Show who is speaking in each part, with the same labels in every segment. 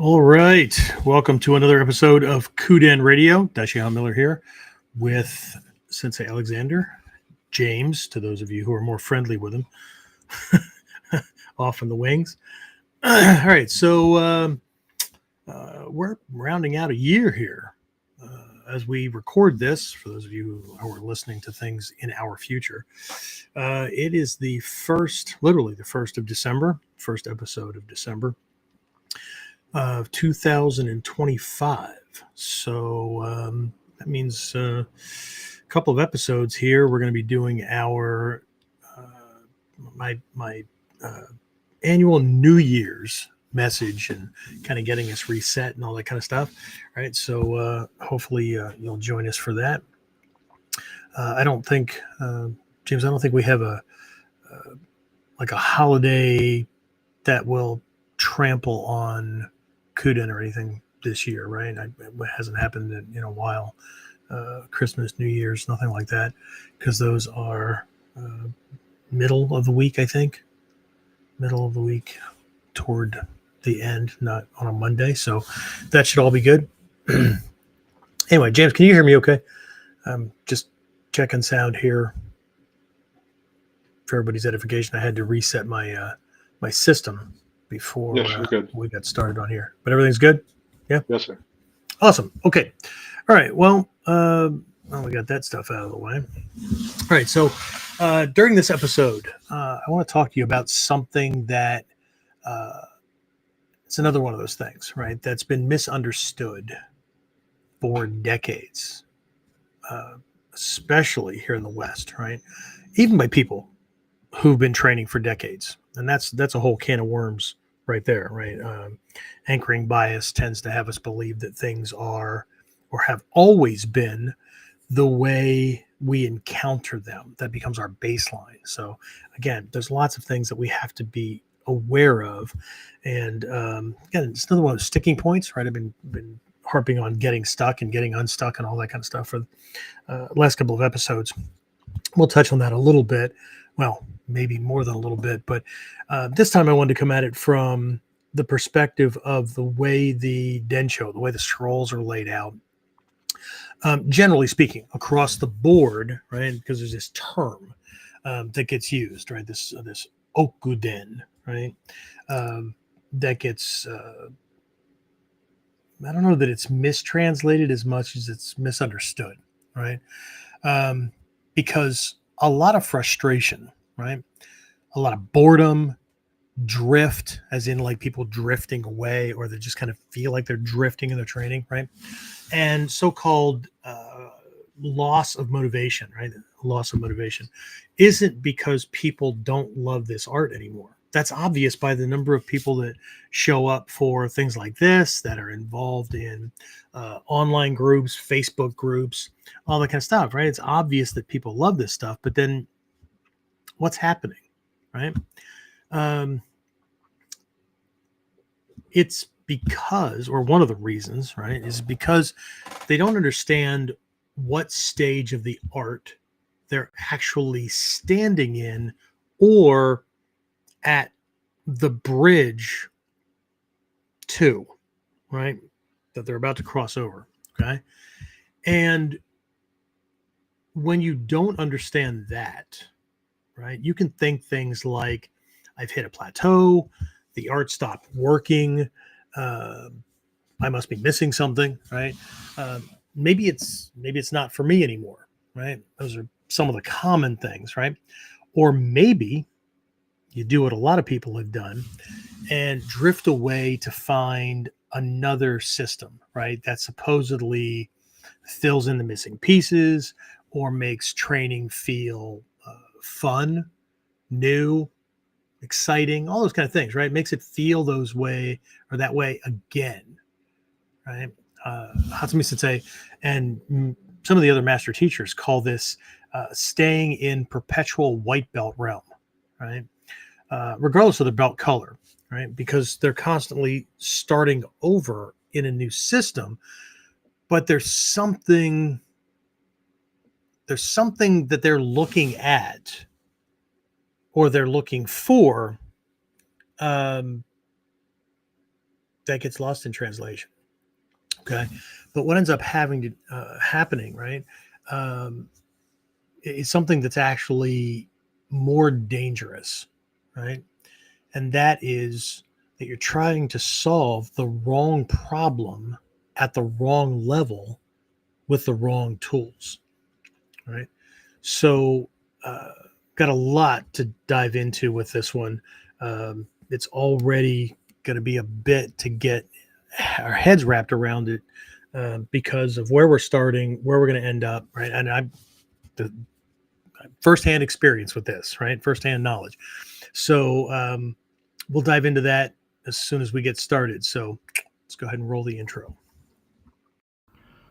Speaker 1: All right. Welcome to another episode of Kuden Radio. Dai-Shihan Miller here with Sensei Alexander, James, to those of you who are more friendly with him, off in the wings. All right. So we're rounding out a year here as we record this. For those of you who are listening to things in our future, it is the first, literally the 1st of December, first episode of December of 2025. So that means a couple of episodes here. We're going to be doing our my annual New Year's message and kind of getting us reset and all that kind of stuff. Right. So hopefully you'll join us for that. I don't think, James, I don't think we have like a holiday that will trample on Kuden or anything this year, right? It hasn't happened in a while. Christmas, New Year's, nothing like that, because those are middle of the week, I think. Middle of the week toward the end, not on a Monday. So that should all be good. Anyway, James, can you hear me okay? Just checking sound here. For everybody's edification, I had to reset my my system before we got started on here. But everything's good? Yeah?
Speaker 2: Yes, sir.
Speaker 1: Awesome. Okay. All right. Well, we got that stuff out of the way. All right. So during this episode, I want to talk to you about something that it's another one of those things, right, that's been misunderstood for decades, especially here in the West, right? Even by people who've been training for decades. And that's a whole can of worms right there, right? Anchoring bias tends to have us believe that things are or have always been the way we encounter them. That becomes our baseline. So again, there's lots of things that we have to be aware of. And again, it's another one of the sticking points, right? I've been harping on getting stuck and getting unstuck and all that kind of stuff for the last couple of episodes. We'll touch on that a little bit. Well, maybe more than a little bit, but this time I wanted to come at it from the perspective of the way the densho, the way the scrolls are laid out, generally speaking, across the board, right? Because there's this term that gets used, right? This Okuden, right? That gets, I don't know that it's mistranslated as much as it's misunderstood, right? Because a lot of frustration, right? A lot of boredom, drift, as in like people drifting away, or they just kind of feel like they're drifting in their training, right? And so-called loss of motivation, right? Loss of motivation isn't because people don't love this art anymore. That's obvious by the number of people that show up for things like this, that are involved in online groups, Facebook groups, all that kind of stuff, right? It's obvious that people love this stuff, but then what's happening, right? It's because, or one of the reasons, right, is because they don't understand what stage of the art they're actually standing in or at the bridge to, right, that they're about to cross over, okay? And when you don't understand that, right, you can think things like, I've hit a plateau, the art stopped working, I must be missing something, right? Maybe it's not for me anymore, right? Those are some of the common things, right? Or maybe you do what a lot of people have done and drift away to find another system, right, that supposedly fills in the missing pieces or makes training feel fun, new, exciting, all those kind of things, right? Makes it feel those way or that way again, right? Hatsumi Sensei and some of the other master teachers call this staying in perpetual white belt realm, right? Regardless of the belt color, right? Because they're constantly starting over in a new system, but there's something that they're looking at or they're looking for that gets lost in translation. Okay. But what ends up happening, right, um, is something that's actually more dangerous, right? And that is that you're trying to solve the wrong problem at the wrong level with the wrong tools, right? So, uh, got a lot to dive into with this one. It's already going to be a bit to get our heads wrapped around it, because of where we're starting, where we're going to end up, right? And I'm the firsthand experience with this, right? Firsthand knowledge. So, we'll dive into that as soon as we get started. So let's go ahead and roll the intro.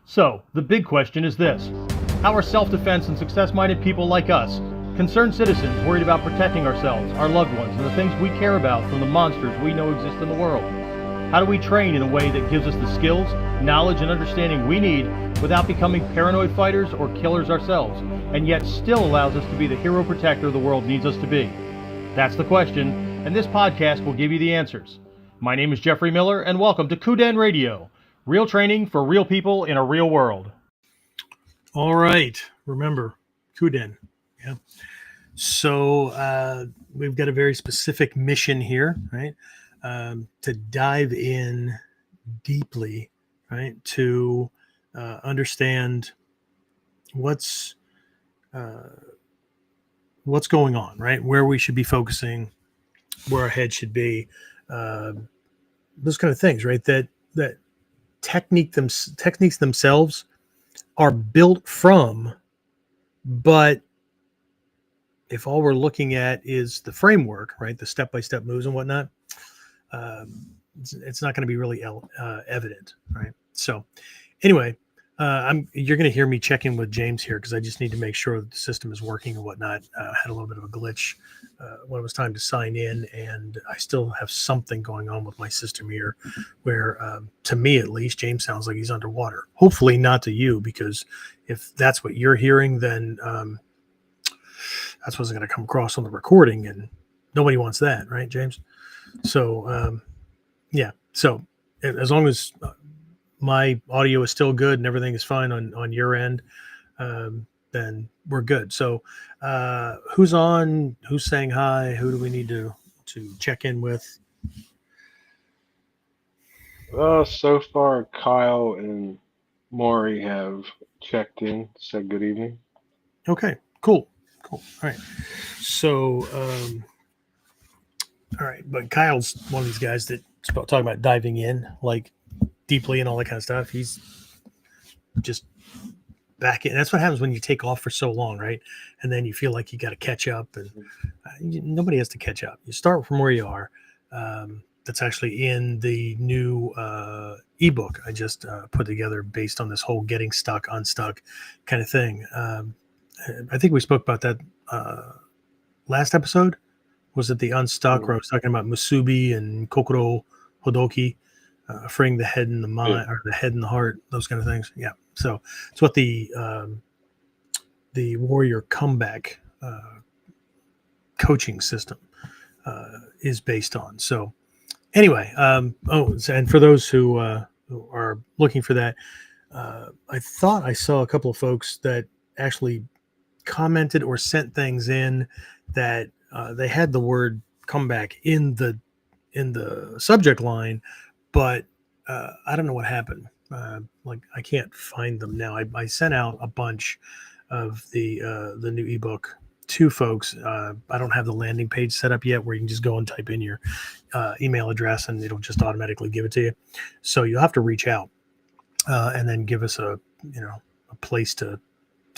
Speaker 2: So, the big question is this: how are self-defense and success-minded people like us, concerned citizens worried about protecting ourselves, our loved ones, and the things we care about from the monsters we know exist in the world? How do we train in a way that gives us the skills, knowledge, and understanding we need without becoming paranoid fighters or killers ourselves, and yet still allows us to be the hero protector the world needs us to be? That's the question, and this podcast will give you the answers. My name is Jeffrey Miller, and welcome to Kuden Radio. Real training for real people in a real world.
Speaker 1: All right. Remember, Kuden. Yeah. So, we've got a very specific mission here, right? To dive in deeply, right? To understand what's going on, right? Where we should be focusing, where our head should be, those kind of things, right? That techniques themselves are built from, but if all we're looking at is the framework, right, the step-by-step moves and whatnot, it's not going to be really evident, right? So anyway, you're going to hear me check in with James here because I just need to make sure that the system is working and whatnot. Had a little bit of a glitch when it was time to sign in, and I still have something going on with my system here where, to me at least, James sounds like he's underwater. Hopefully not to you, because if that's what you're hearing, then that's what's going to come across on the recording, and nobody wants that, right, James? So, yeah. So as long as my audio is still good and everything is fine on your end, then we're good. So, who's on? Who's saying hi? Who do we need to check in with?
Speaker 3: So far, Kyle and Maury have checked in, said good evening.
Speaker 1: Okay, cool. All right. So, all right, but Kyle's one of these guys that's talking about diving in like deeply and all that kind of stuff. He's just back in. That's what happens when you take off for so long, right? And then you feel like you got to catch up, and nobody has to catch up. You start from where you are. That's actually in the new ebook I just put together based on this whole getting stuck, unstuck kind of thing. I think we spoke about that last episode. Was it the Unstuck, where I was talking about Musubi and Kokoro Hodoki, freeing the head and the mind, or the head and the heart, those kind of things? Yeah. So it's what the Warrior Comeback coaching system is based on. So anyway, and for those who are looking for that, I thought I saw a couple of folks that actually commented or sent things in that they had the word comeback in the subject line, but I don't know what happened. Like, I can't find them now. I sent out a bunch of the new ebook to folks. I don't have the landing page set up yet where you can just go and type in your email address and it'll just automatically give it to you. So you'll have to reach out and then give us a place to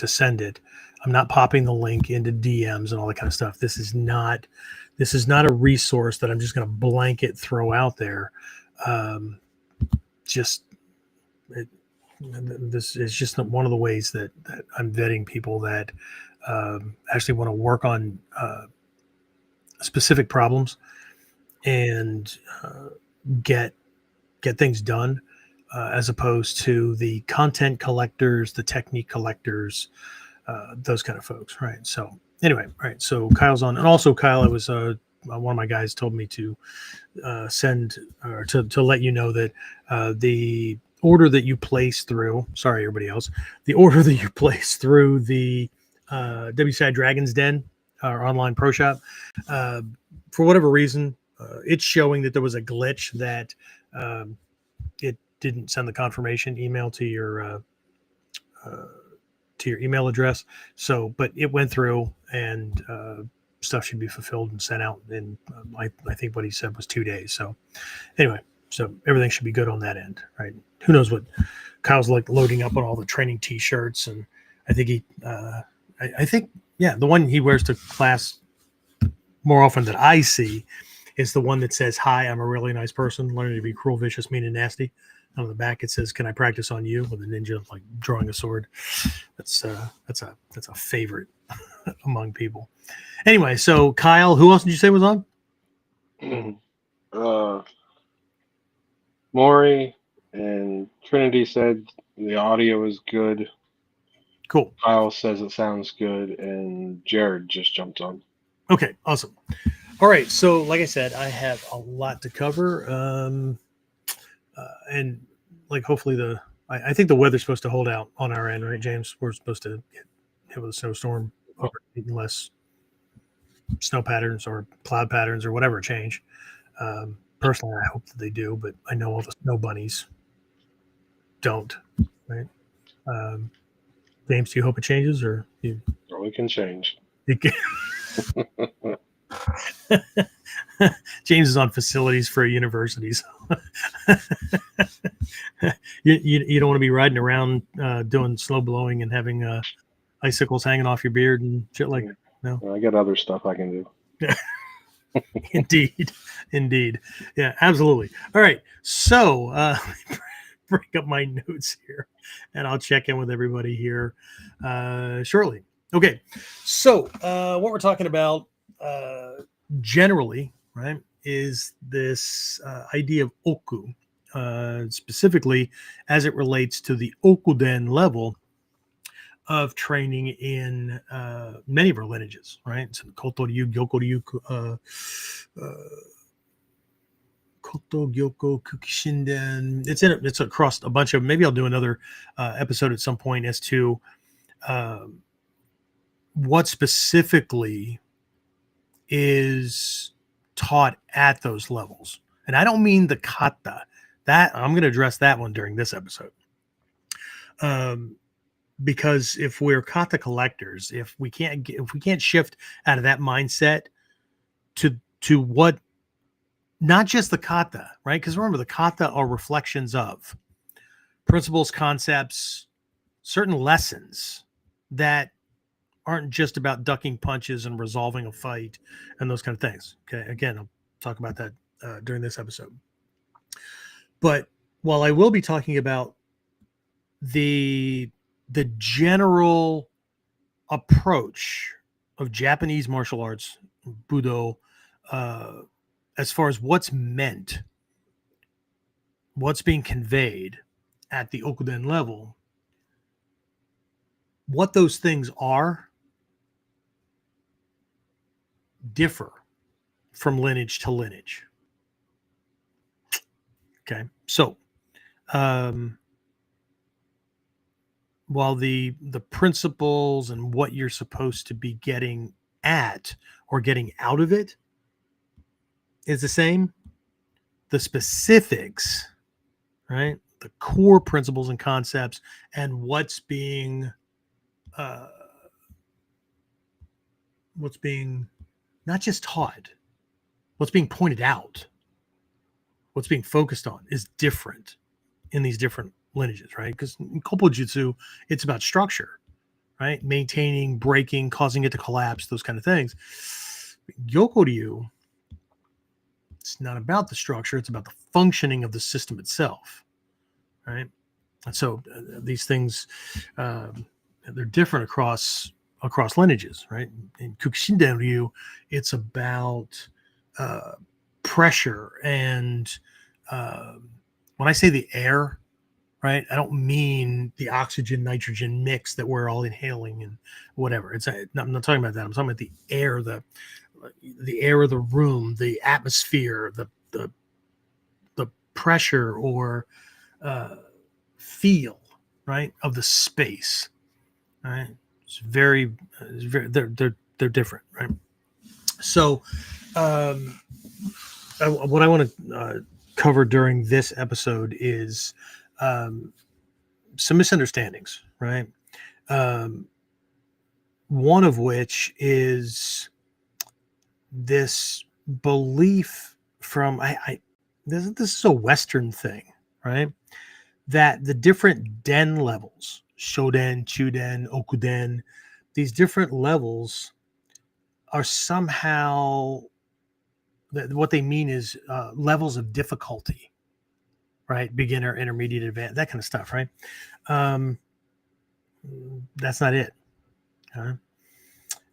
Speaker 1: send it. I'm not popping the link into DMs and all that kind of stuff. This is not a resource that I'm just going to blanket throw out there. This is just one of the ways that I'm vetting people that actually want to work on specific problems and get things done, as opposed to the content collectors, the technique collectors, those kind of folks, right? So anyway, right. So Kyle's on, and also Kyle, I was one of my guys told me to send or to let you know that the order that you place through, sorry, everybody else, the order that you place through the WCI Dragon's Den, our online pro shop, for whatever reason, it's showing that there was a glitch that it didn't send the confirmation email to your email address. So, but it went through and stuff should be fulfilled and sent out. And I think what he said was 2 days. So anyway, so everything should be good on that end, right? Who knows what Kyle's like loading up on all the training t-shirts. And I think I think, yeah, the one he wears to class more often than I see is the one that says, "Hi, I'm a really nice person, learning to be cruel, vicious, mean, and nasty." On the back, it says, "Can I practice on you?" with a ninja like drawing a sword. That's a favorite among people. Anyway, so Kyle, who else did you say was on?
Speaker 3: Maury and Trinity said the audio is good.
Speaker 1: Cool.
Speaker 3: Kyle says it sounds good, and Jared just jumped on.
Speaker 1: Okay, awesome. All right, so like I said, I have a lot to cover, and like hopefully I think the weather's supposed to hold out on our end, right, James? We're supposed to get hit with a snowstorm, unless snow patterns or cloud patterns or whatever change. Personally, I hope that they do, but I know all the snow bunnies don't, right? James, do you hope it changes, or you?
Speaker 3: Or we can change.
Speaker 1: James is on facilities for a university, so you don't want to be riding around doing slow blowing and having icicles hanging off your beard and shit like that. No,
Speaker 3: I got other stuff I can do.
Speaker 1: Indeed, yeah, absolutely. All right, so bring up my notes here, and I'll check in with everybody here shortly. Okay, so what we're talking about generally, right, is this idea of oku, specifically as it relates to the Okuden level of training in many of our lineages, right? So Koto-ryu, Gyoko-ryu, Koto, Gyoko, Kukishinden. It's across a bunch of. Maybe I'll do another episode at some point as to what specifically is taught at those levels. And I don't mean the kata. That I'm going to address that one during this episode. Because if we're kata collectors, if we can't shift out of that mindset to what, not just the kata, right? Because remember, the kata are reflections of principles, concepts, certain lessons that aren't just about ducking punches and resolving a fight and those kind of things. Okay. Again, I'll talk about that during this episode. But while I will be talking about the general approach of Japanese martial arts, Budo, as far as what's meant, what's being conveyed at the Okuden level, what those things are differ from lineage to lineage. Okay, so while the principles and what you're supposed to be getting at or getting out of it is the same, the specifics, right, the core principles and concepts and what's being not just taught, what's being pointed out, what's being focused on is different in these different lineages, right? Because in Koppo Jutsu, it's about structure, right? Maintaining, breaking, causing it to collapse, those kind of things. Gyoko-ryu, it's not about the structure, it's about the functioning of the system itself, right? And so these things, they're different across lineages, right? In Kukishinden Ryu, it's about pressure and when I say the air, right, I don't mean the oxygen nitrogen mix that we're all inhaling and whatever. I'm not talking about that. I'm talking about the air, the the air of the room, the atmosphere, the pressure or feel, right, of the space, right? They're different, right? So, what I want to cover during this episode is some misunderstandings, right? One of which is this belief from this is a Western thing, right? That the different den levels, Shoden, Chuden, Okuden, these different levels are somehow what they mean is levels of difficulty, right? Beginner, intermediate, advanced, that kind of stuff, right? Um, that's not it. Okay?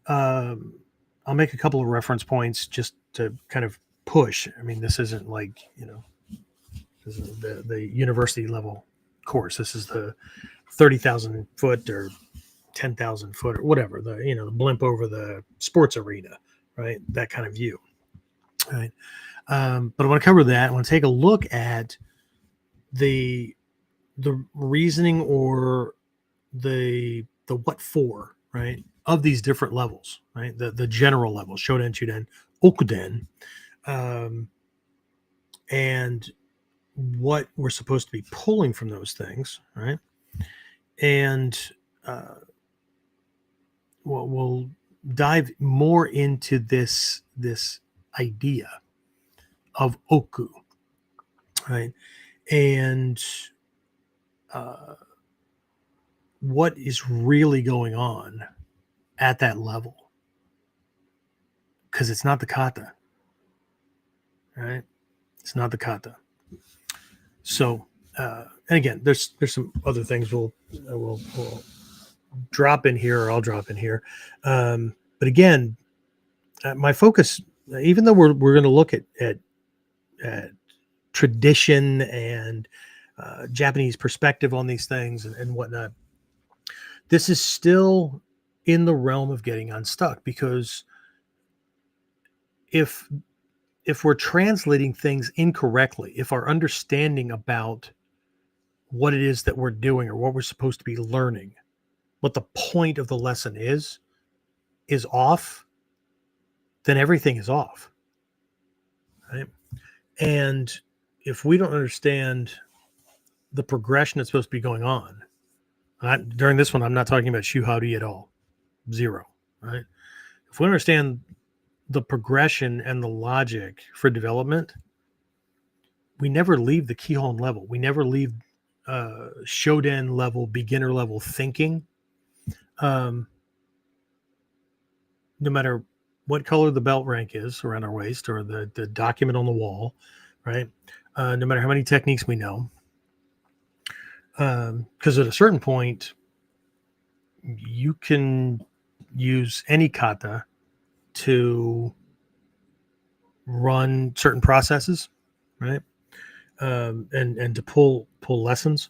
Speaker 1: I'll make a couple of reference points just to kind of push. I mean, this isn't like, this is the university level course. This is the 30,000 foot or 10,000 foot or whatever, the blimp over the sports arena, right? That kind of view, right? But I want to cover that. I want to take a look at the reasoning or the what for, right, of these different levels, right? The general levels, Shoden, Chuden, Okuden, and what we're supposed to be pulling from those things, right? And we'll dive more into this idea of Oku, right? And what is really going on at that level, because it's not the kata, right? It's not the kata. So, and again, there's some other things we'll drop in here, or I'll drop in here. But again, my focus, even though we're going to look at tradition and Japanese perspective on these things and whatnot, this is still in the realm of getting unstuck, because if we're translating things incorrectly, if our understanding about what it is that we're doing or what we're supposed to be learning, what the point of the lesson is off, then everything is off, right? And if we don't understand the progression that's supposed to be going on, during this one, I'm not talking about shuhari at all, zero, right? If we understand the progression and the logic for development, we never leave the Kihon level. We never leave Shoden level, beginner level thinking. No matter what color the belt rank is around our waist or the document on the wall, right? No matter how many techniques we know. Because at a certain point, you can use any kata to run certain processes, right? And to pull lessons.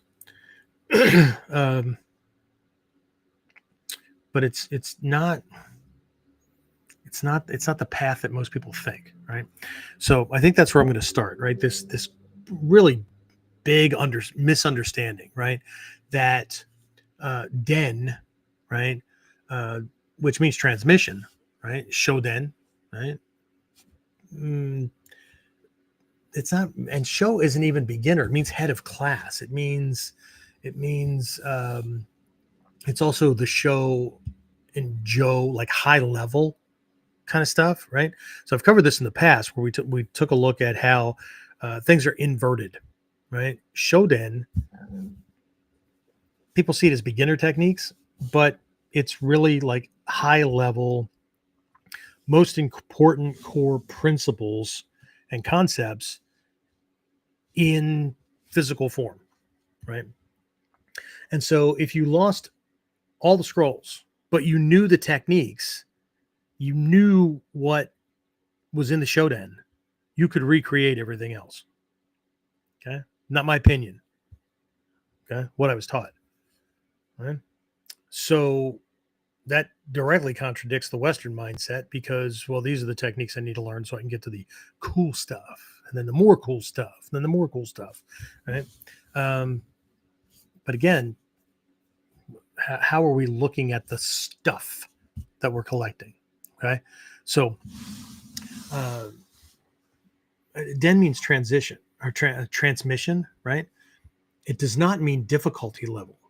Speaker 1: But it's not the path that most people think, right? So I think that's where I'm going to start, right? This really big misunderstanding, right? That den, right, which means transmission, right? Shoden, right? It's not, and show isn't even beginner. It means head of class. It means it's also the show in Joe, like high level kind of stuff, right? So I've covered this in the past where we took a look at how things are inverted, right? Shoden, people see it as beginner techniques, but it's really like high level, most important core principles and concepts in physical form, right? And so if you lost all the scrolls, but you knew the techniques, you knew what was in the Shoden, you could recreate everything else. Okay. Not my opinion. Okay. What I was taught. Right. So that directly contradicts the Western mindset because, well, these are the techniques I need to learn so I can get to the cool stuff, and then the more cool stuff, and then the more cool stuff, right? But again, how are we looking at the stuff that we're collecting? Okay, so Den means transition or transmission, right? It does not mean difficulty level,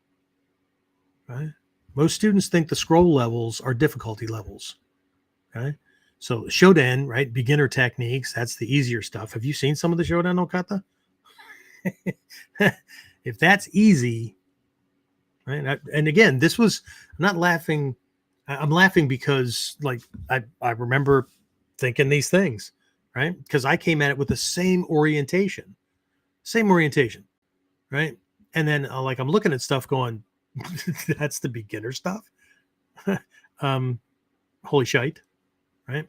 Speaker 1: right? Most students think the scroll levels are difficulty levels. Okay. So Shoden, right? Beginner techniques. That's the easier stuff. Have you seen some of the Shoden no kata? If that's easy, right? And again, this was, I'm not laughing. I'm laughing because like I remember thinking these things, right? Because I came at it with the same orientation, right? And then like I'm looking at stuff going, that's the beginner stuff. Holy shite, right?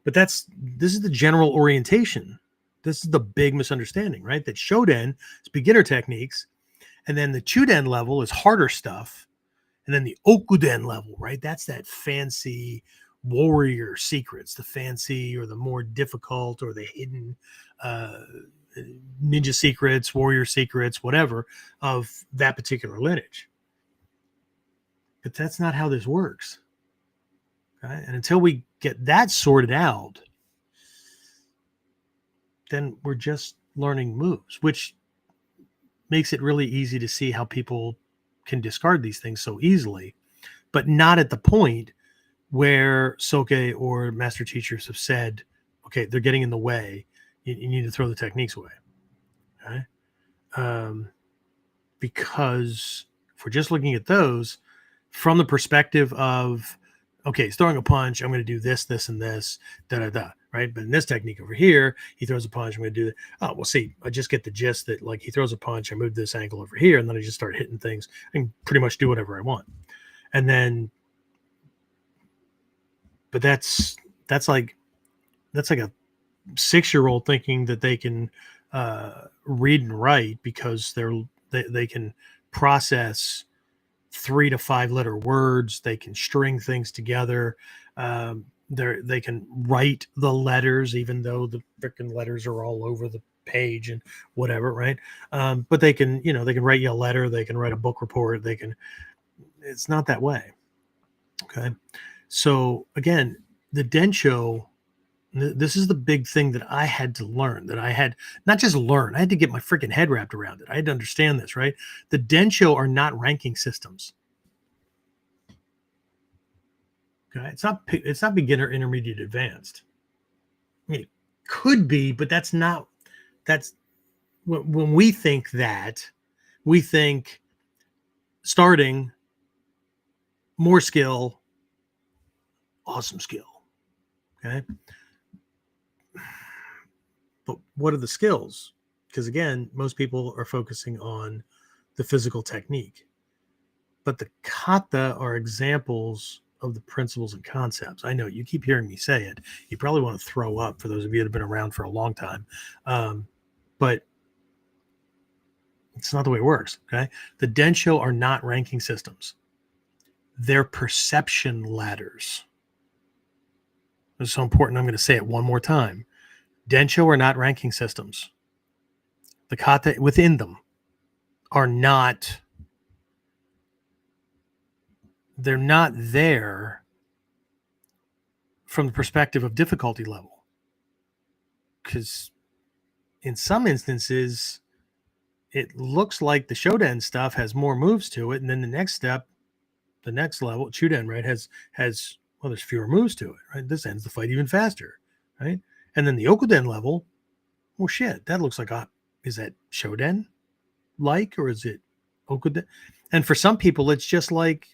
Speaker 1: But this is the general orientation. This is the big misunderstanding, right? That Shoden is beginner techniques, and then the Chuden level is harder stuff, and then the Okuden level, right? That's that fancy warrior secrets, the fancy or the more difficult or the hidden ninja secrets, warrior secrets, whatever of that particular lineage. But that's not how this works. Okay? And until we get that sorted out, then we're just learning moves, which makes it really easy to see how people can discard these things so easily, but not at the point where Soke or master teachers have said, okay, they're getting in the way. You need to throw the techniques away. Okay? Because if we're just looking at those from the perspective of, okay, he's throwing a punch, I'm going to do this, this, and this, right? But in this technique over here, he throws a punch, I'm going to do that. Oh, well, see, I just get the gist that like he throws a punch, I move this ankle over here, and then I just start hitting things. I can pretty much do whatever I want. And then, but that's like a 6-year-old thinking that they can read and write because they can process 3 to 5 letter words. They can string things together. They can write the letters, even though the freaking letters are all over the page and whatever, right? But they can write you a letter. They can write a book report. It's not that way. Okay. So again, the Densho, this is the big thing that I had to learn, that I had not just learn, I had to get my freaking head wrapped around it. I had to understand this, right? The Densho are not ranking systems. Okay. It's not beginner, intermediate, advanced. I mean, it could be, but that's when we think that, we think starting, more skill, awesome skill. Okay. But what are the skills? Because again, most people are focusing on the physical technique, but the kata are examples of the principles and concepts. I know you keep hearing me say it. You probably want to throw up for those of you that have been around for a long time. But it's not the way it works. Okay. The Densho are not ranking systems. They're perception ladders. This is so important. I'm going to say it one more time. Densho are not ranking systems. The kata within them are not, they're not there from the perspective of difficulty level. Because in some instances, it looks like the Shoden stuff has more moves to it. And then the next step, the next level, Chuden, right, has well, there's fewer moves to it, right? This ends the fight even faster, right? And then the Okuden level, well, shit, that looks like is that Shoden like, or is it Okuden? And for some people, it's just like,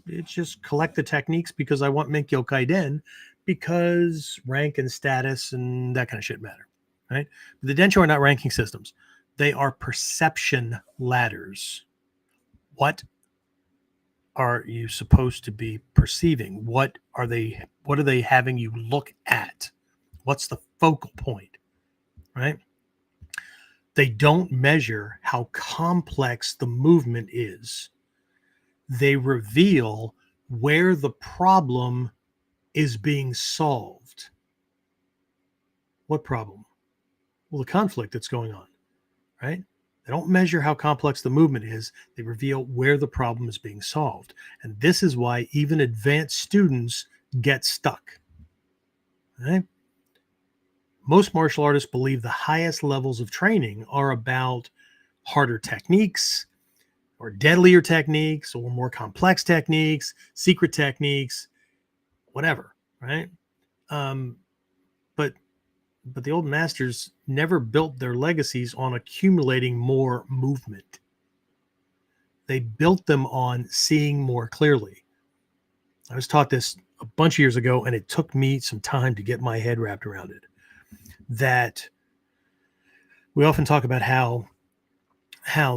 Speaker 1: it's just collect the techniques because I want Menkyo Kaiden, because rank and status and that kind of shit matter, right? But the Densho are not ranking systems. They are perception ladders. What are you supposed to be perceiving? What are they having you look at? What's the focal point, right? They don't measure how complex the movement is. They reveal where the problem is being solved. What problem? Well, the conflict that's going on, right? They don't measure how complex the movement is. They reveal where the problem is being solved. And this is why even advanced students get stuck. Right? Most martial artists believe the highest levels of training are about harder techniques or deadlier techniques or more complex techniques, secret techniques, whatever, right? Um, but the old masters never built their legacies on accumulating more movement. They built them on seeing more clearly. I was taught this a bunch of years ago, and it took me some time to get my head wrapped around it. That we often talk about how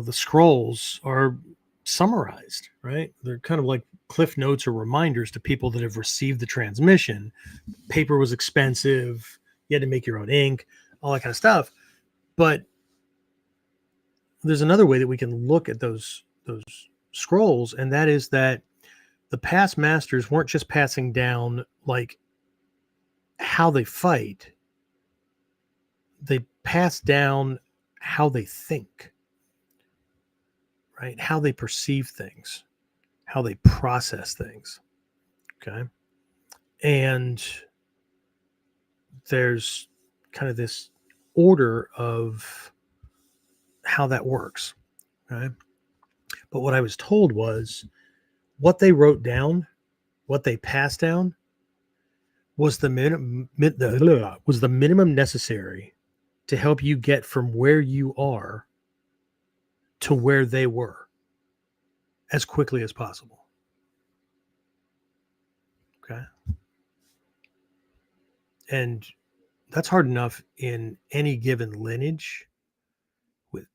Speaker 1: the scrolls are summarized, right? They're kind of like cliff notes or reminders to people that have received the transmission. Paper was expensive. You had to make your own ink, all that kind of stuff. But there's another way that we can look at those scrolls, and that is that the past masters weren't just passing down like how they fight. They pass down how they think, right? How they perceive things, how they process things. Okay. And there's kind of this order of how that works. Right. But what I was told was what they wrote down, what they passed down was the minimum necessary to help you get from where you are to where they were as quickly as possible. Okay. And that's hard enough in any given lineage with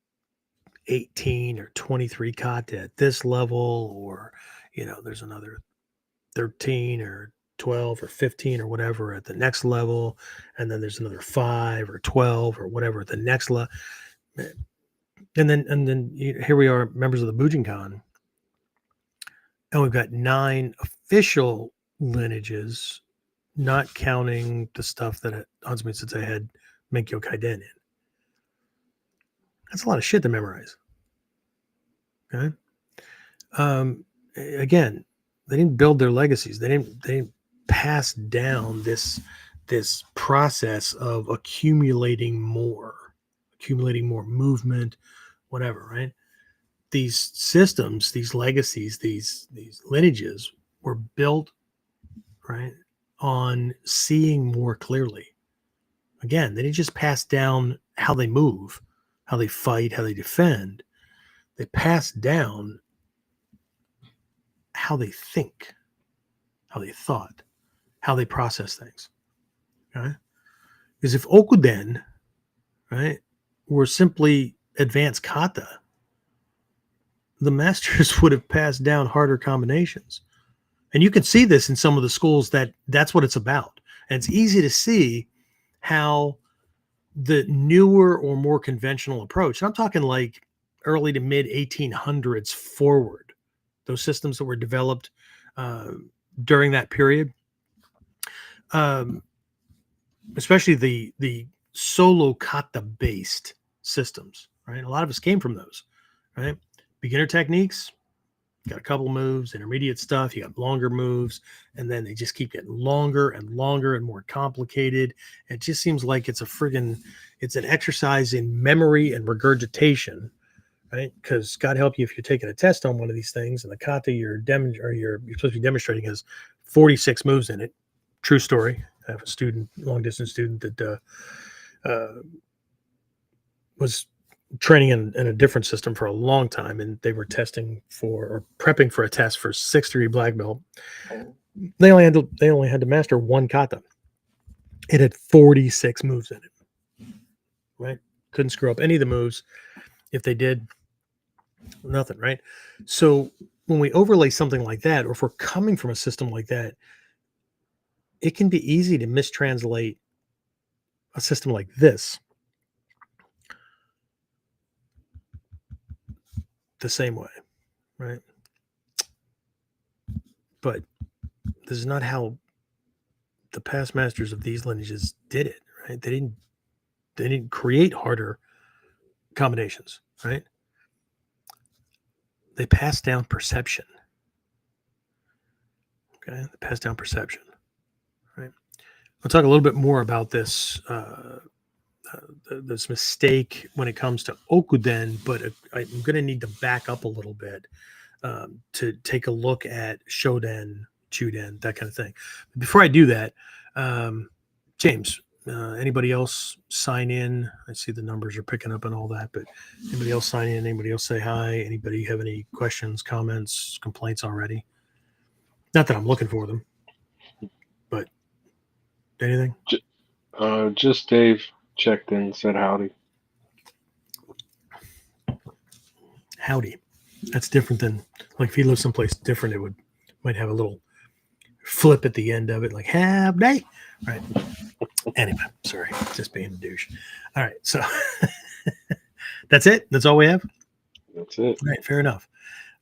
Speaker 1: 18 or 23 kata at this level, or, there's another 13 or 12 or 15 or whatever at the next level. And then there's another 5 or 12 or whatever at the next level. And then here we are, members of the Bujinkan, and we've got 9 official lineages, not counting the stuff that Hansumi Sensei had Menkyo Kaiden in. That's a lot of shit to memorize. Okay. Again, they didn't build their legacies. They didn't pass down this process of accumulating more movement, whatever, right? These systems, these legacies, these lineages were built, right, on seeing more clearly. Again, they didn't just pass down how they move, how they fight, how they defend. They pass down how they think, how they thought, how they process things. Right? Because if Okuden, right, were simply advanced kata, the masters would have passed down harder combinations. And you can see this in some of the schools that's what it's about. And it's easy to see how the newer or more conventional approach, and I'm talking like early to mid 1800s forward, those systems that were developed during that period, especially the solo kata based systems, right? A lot of us came from those, right? Beginner techniques, got a couple moves. Intermediate stuff, you got longer moves, and then they just keep getting longer and longer and more complicated. It just seems like it's an exercise in memory and regurgitation, right? Because God help you if you're taking a test on one of these things, and the kata you're supposed to be demonstrating has 46 moves in it. True story. I have a student, long distance student, that was training in a different system for a long time, and they were testing for or prepping for a test for 6th degree black belt. They only had to master one kata. It had 46 moves in it. Right? Couldn't screw up any of the moves. If they did, nothing, right? So when we overlay something like that, or if we're coming from a system like that, it can be easy to mistranslate a system like this the same way, right? But this is not how the past masters of these lineages did it, right? They didn't create harder combinations, right? They passed down perception. Okay, they passed down perception, right? I'll talk a little bit more about this this mistake when it comes to Okuden, but I'm going to need to back up a little bit to take a look at Shoden, Chuden, that kind of thing. Before I do that, James, anybody else sign in? I see the numbers are picking up and all that, but anybody else sign in? Anybody else say hi? Anybody have any questions, comments, complaints already? Not that I'm looking for them, but anything?
Speaker 3: Just Dave checked in, said howdy.
Speaker 1: Howdy. That's different than, like, if he lives someplace different, it might have a little flip at the end of it, like howdy, right? Anyway, sorry, just being a douche. All right, so that's it. That's all we have.
Speaker 3: That's it.
Speaker 1: All right, fair enough.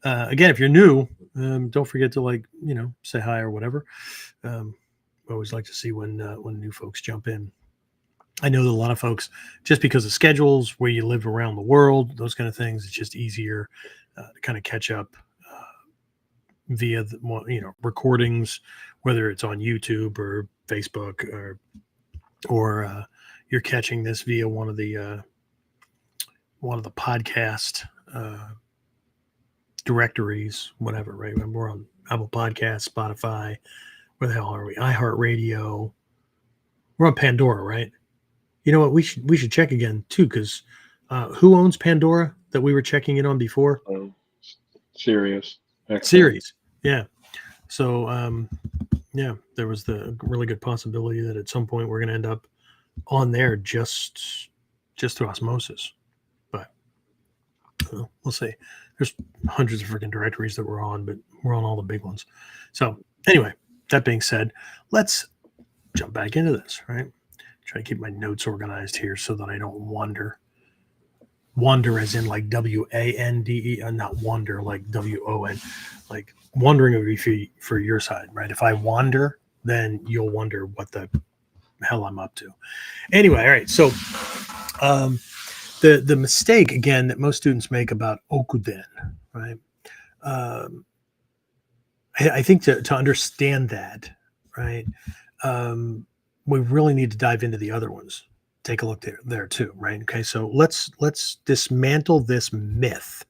Speaker 1: Again, if you're new, don't forget to say hi or whatever. I always like to see when new folks jump in. I know that a lot of folks, just because of schedules, where you live around the world, those kind of things, it's just easier to kind of catch up via recordings, whether it's on YouTube or Facebook, or you're catching this via one of the podcast directories, whatever, right? We're on Apple Podcasts, Spotify. Where the hell are we? iHeartRadio. We're on Pandora, right? You know what? We should check again too, because who owns Pandora that we were checking in on before?
Speaker 3: Sirius.
Speaker 1: Series, yeah. So yeah, there was the really good possibility that at some point we're going to end up on there just through osmosis. But we'll see. There's hundreds of freaking directories that we're on, but we're on all the big ones. So anyway, that being said, let's jump back into this, right? Try to keep my notes organized here so that I don't wander. Wander as in like WANDE, not wonder like WON. Like wondering would be for your side, right? If I wander, then you'll wonder what the hell I'm up to. Anyway, all right. So the mistake again that most students make about Okuden, right? I think to understand that, right? We really need to dive into the other ones. Take a look there too, right? Okay, so let's dismantle this myth,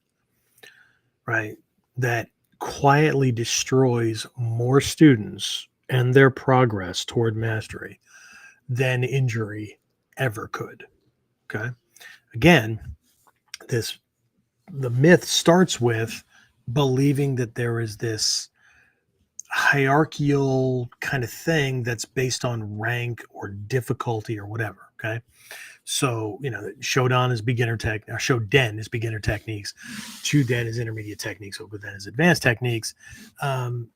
Speaker 1: right? That quietly destroys more students and their progress toward mastery than injury ever could. Okay, again, the myth starts with believing that there is this hierarchical kind of thing that's based on rank or difficulty or whatever. Okay. So, Shodan is beginner tech, or Shoden is beginner techniques, Chuden is intermediate techniques, Okuden is advanced techniques. That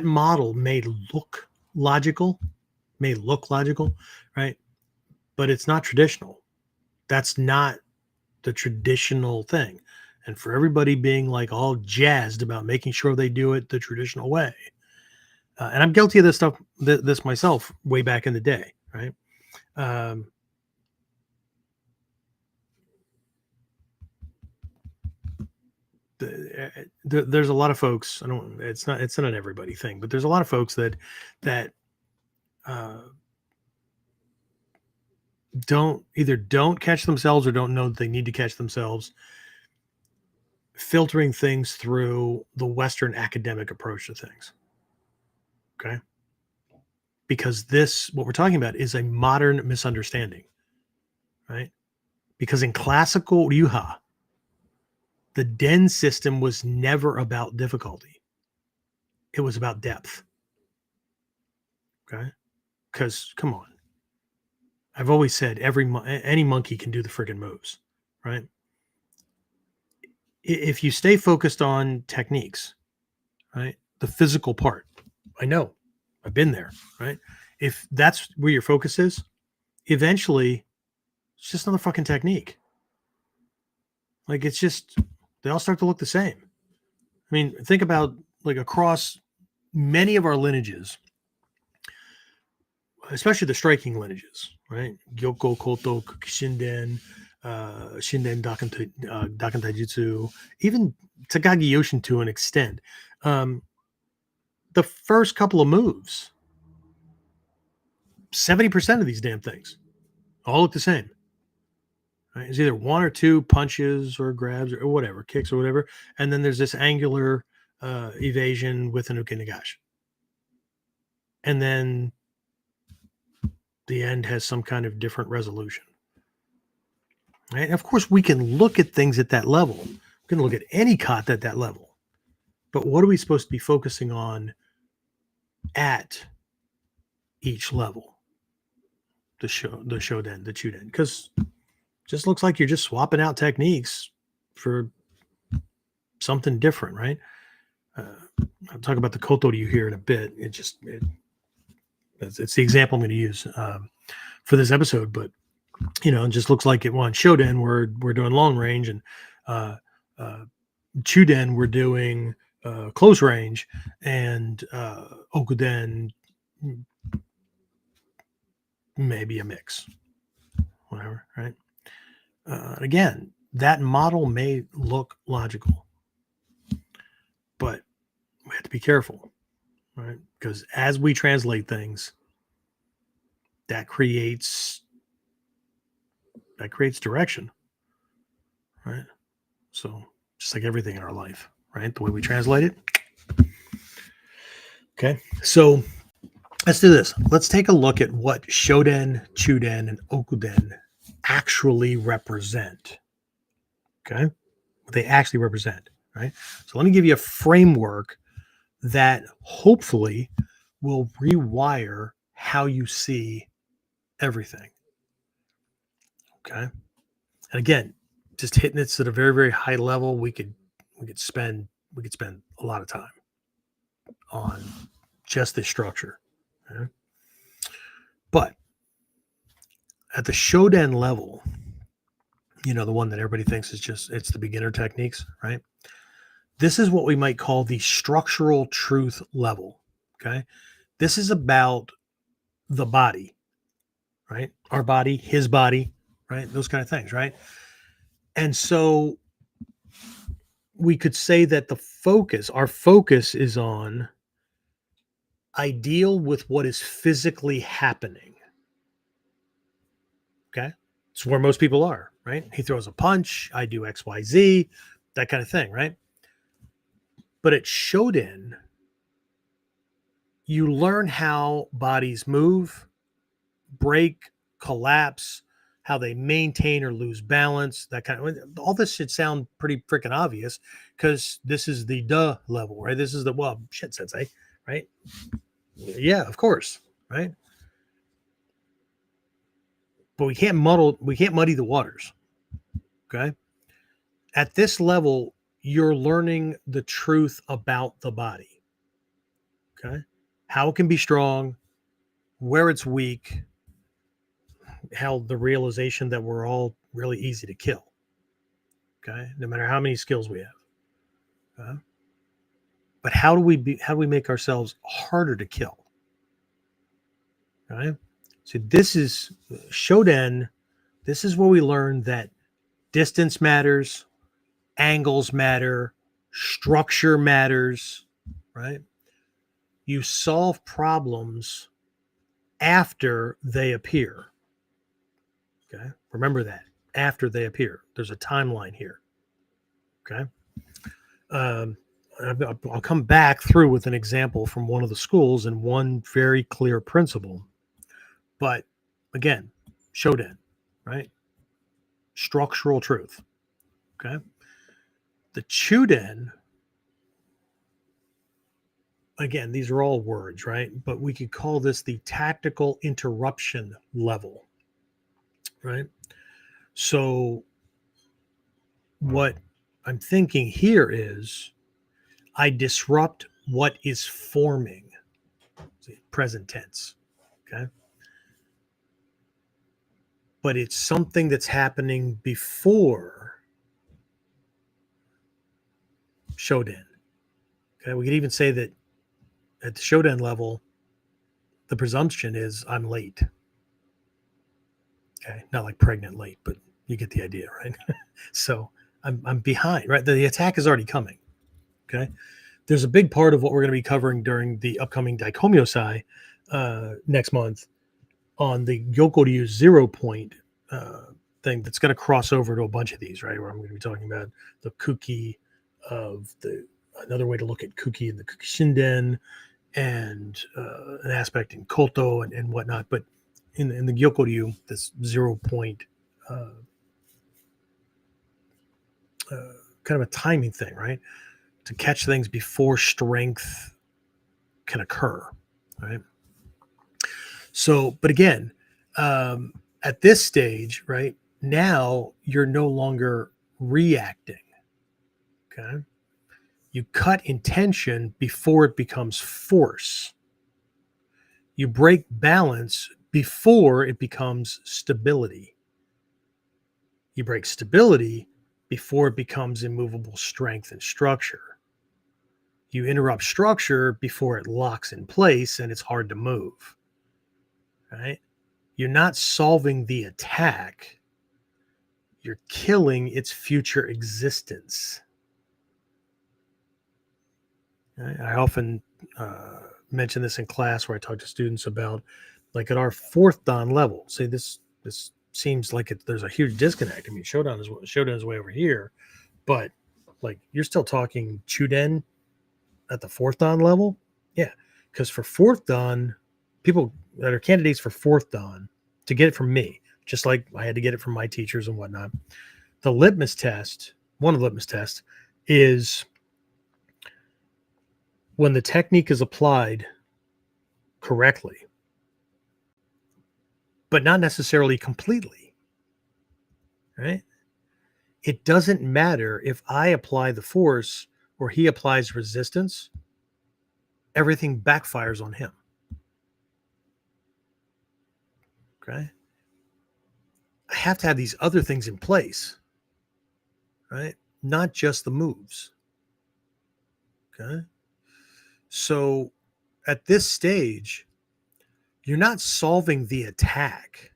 Speaker 1: model may look logical, right? But it's not traditional. That's not the traditional thing. And for everybody being like all jazzed about making sure they do it the traditional way. And I'm guilty of this stuff, this myself way back in the day, right? There's a lot of folks. It's not an everybody thing, but there's a lot of folks that don't catch themselves or don't know that they need to catch themselves, filtering things through the Western academic approach to things. Okay. Because what we're talking about is a modern misunderstanding, right? Because in classical Ryuha, the Den system was never about difficulty. It was about depth. Okay. Because come on. I've always said any monkey can do the friggin' moves, right? If you stay focused on techniques, right? The physical part, I know, I've been there, right? If that's where your focus is, eventually it's just another fucking technique. Like they all start to look the same. I mean, think about like across many of our lineages, especially the striking lineages, right? Gyoko, Koto, Shinden, Shinden Daken Taijutsu, even Takagi Yoshin to an extent. The first couple of moves, 70% of these damn things all look the same. Right? It's either one or two punches or grabs or whatever, kicks or whatever. And then there's this angular evasion with an uke nagashi. And then the end has some kind of different resolution. Right? And of course, we can look at things at that level. We can look at any kata at that level. But what are we supposed to be focusing on at each level? The shoden, the chuden. Because just looks like you're just swapping out techniques for something different, right? I'll talk about the koto to you here in a bit. It's the example I'm going to use for this episode, but it just looks like it. On shoden we're doing long range, and chuden we're doing close range, and okuden maybe a mix, whatever, right? Again, that model may look logical, but we have to be careful, right? Because as we translate things, that creates direction, right? So just like everything in our life, right? The way we translate it. Okay, so let's do this. Let's take a look at what shoden, chuden, and okuden actually represent. Okay, what they actually represent, right? So let me give you a framework that hopefully will rewire how you see everything. Okay. And again, just hitting it at a very, very high level, we could spend a lot of time on just this structure. Okay? But at the shoden level, the one that everybody thinks it's the beginner techniques, right? This is what we might call the structural truth level. Okay. This is about the body, right? Our body, his body, right? Those kind of things, right? And so we could say that our focus is on I deal with what is physically happening. Okay. It's where most people are, right? He throws a punch, I do XYZ, that kind of thing, right? But at Shoden, you learn how bodies move, break, collapse, how they maintain or lose balance, that kind of all this should sound pretty freaking obvious because this is the duh level, right? This is the shit sensei, right? Yeah, of course, right? But we can't muddy the waters. Okay. At this level, you're learning the truth about the body. Okay. How it can be strong, where it's weak, how the realization that we're all really easy to kill. Okay. No matter how many skills we have. But how do we make ourselves harder to kill? Okay. So this is Shoden. This is where we learn that distance matters, angles matter, structure matters, right? You solve problems after they appear. Okay. Remember that. After they appear. There's a timeline here. Okay. I'll come back through with an example from one of the schools and one very clear principle. But again, Shoden, right? Structural truth. Okay. The Chuden, again, these are all words, right? But we could call this the tactical interruption level, right? So what I'm thinking here is I disrupt what is forming, present tense, okay? But it's something that's happening before Shoden. Okay, we could even say that at the Shoden level, the presumption is I'm late. Okay, not like pregnant late, but you get the idea, right? So I'm behind, right? The attack is already coming. Okay, there's a big part of what we're going to be covering during the upcoming Daikomyosai next month on the Gyokoryu 0 point thing that's going to cross over to a bunch of these, right? Where I'm going to be talking about the kuki of another way to look at kuki and the kuki shinden, and an aspect in koto and whatnot. But in the Gyokoryu, this 0 point kind of a timing thing, right? To catch things before strength can occur, right? So, but again, at this stage, right now, you're no longer reacting. Okay. You cut intention before it becomes force. You break balance before it becomes stability. You break stability before it becomes immovable strength and structure. You interrupt structure before it locks in place and it's hard to move. Right? You're not solving the attack. You're killing its future existence. Right? I often mention this in class where I talk to students about, like, at our 4th Dan level. Say this seems like there's a huge disconnect. I mean, Shodan is way over here, but like you're still talking Chuden at the 4th Dan level. Yeah, because for 4th Dan, people that are candidates for 4th Dan, to get it from me, just like I had to get it from my teachers and whatnot, the litmus test, one of the litmus tests, is when the technique is applied correctly, but not necessarily completely, right? It doesn't matter if I apply the force or he applies resistance, everything backfires on him. Okay. I have to have these other things in place, right? Not just the moves. Okay. So at this stage, you're not solving the attack.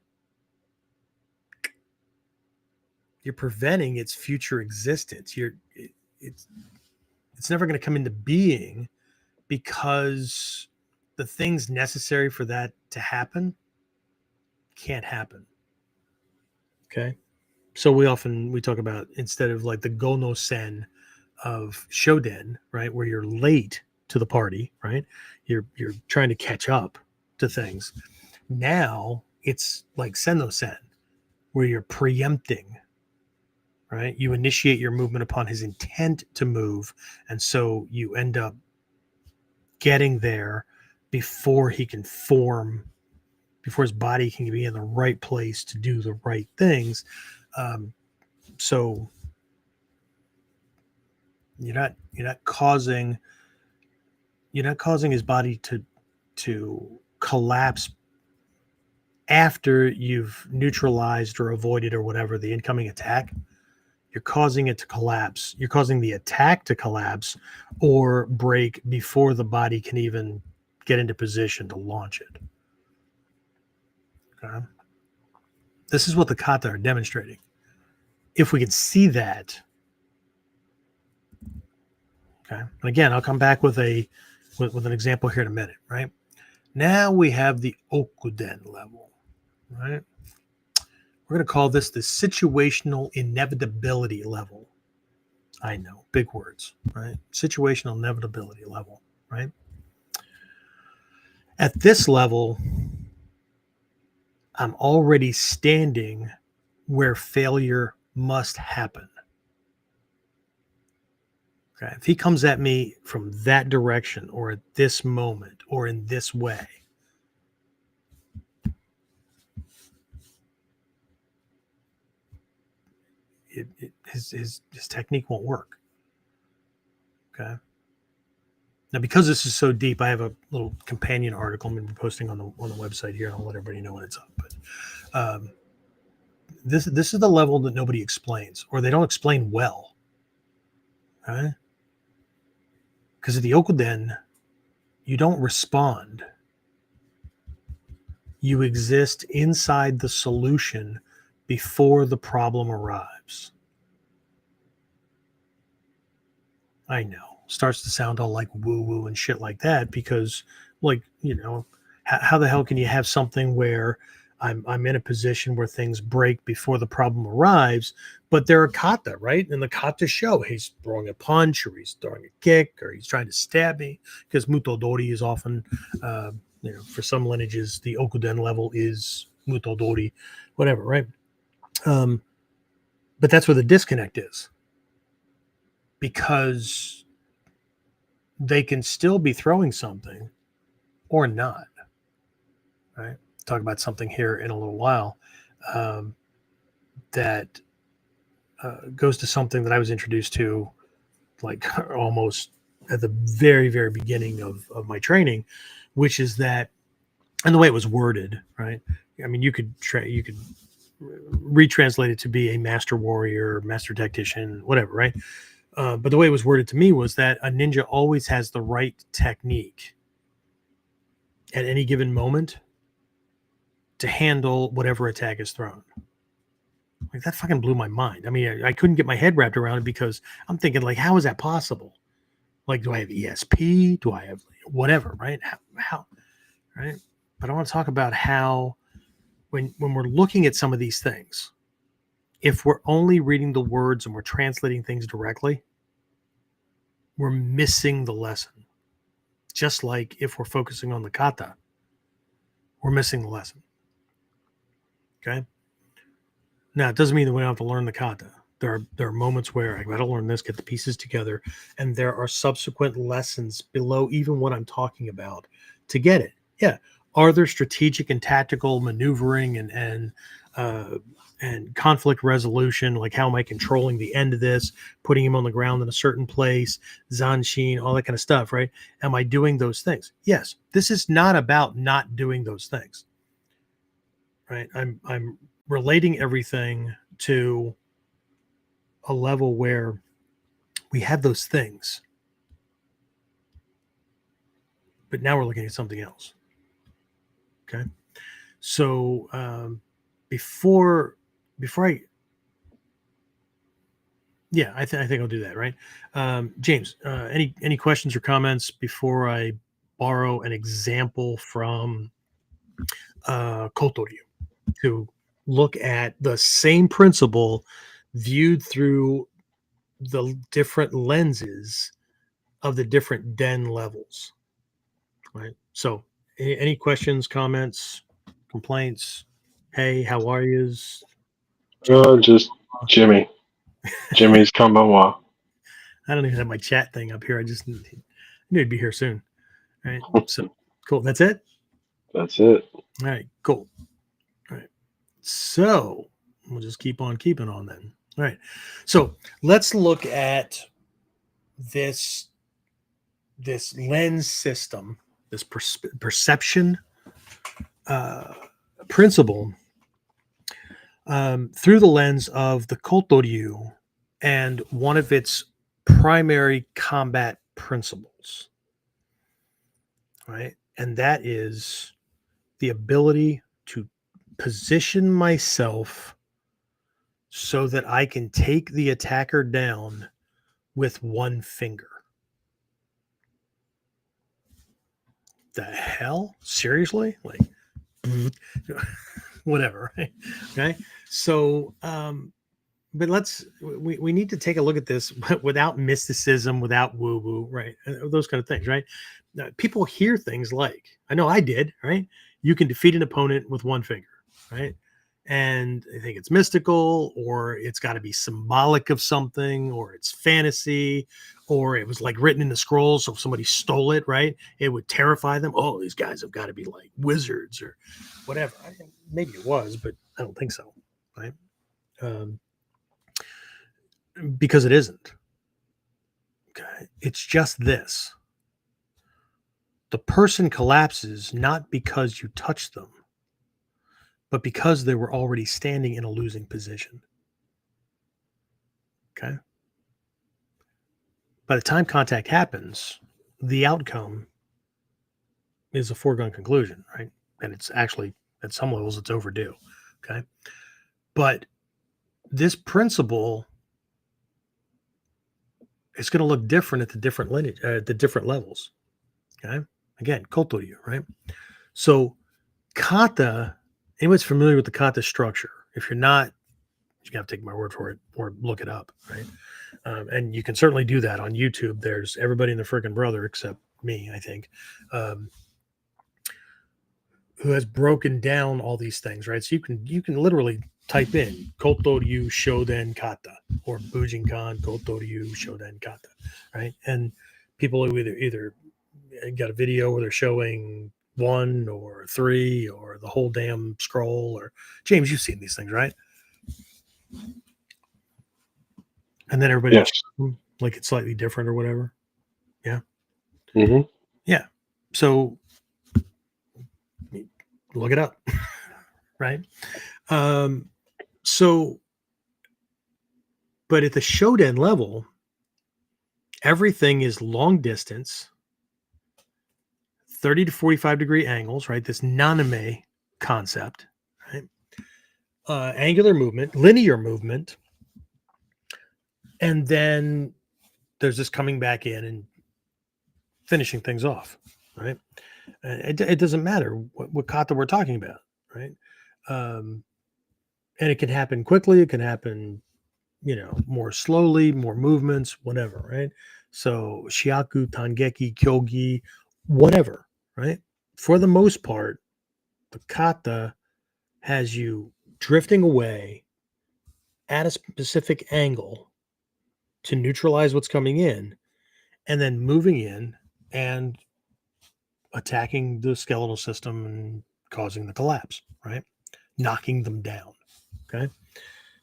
Speaker 1: You're preventing its future existence. It's never going to come into being because the things necessary for that to happen can't happen. Okay. So we talk about, instead of like the Gono Sen of Shoden, right, where you're late to the party, right? You're trying to catch up to things. Now it's like Senno Sen, where you're preempting, right? You initiate your movement upon his intent to move, and so you end up getting there before he can form, before his body can be in the right place to do the right things. So you're not causing his body to collapse after you've neutralized or avoided or whatever the incoming attack. You're causing it to collapse. You're causing the attack to collapse or break before the body can even get into position to launch it. Okay. This is what the kata are demonstrating. If we can see that, okay. And again, I'll come back with an example here in a minute, right? Now we have the Okuden level, right? We're going to call this the situational inevitability level. I know, big words, right? Situational inevitability level, right? At this level, I'm already standing where failure must happen. Okay. If he comes at me from that direction or at this moment or in this way, his technique won't work. Okay. Now, because this is so deep, I have a little companion article I'm going to be posting on the website here, and I'll let everybody know when it's up. But this is the level that nobody explains, or they don't explain well. Right? Because at the Okuden, You don't respond. You exist inside the solution before the problem arrives. I know. Starts to sound all like woo-woo and shit like that because, like, how the hell can you have something where I'm in a position where things break before the problem arrives, but they're a kata, right? And the kata show he's throwing a punch or he's throwing a kick or he's trying to stab me because mutodori is often, for some lineages, the Okuden level is mutodori, whatever, right? But that's where the disconnect is because they can still be throwing something or not, right? Talk about something here in a little while that goes to something that I was introduced to like almost at the very, very beginning of my training, which is that, and the way it was worded, right? I mean, you could retranslate it to be a master warrior, master tactician, whatever, right? But the way it was worded to me was that a ninja always has the right technique at any given moment to handle whatever attack is thrown. Like that fucking blew my mind. I mean, I couldn't get my head wrapped around it because I'm thinking, like, how is that possible? Like, do I have ESP? Do I have whatever, right? How right? But I want to talk about how when we're looking at some of these things, if we're only reading the words and we're translating things directly, we're missing the lesson. Just like if we're focusing on the kata, we're missing the lesson. Okay. Now, it doesn't mean that we don't have to learn the kata. There are moments where I got to learn this, get the pieces together, and there are subsequent lessons below even what I'm talking about to get it. Yeah. Are there strategic and tactical maneuvering and conflict resolution? Like, how am I controlling the end of this, putting him on the ground in a certain place, zanshin, all that kind of stuff, right? Am I doing those things? Yes. This is not about not doing those things, right? I'm relating everything to a level where we have those things, but now we're looking at something else. Okay. So before I, yeah, I think I'll do that. Right. James, any questions or comments before I borrow an example from Kotoryu to look at the same principle viewed through the different lenses of the different den levels, right? So any questions, comments, complaints? Hey, how are yous?
Speaker 3: Just Jimmy. Jimmy's Kambawa.
Speaker 1: I don't even have my chat thing up here. I just knew it'd be here soon. All right. So cool. That's it.
Speaker 3: That's it.
Speaker 1: All right. Cool. All right. So we'll just keep on keeping on then. All right. So let's look at this lens system, this perception principle through the lens of the Kotoryu and one of its primary combat principles, right? And that is the ability to position myself so that I can take the attacker down with one finger. The hell? Seriously? Like, whatever, right? Okay. So, but we need to take a look at this without mysticism, without woo woo, right? Those kind of things, right? People hear things like, I know I did, right? You can defeat an opponent with one finger, right? And I think it's mystical, or it's got to be symbolic of something, or it's fantasy, or it was like written in the scrolls. So if somebody stole it, right, it would terrify them. Oh, these guys have got to be like wizards or whatever. Maybe it was, but I don't think so, right? Because it isn't. Okay. It's just this. The person collapses not because you touch them, but because they were already standing in a losing position. Okay. By the time contact happens, the outcome is a foregone conclusion, right? And it's actually, at some levels, it's overdue. Okay. But this principle is going to look different at the different lineage, the different levels. Okay. Again, kotoryu, right? So kata, anyone's familiar with the kata structure? If you're not, you have to take my word for it or look it up, right? And you can certainly do that on YouTube. There's everybody and their freaking brother, except me, I think, um, who has broken down all these things, right? So you can literally type in Kotoryu Shoden Kata or Bujinkan Kotoryu Shoden Kata, right? And people who either got a video where they're showing 1 or 3 or the whole damn scroll, or James, you've seen these things, right? And then everybody
Speaker 3: Yes.
Speaker 1: like it's slightly different or whatever. Yeah.
Speaker 3: Mm-hmm.
Speaker 1: Yeah. So look it up. Right. So, but at the Shoden level, everything is long distance, 30 to 45 degree angles, right? This naname concept, right? Angular movement, linear movement. And then there's this coming back in and finishing things off, right? It doesn't matter what kata we're talking about, right? And it can happen quickly. It can happen, more slowly, more movements, whatever, right? So shiaku, tangeki, kyogi, whatever, right? For the most part, the kata has you drifting away at a specific angle to neutralize what's coming in, and then moving in and attacking the skeletal system and causing the collapse, right? Knocking them down. Okay.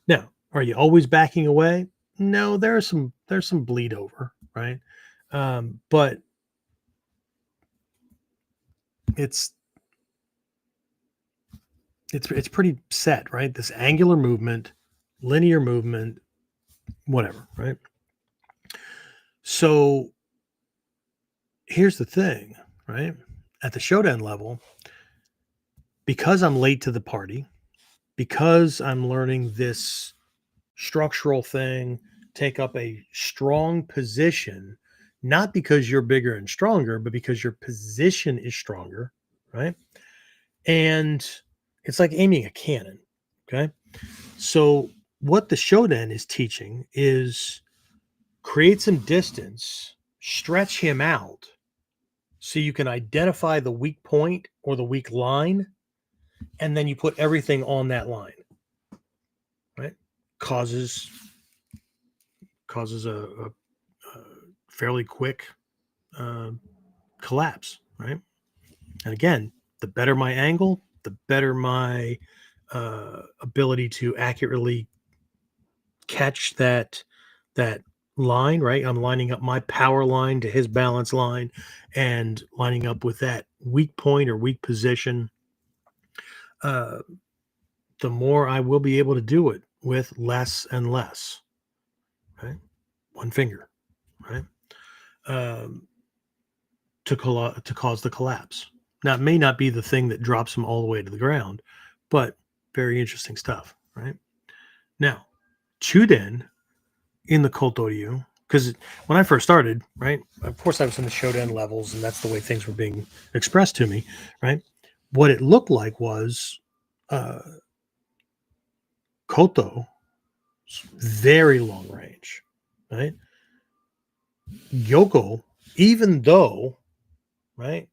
Speaker 1: Now, are you always backing away? No, there's some bleed over, right? But it's pretty set, right? This angular movement, linear movement, whatever, right? So here's the thing, right? At the Shodan level, because I'm late to the party, because I'm learning this structural thing, take up a strong position, not because you're bigger and stronger, but because your position is stronger, right? And it's like aiming a cannon, okay? So what the Shodan is teaching is create some distance, stretch him out so you can identify the weak point or the weak line, and then you put everything on that line, right? Causes a fairly quick collapse, right? And again, the better my angle, the better my ability to accurately catch that line, right? I'm lining up my power line to his balance line and lining up with that weak point or weak position. The more I will be able to do it with less and less, right? One finger, right? To cause the collapse. Now, it may not be the thing that drops them all the way to the ground, but very interesting stuff, right? Now, Chuden in the Kotoryu, because when I first started, right, of course I was in the Shodan levels, and that's the way things were being expressed to me, right? What it looked like was Koto, very long range, right? Gyoko, even though, right,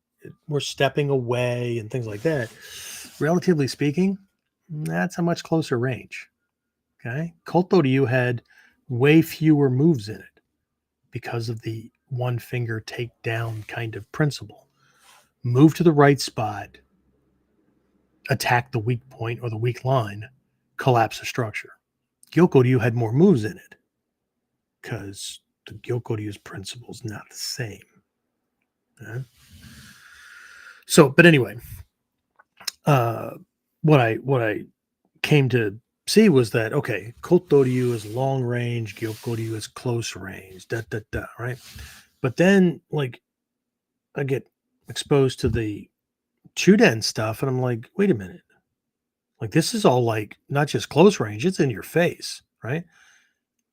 Speaker 1: we're stepping away and things like that, relatively speaking, that's a much closer range. Okay. Kotoryu had way fewer moves in it because of the one finger takedown kind of principle. Move to the right spot, attack the weak point or the weak line, collapse the structure. Gyokoryu had more moves in it because the Gyokoryu's principle is not the same. Okay? So, but anyway, what I came to see was that, okay, Kotoryu is long range, Gyokoryu is close range, right? But then, like, I get exposed to the Chuden stuff, and I'm like, wait a minute. Like, this is all like not just close range, it's in your face, right?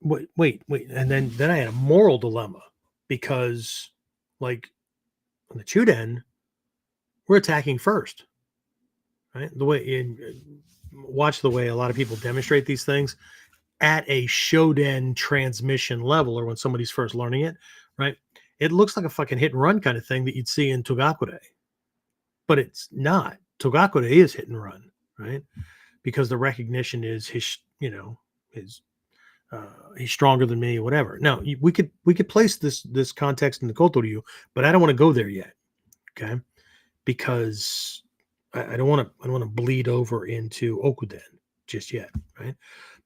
Speaker 1: Wait. And then I had a moral dilemma because, like, on the Chuden, we're attacking first, right? The way watch the way a lot of people demonstrate these things at a Shoden transmission level, or when somebody's first learning it, right? It looks like a fucking hit and run kind of thing that you'd see in Togakure, but it's not. Togakure is hit and run, right? Because the recognition is his, his he's stronger than me, whatever. Now we could place this context in the Kotoryu, but I don't want to go there yet, okay? Because I don't want to bleed over into Okuden just yet, right?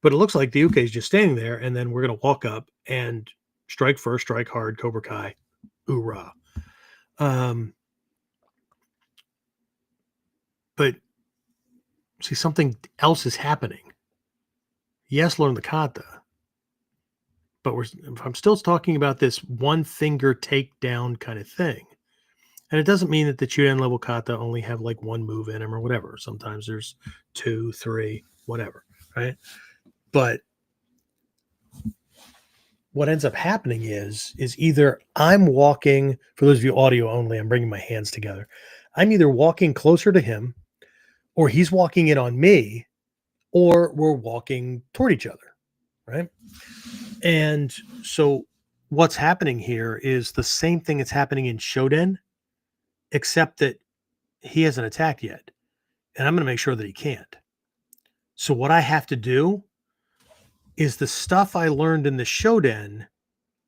Speaker 1: But it looks like the Uke is just standing there, and then we're gonna walk up and strike first, strike hard, Cobra Kai, hoorah. But see, something else is happening. Yes, learn the kata, but I'm still talking about this one finger takedown kind of thing. And it doesn't mean that the Chuden level kata only have like one move in them or whatever. Sometimes there's 2, 3, whatever, right? But what ends up happening is either I'm walking, for those of you audio only, I'm bringing my hands together. I'm either walking closer to him, or he's walking in on me, or we're walking toward each other, right? And so what's happening here is the same thing that's happening in Shoden, except that he hasn't attacked yet. And I'm going to make sure that he can't. So what I have to do is the stuff I learned in the Shoden,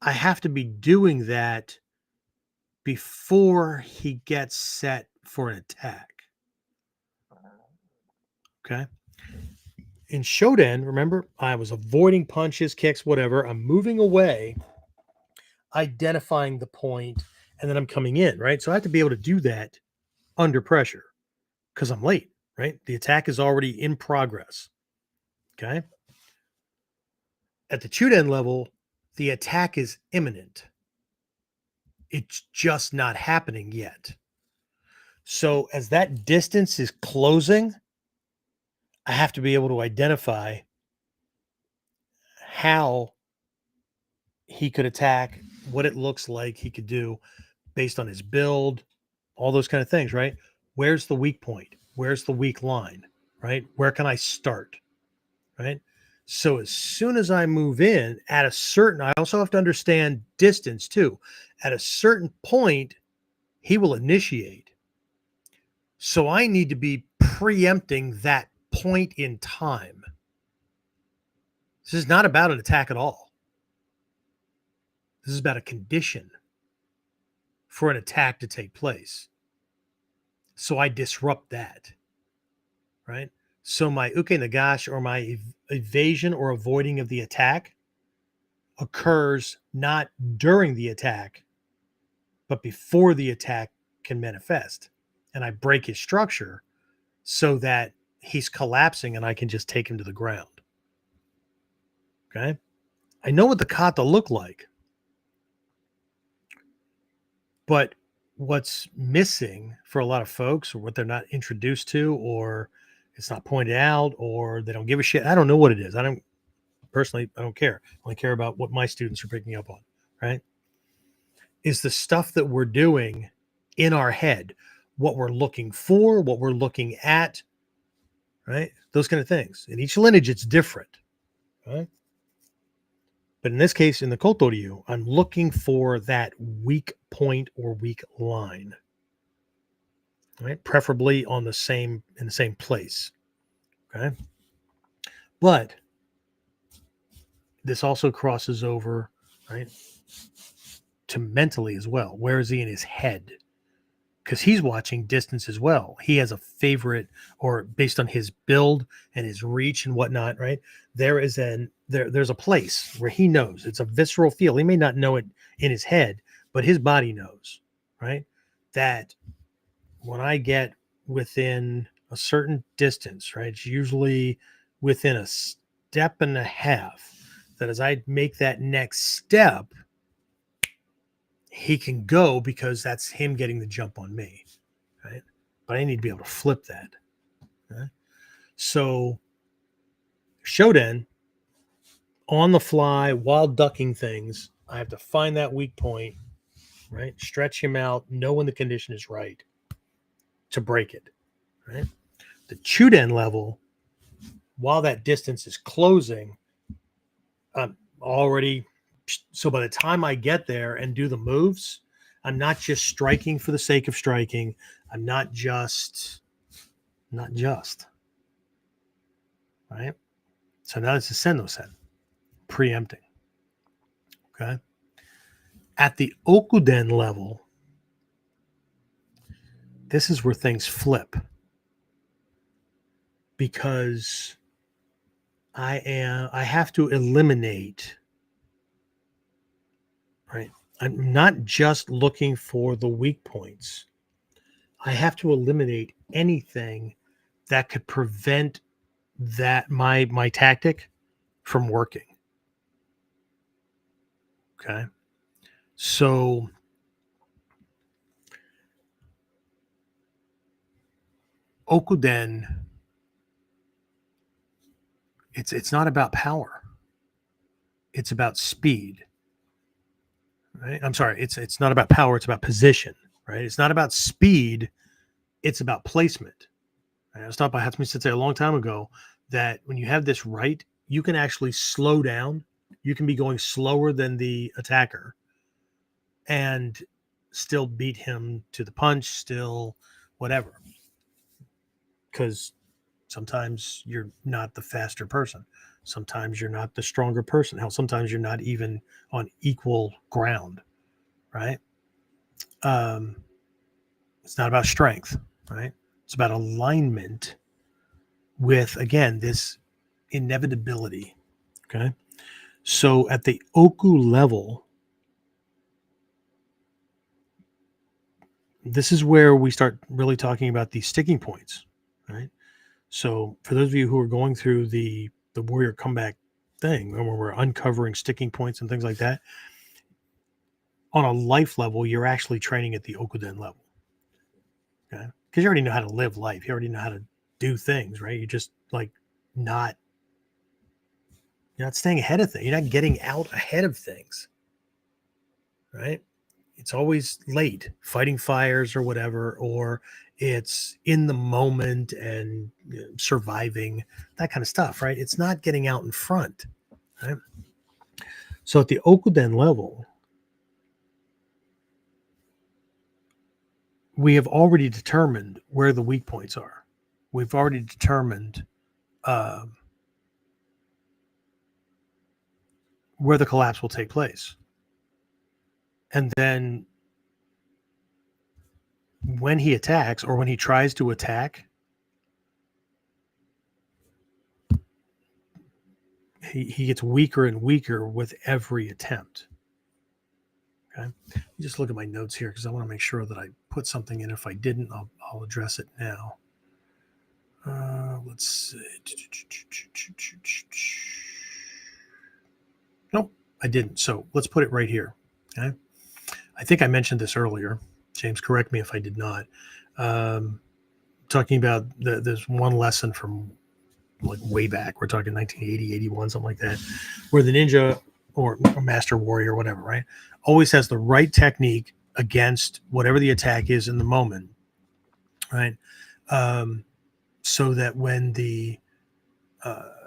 Speaker 1: I have to be doing that before he gets set for an attack. Okay. In Shoden, remember, I was avoiding punches, kicks, whatever. I'm moving away, identifying the point, and then I'm coming in, right? So I have to be able to do that under pressure because I'm late, right? The attack is already in progress. Okay. At the Chuden level, the attack is imminent. It's just not happening yet. So as that distance is closing, I have to be able to identify how he could attack, what it looks like he could do based on his build, all those kind of things, right? Where's the weak point? Where's the weak line, right? Where can I start, right? So as soon as I move in at a certain, I also have to understand distance too. At a certain point, he will initiate. So I need to be preempting that point in time. This is not about an attack at all. This is about a condition for an attack to take place. So I disrupt that, right? So my uke nagash, or my evasion or avoiding of the attack, occurs not during the attack, but before the attack can manifest. And I break his structure so that he's collapsing and I can just take him to the ground. Okay. I know what the kata look like, but what's missing for a lot of folks, or what they're not introduced to, or it's not pointed out, or they don't give a shit. I don't know what it is. I don't care. I only care about what my students are picking up on, right? Is the stuff that we're doing in our head, what we're looking for, what we're looking at, right? Those kind of things. In each lineage, it's different, right? But in this case, in the Kotoryu, I'm looking for that weak point or weak line, right? Preferably in the same place, okay? But this also crosses over, right, to mentally as well. Where is he in his head? Because he's watching distance as well. He has a favorite, or based on his build and his reach and whatnot, right? There's a place where he knows. It's a visceral feel. He may not know it in his head, but his body knows, right? That when I get within a certain distance, right? It's usually within a step and a half, that as I make that next step, he can go because that's him getting the jump on me, right? But I need to be able to flip that. Right? So Shoden, on the fly while ducking things, I have to find that weak point, right? Stretch him out, know when the condition is right to break it, right? The Chuden level, while that distance is closing, I'm already, so by the time I get there and do the moves, I'm not just striking for the sake of striking. I'm not just, right? So now it's a Sendo set, preempting. Okay. At the Okuden level, this is where things flip because I have to eliminate, right? I'm not just looking for the weak points. I have to eliminate anything that could prevent that my tactic from working. Okay. So Okuden, it's not about power. It's about speed. Right? I'm sorry, it's not about power, it's about position, right? It's not about speed, it's about placement. Right? I was taught by Hatsumi Sensei a long time ago that when you have this right, you can actually slow down. You can be going slower than the attacker and still beat him to the punch, still whatever. Because sometimes you're not the faster person. Sometimes you're not the stronger person. Hell, sometimes you're not even on equal ground, right? It's not about strength, right? It's about alignment with, again, this inevitability. Okay. So at the Oku level, this is where we start really talking about these sticking points, right? So for those of you who are going through the warrior comeback thing, where we're uncovering sticking points and things like that, on a life level, you're actually training at the Okuden level. Okay. Because you already know how to live life. You already know how to do things, right? You just like not You're not staying ahead of things. You're not getting out ahead of things, right? It's always late, fighting fires or whatever, or it's in the moment and surviving, that kind of stuff, right? It's not getting out in front, right? So at the Okuden level, we have already determined where the weak points are. We've already determined where the collapse will take place. And then when he attacks or when he tries to attack, he gets weaker and weaker with every attempt. Okay. Just look at my notes here because I want to make sure that I put something in. If I didn't, I'll address it now. Let's see. Nope, I didn't. So let's put it right here. Okay. I think I mentioned this earlier. James, correct me if I did not. Talking about there's one lesson from like way back. We're talking 1980, 81, something like that, where the ninja or master warrior, whatever, right, always has the right technique against whatever the attack is in the moment, right? So that when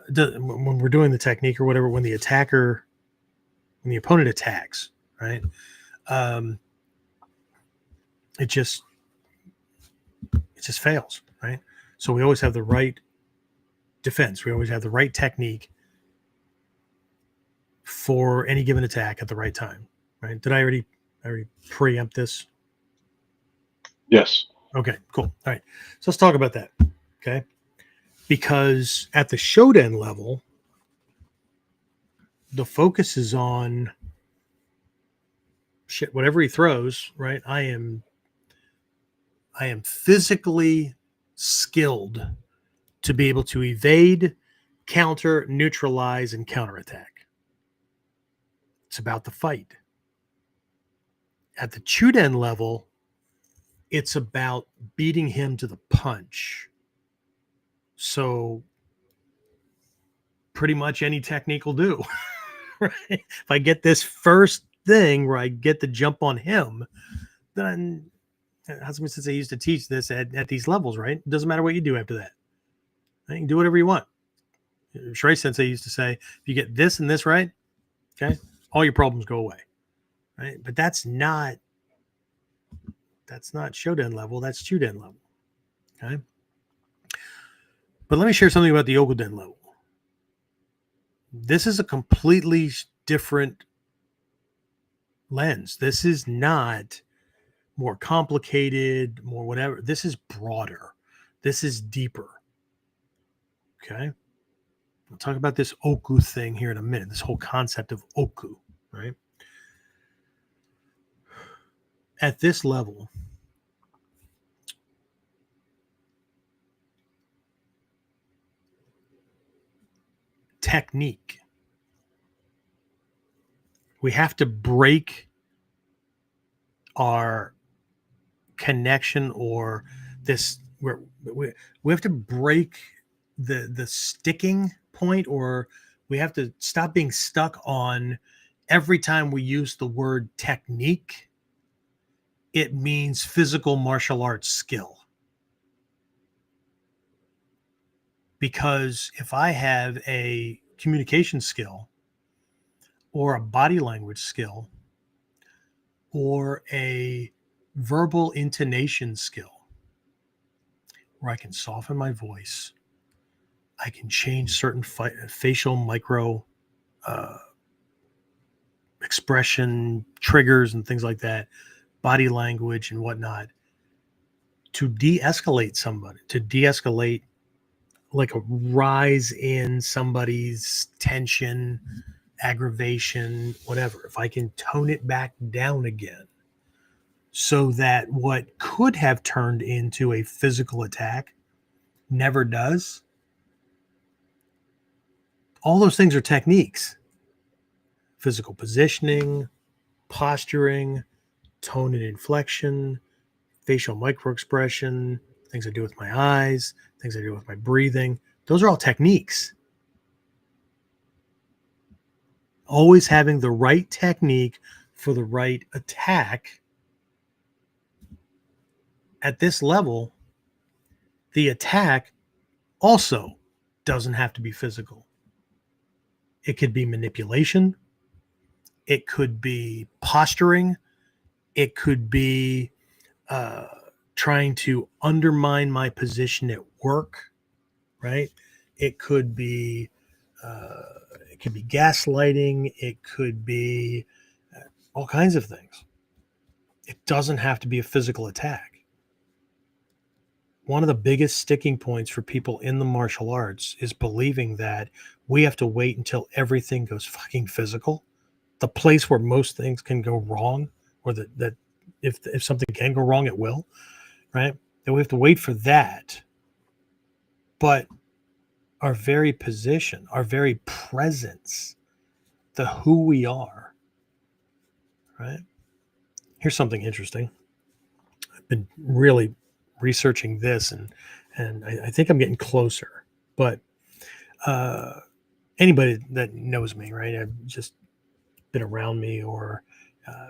Speaker 1: when we're doing the technique or whatever, when the opponent attacks, right, it just fails, right? So we always have the right defense. We always have the right technique for any given attack at the right time, right? Did I already preempt this?
Speaker 3: Yes.
Speaker 1: Okay, cool. All right. So let's talk about that. Okay. Because at the Shoden level, the focus is on shit, whatever he throws, right? I am physically skilled to be able to evade, counter, neutralize, and counterattack. It's about the fight. At the Chuden level, it's about beating him to the punch. So pretty much any technique will do. Right? If I get this first thing where I get the jump on him, then Hasumi Sensei used to teach this at these levels, right? It doesn't matter what you do after that. You can do whatever you want. Shrey Sensei used to say, if you get this and this right, okay, all your problems go away. Right? But that's not Shoden level, that's Chuden level. Okay. But let me share something about the Okuden level. This is a completely different lens. This is not more complicated, more whatever. This is broader. This is deeper. Okay. We'll talk about this Oku thing here in a minute, this whole concept of Oku, right? At this level, technique. We have to break our connection, or this we have to break the sticking point, or we have to stop being stuck on every time we use the word technique, it means physical martial arts skill. Because if I have a communication skill or a body language skill or a verbal intonation skill where I can soften my voice, I can change certain facial micro expression triggers and things like that, body language and whatnot, to de-escalate somebody, to de-escalate like a rise in somebody's tension, aggravation, whatever. If I can tone it back down again so that what could have turned into a physical attack never does, all those things are techniques. Physical positioning, posturing, tone and inflection, facial microexpression, things I do with my eyes, things I do with my breathing. Those are all techniques. Always having the right technique for the right attack. At this level, the attack also doesn't have to be physical. It could be manipulation. It could be posturing. It could be trying to undermine my position at work, right? It could be gaslighting. It could be all kinds of things. It doesn't have to be a physical attack. One of the biggest sticking points for people in the martial arts is believing that we have to wait until everything goes fucking physical. The place where most things can go wrong, or that if something can go wrong, it will, right? That we have to wait for that. But our very position, our very presence, the who we are, right? Here's something interesting. I've been really researching this, and I think I'm getting closer. But anybody that knows me, right? I've just been around me, or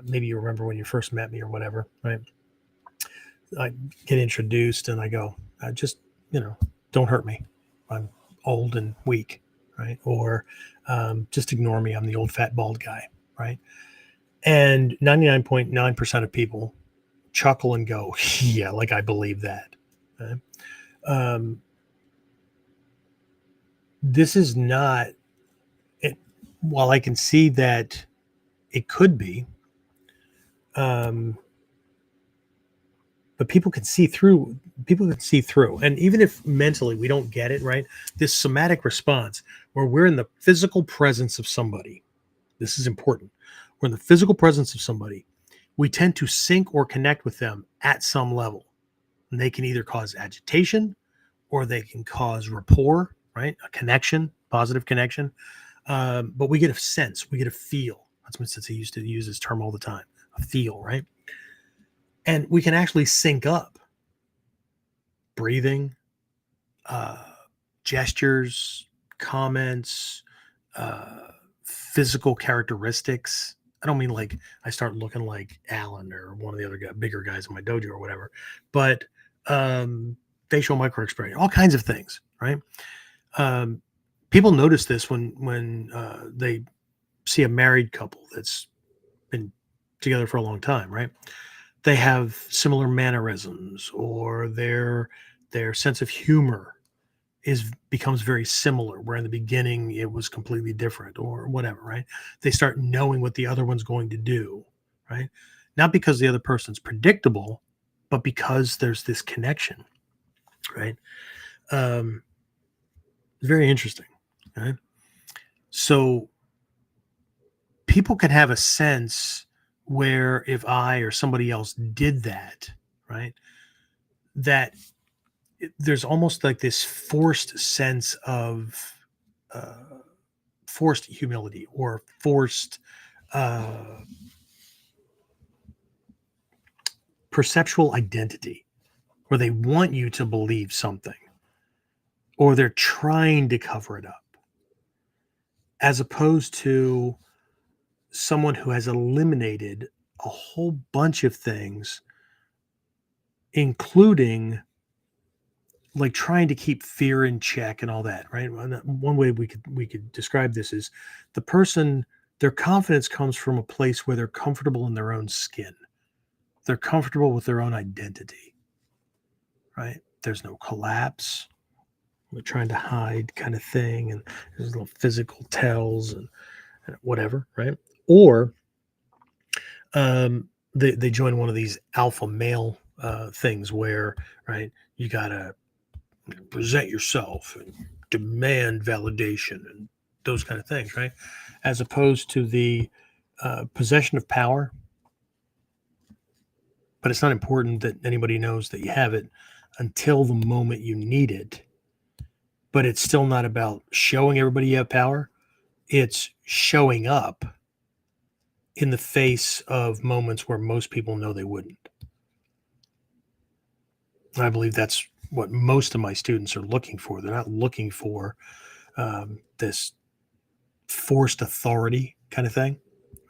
Speaker 1: maybe you remember when you first met me or whatever, right? I get introduced and I go, just, don't hurt me. I'm old and weak, right? Or just ignore me. I'm the old fat bald guy, right? And 99.9% of people chuckle and go, yeah, like I believe that. Okay? This is not it. While I can see that it could be, but people can see through. And even if mentally we don't get it, right? This somatic response where we're in the physical presence of somebody. This is important. We're in the physical presence of somebody. We tend to sync or connect with them at some level. And they can either cause agitation or they can cause rapport, right? A connection, positive connection. But we get a sense, we get a feel. That's what Sensei used to use this term all the time. a feel, right? And we can actually sync up breathing, uh, gestures, comments, uh, physical characteristics. I don't mean like I start looking like Alan or one of the other bigger guys in my dojo or whatever, but facial micro expression, all kinds of things, right? Um, People notice this when they see a married couple that's been together for a long time, right? They have similar mannerisms, or their sense of humor is becomes very similar, where in the beginning it was completely different or whatever, right? They start knowing what the other one's going to do, right? Not because the other person's predictable, but because there's this connection, right? um Very interesting, right? So people can have a sense where if I or somebody else did that, right, that there's almost like this forced sense of uh, forced humility or forced uh, perceptual identity, where they want you to believe something or they're trying to cover it up, as opposed to someone who has eliminated a whole bunch of things, including like trying to keep fear in check and all that, right? One way we could describe this is the person, their confidence comes from a place where they're comfortable in their own skin. They're comfortable with their own identity, right? There's no collapse. They're trying to hide kind of thing, and there's little physical tells and whatever, right? Or they join one of these alpha male things where, right, you gotta present yourself and demand validation and those kind of things, right? As opposed to the possession of power. But it's not important that anybody knows that you have it until the moment you need it. But it's still not about showing everybody you have power. It's showing up in the face of moments where most people know they wouldn't. And I believe that's what most of my students are looking for. They're not looking for this forced authority kind of thing,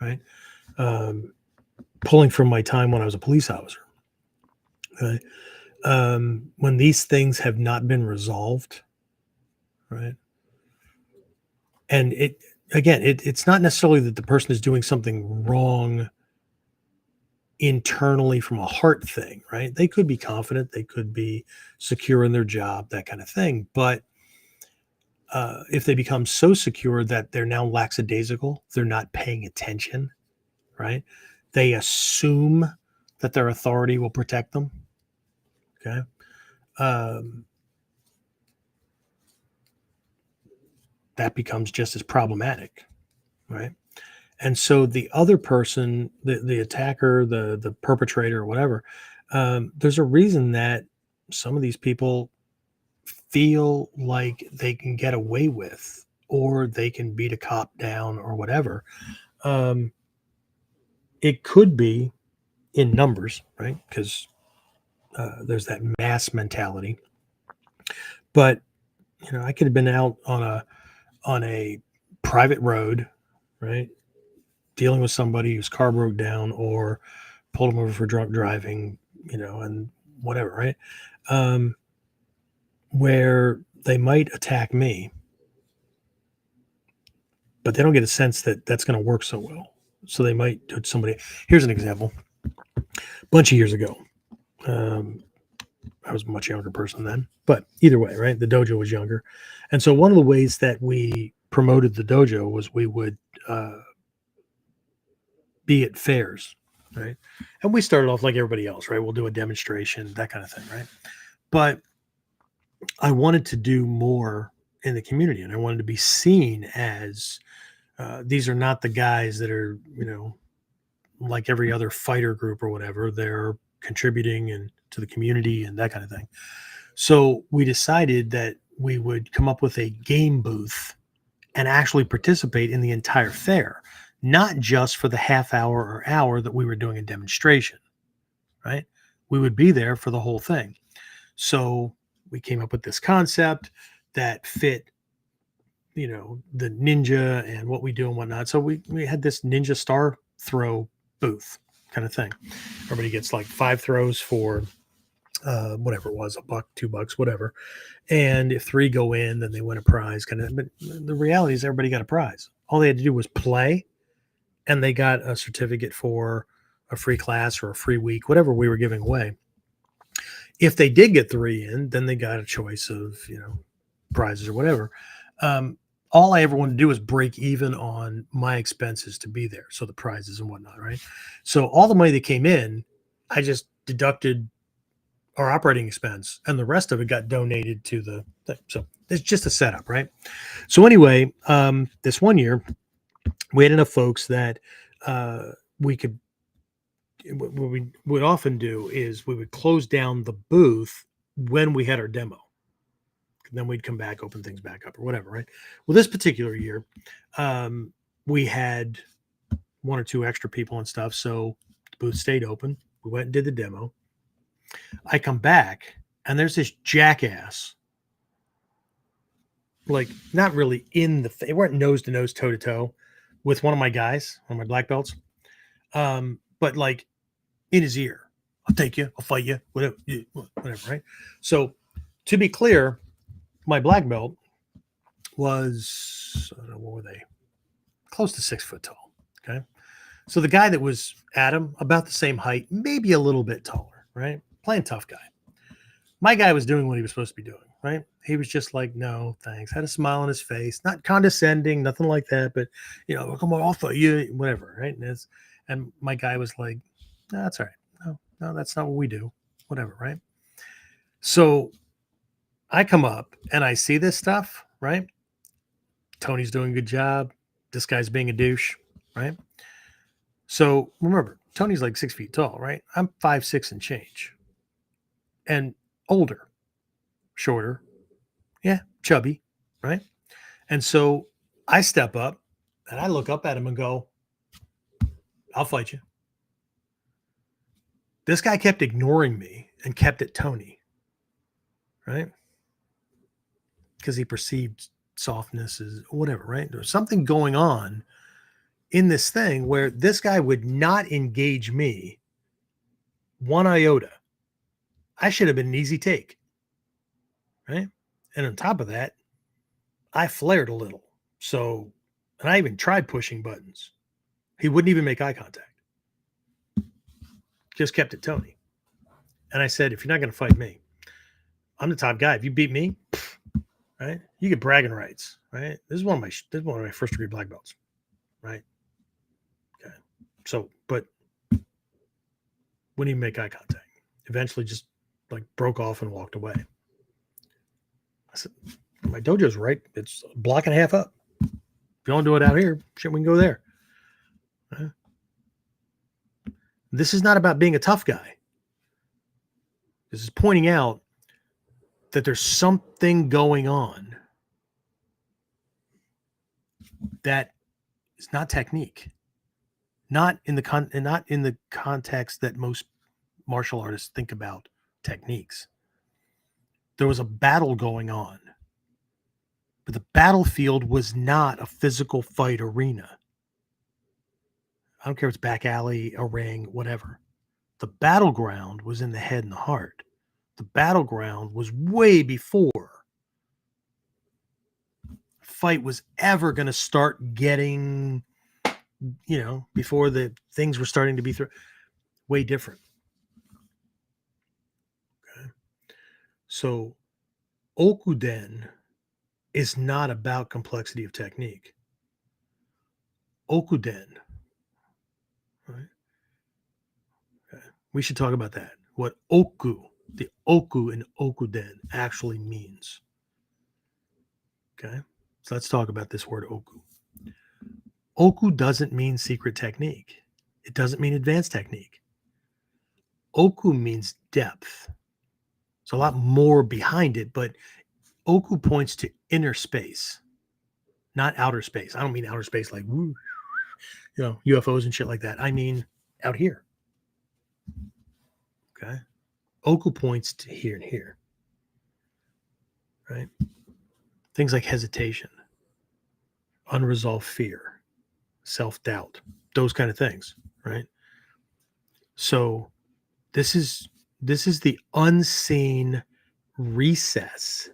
Speaker 1: right? Um, Pulling from my time when I was a police officer, right? When these things have not been resolved, right? And it's not necessarily that the person is doing something wrong internally from a heart thing, right? They could be confident, they could be secure in their job, that kind of thing. But if they become so secure that they're now lackadaisical, they're not paying attention, right? They assume that their authority will protect them. Okay. Um, that becomes just as problematic, right? And so the other person, the attacker, the perpetrator, or whatever, there's a reason that some of these people feel like they can get away with, or they can beat a cop down, or whatever. Um, it could be in numbers, right? Because there's that mass mentality. But I could have been out on a private road, right, dealing with somebody whose car broke down or pulled them over for drunk driving, and whatever, right? Where they might attack me, but they don't get a sense that that's going to work so well. So they might do it to somebody. Here's an example. A bunch of years ago, I was a much younger person then, but either way, right? The dojo was younger. And so one of the ways that we promoted the dojo was we would be at fairs, right? And we started off like everybody else, right? We'll do a demonstration, that kind of thing, right? But I wanted to do more in the community, and I wanted to be seen as these are not the guys that are, like every other fighter group or whatever. They're contributing and to the community and that kind of thing. So we decided that we would come up with a game booth and actually participate in the entire fair, not just for the half hour or hour that we were doing a demonstration, right? We would be there for the whole thing. So we came up with this concept that fit, the ninja and what we do and whatnot. So we had this ninja star throw booth kind of thing. Everybody gets like 5 throws for whatever it was, $1, $2, whatever. And if 3 go in, then they win a prize kind of. But the reality is everybody got a prize. All they had to do was play, and they got a certificate for a free class or a free week, whatever we were giving away. If they did get 3 in, then they got a choice of, prizes or whatever. All I ever wanted to do was break even on my expenses to be there. So the prizes and whatnot, right? So all the money that came in, I just deducted our operating expense, and the rest of it got donated to the thing. So it's just a setup, right? So anyway, this one year, we had enough folks that we could. What we would often do is we would close down the booth when we had our demo. Then we'd come back, open things back up or whatever, right? Well, this particular year, we had 1 or 2 extra people and stuff. So the booth stayed open. We went and did the demo. I come back and there's this jackass, like not really they weren't nose to nose, toe to toe with one of my guys, one of my black belts. But like in his ear, I'll take you, I'll fight you, whatever, right? So to be clear, my black belt was, I don't know, what were they? Close to 6 foot tall. Okay. So the guy that was Adam, about the same height, maybe a little bit taller, right? Playing tough guy. My guy was doing what he was supposed to be doing, right? He was just like, no, thanks. Had a smile on his face, not condescending, nothing like that, but come on, I'll fight you, whatever, right? And my guy was like, no, that's all right. No, that's not what we do. Whatever, right? So I come up and I see this stuff, right? Tony's doing a good job. This guy's being a douche, right? So remember, Tony's like 6 feet tall, right? I'm 5'6" and change. And older, shorter, yeah, chubby, right? And so I step up and I look up at him and go, I'll fight you. This guy kept ignoring me and kept at Tony, right? Because he perceived softness as whatever, right? There's something going on in this thing where this guy would not engage me one iota. I should have been an easy take, right? And on top of that, I flared a little. So, and I even tried pushing buttons. He wouldn't even make eye contact. Just kept it Tony. And I said, if you're not going to fight me, I'm the top guy. If you beat me, right, you get bragging rights, right? This is one of my first degree black belts, right? Okay. So, but wouldn't even make eye contact. Eventually just like broke off and walked away. I said, my dojo's right. It's a block and a half up. If you don't do it out here, shit, we can go there. Right? This is not about being a tough guy. This is pointing out that there's something going on that is not technique, not in the context that most martial artists think about techniques. There was a battle going on, but the battlefield was not a physical fight arena. I don't care if it's back alley, a ring, whatever. The battleground was in the head and the heart. The battleground was way before fight was ever going to start getting, before the things were starting to be way different. Okay. So Okuden is not about complexity of technique. Okuden, right? Okay. We should talk about that. What the Oku in Okuden actually means. Okay. So let's talk about this word Oku. Oku doesn't mean secret technique. It doesn't mean advanced technique. Oku means depth. There's a lot more behind it, but Oku points to inner space, not outer space. I don't mean outer space like woo, UFOs and shit like that. I mean, out here. Okay. Oku points to here and here. Right. Things like hesitation, unresolved fear, self-doubt, those kind of things. Right. So this is the unseen recess,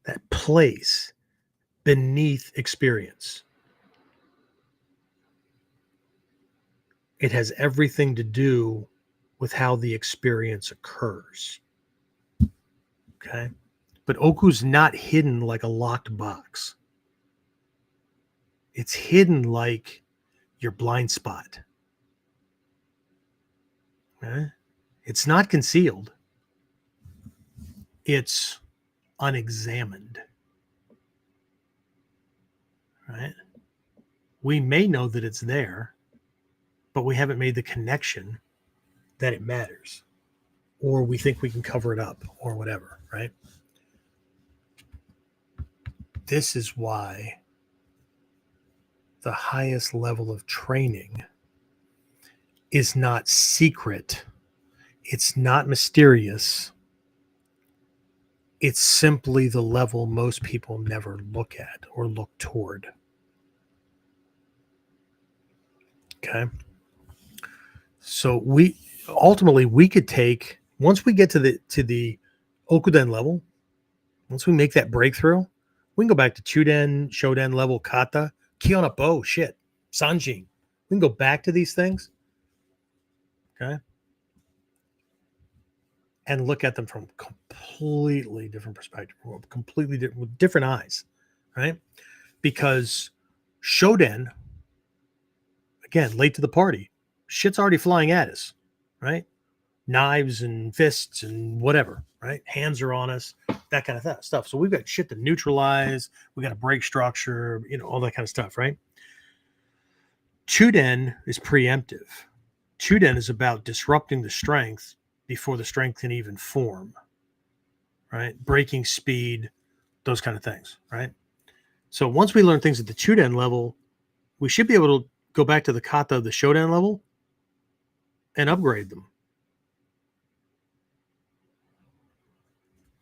Speaker 1: that place beneath experience. It has everything to do with how the experience occurs. Okay. But Oku's not hidden like a locked box. It's hidden like your blind spot. Okay? It's not concealed. It's unexamined. Right? We may know that it's there, but we haven't made the connection that it matters. Or we think we can cover it up or whatever, right? This is why the highest level of training is not secret. It's not mysterious. It's simply the level most people never look at or look toward. Okay. So we could take, once we get to the Okuden level, once we make that breakthrough, we can go back to Chuden, Shoden level, kata, Kyonapo, shit, Sanjin. We can go back to these things, okay, and look at them from completely different perspective, completely different, with different eyes, right? Because Shoden, again, late to the party, shit's already flying at us, right? Knives and fists and whatever, right? Hands are on us, that kind of stuff. So we've got shit to neutralize. We got to break structure, all that kind of stuff, right? Chuden is preemptive. Chuden is about disrupting the strength before the strength can even form, right? Breaking speed, those kind of things, right? So once we learn things at the Chuden level, we should be able to go back to the kata of the Shoden level and upgrade them.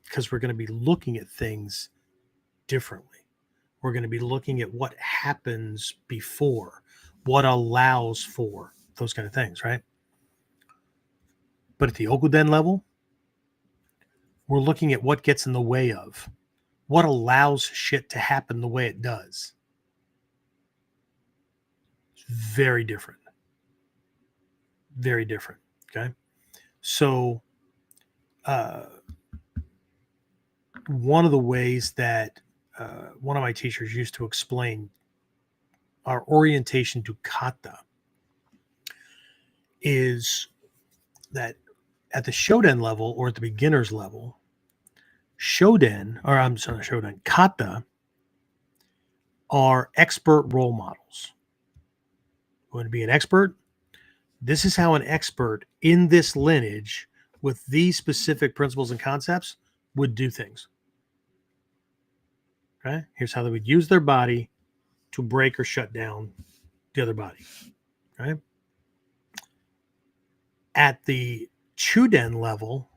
Speaker 1: Because we're going to be looking at things differently. We're going to be looking at what happens before, what allows for, those kind of things, right? But at the Okuden level, we're looking at what gets in the way of, what allows shit to happen the way it does. It's very different. Very different, okay? So, one of the ways that one of my teachers used to explain our orientation to kata is that at the Shoden level or at the beginner's level, kata are expert role models. You want to be an expert? This is how an expert in this lineage with these specific principles and concepts would do things. Okay? Here's how they would use their body to break or shut down the other body. Okay? At the Chuden level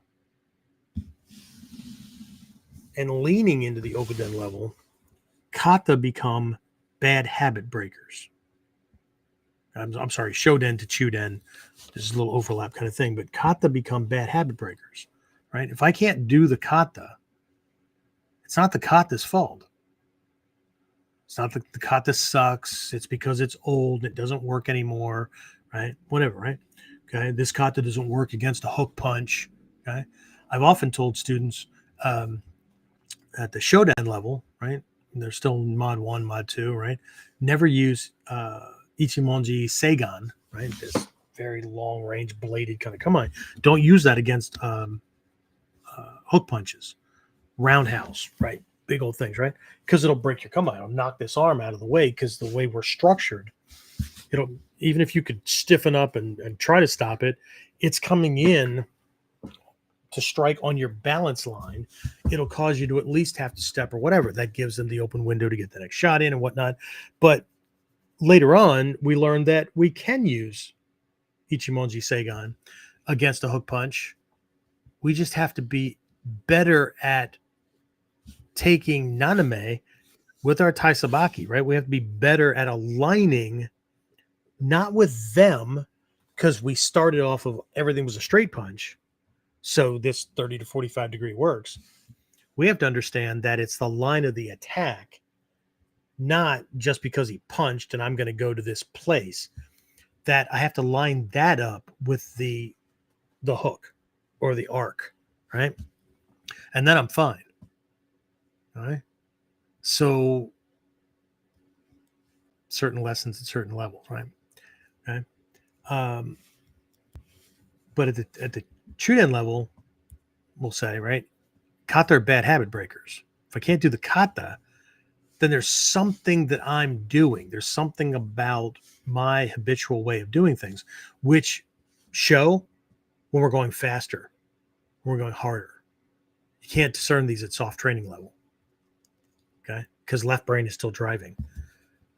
Speaker 1: and leaning into the Okuden level, kata become bad habit breakers. I'm sorry, Shoden to Chuden. This is a little overlap kind of thing, but kata become bad habit breakers, right? If I can't do the kata, it's not the kata's fault. It's not that the kata sucks. It's because it's old. It doesn't work anymore, right? Whatever, right? Okay, this kata doesn't work against a hook punch. Okay, I've often told students at the Shoden level, right? They're still in mod 1, mod 2, right? Never use Ichimonji Seigan, right? This very long range bladed kind of. Come on, don't use that against hook punches, roundhouse, right? Big old things, right? Because it'll break your kama. It'll knock this arm out of the way because the way we're structured, even if you could stiffen up and try to stop it, it's coming in to strike on your balance line. It'll cause you to at least have to step or whatever. That gives them the open window to get the next shot in and whatnot. But later on, we learned that we can use Ichimonji Seigan against a hook punch. We just have to be better at taking Naname with our Taisabaki, right? We have to be better at aligning, not with them, because we started off of everything was a straight punch. So this 30 to 45 degree works. We have to understand that it's the line of the attack, not just because he punched and I'm going to go to this place, that I have to line that up with the hook or the arc, right? And then I'm fine. All right. So certain lessons at certain levels, right? Okay. But at the Chuden level, we'll say, right, kata are bad habit breakers. If I can't do the kata, then there's something that I'm doing. There's something about my habitual way of doing things, which show when we're going faster, when we're going harder. You can't discern these at soft training level, okay? Because left brain is still driving,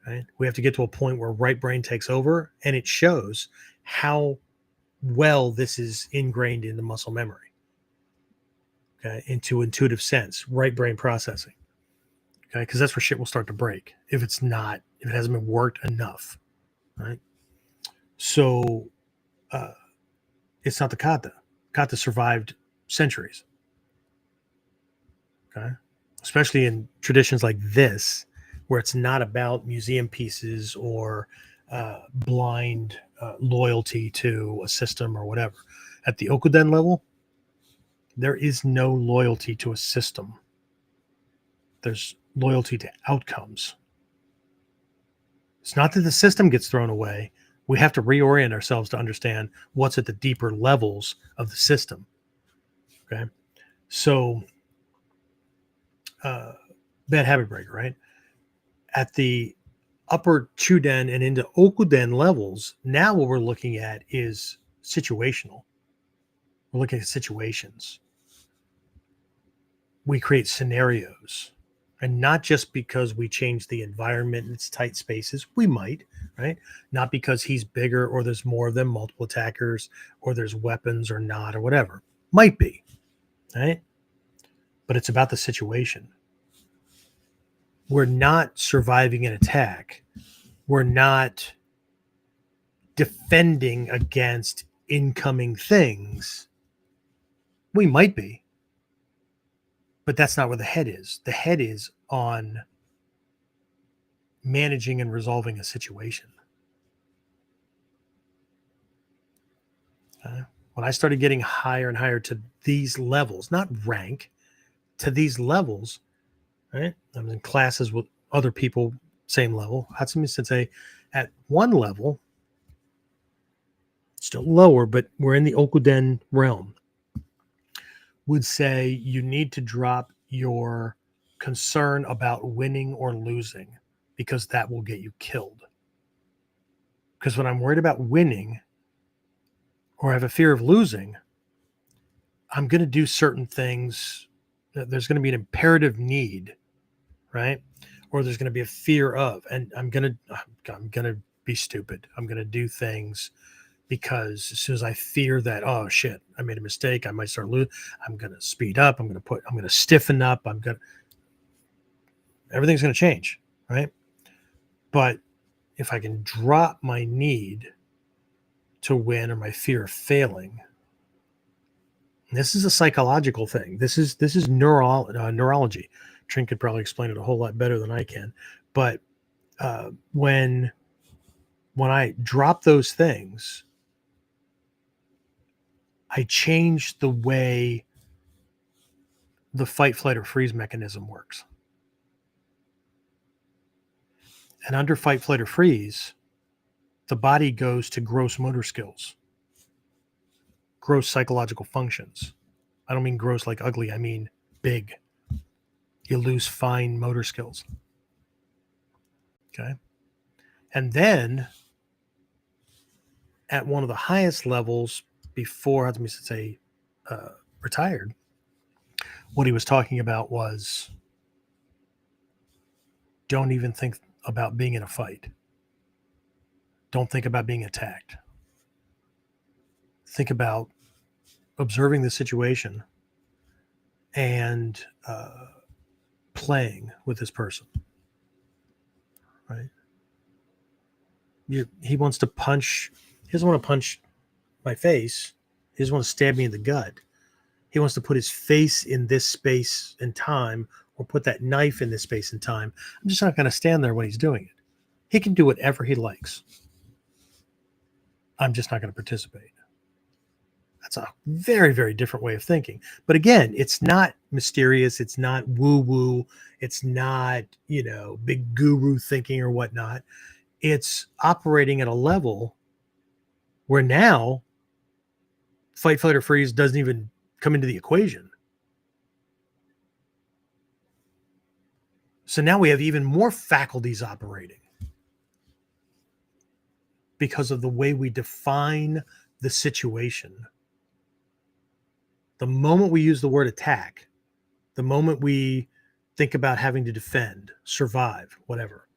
Speaker 1: right? We have to get to a point where right brain takes over, and it shows how well this is ingrained in the muscle memory, okay, into intuitive sense, right brain processing, okay, because that's where shit will start to break if it hasn't been worked enough, right? So it's not the kata. Kata survived centuries, okay, especially in traditions like this, where it's not about museum pieces or blind loyalty to a system or whatever. At the Okuden level, there is no loyalty to a system. There's loyalty to outcomes. It's not that the system gets thrown away. We have to reorient ourselves to understand what's at the deeper levels of the system. Okay. So, bad habit breaker, right? At the upper Chuden and into Okuden levels, now what we're looking at is situational. We're looking at situations. We create scenarios, and not just because we change the environment in its tight spaces. We might, right? Not because he's bigger or there's more of them, multiple attackers, or there's weapons or not, or whatever. Might be, right? But it's about the situation. We're not surviving an attack. We're not defending against incoming things. We might be, but that's not where the head is. The head is on managing and resolving a situation. When I started getting higher and higher to these levels, not rank, to these levels, right? I was in classes with other people, same level. Hatsumi Sensei at one level, still lower, but we're in the Okuden realm, would say you need to drop your concern about winning or losing because that will get you killed. Because when I'm worried about winning or I have a fear of losing, I'm going to do certain things. There's going to be an imperative need, right? Or there's going to be a fear of, and I'm going to be stupid. I'm going to do things because as soon as I fear that, oh shit, I made a mistake, I might start losing, I'm going to speed up. I'm going to stiffen up. Everything's going to change, right? But if I can drop my need to win or my fear of failing, this is a psychological thing. This is neurology. Trink could probably explain it a whole lot better than I can. But when I drop those things, I change the way the fight, flight, or freeze mechanism works. And under fight, flight, or freeze, the body goes to gross motor skills, gross psychological functions. I don't mean gross like ugly. I mean big. You lose fine motor skills. Okay. And then at one of the highest levels before Hatsumi Sensei retired, what he was talking about was don't even think about being in a fight. Don't think about being attacked. Think about observing the situation and playing with this person, right? He wants to punch. He doesn't want to punch my face. He doesn't want to stab me in the gut. He wants to put his face in this space and time, or put that knife in this space and time. I'm just not going to stand there when he's doing it. He can do whatever he likes. I'm just not going to participate. That's a very, very different way of thinking. But again, it's not mysterious. It's not woo-woo. It's not, big guru thinking or whatnot. It's operating at a level where now fight, flight, or freeze doesn't even come into the equation. So now we have even more faculties operating because of the way we define the situation. The moment we use the word attack, the moment we think about having to defend, survive, whatever,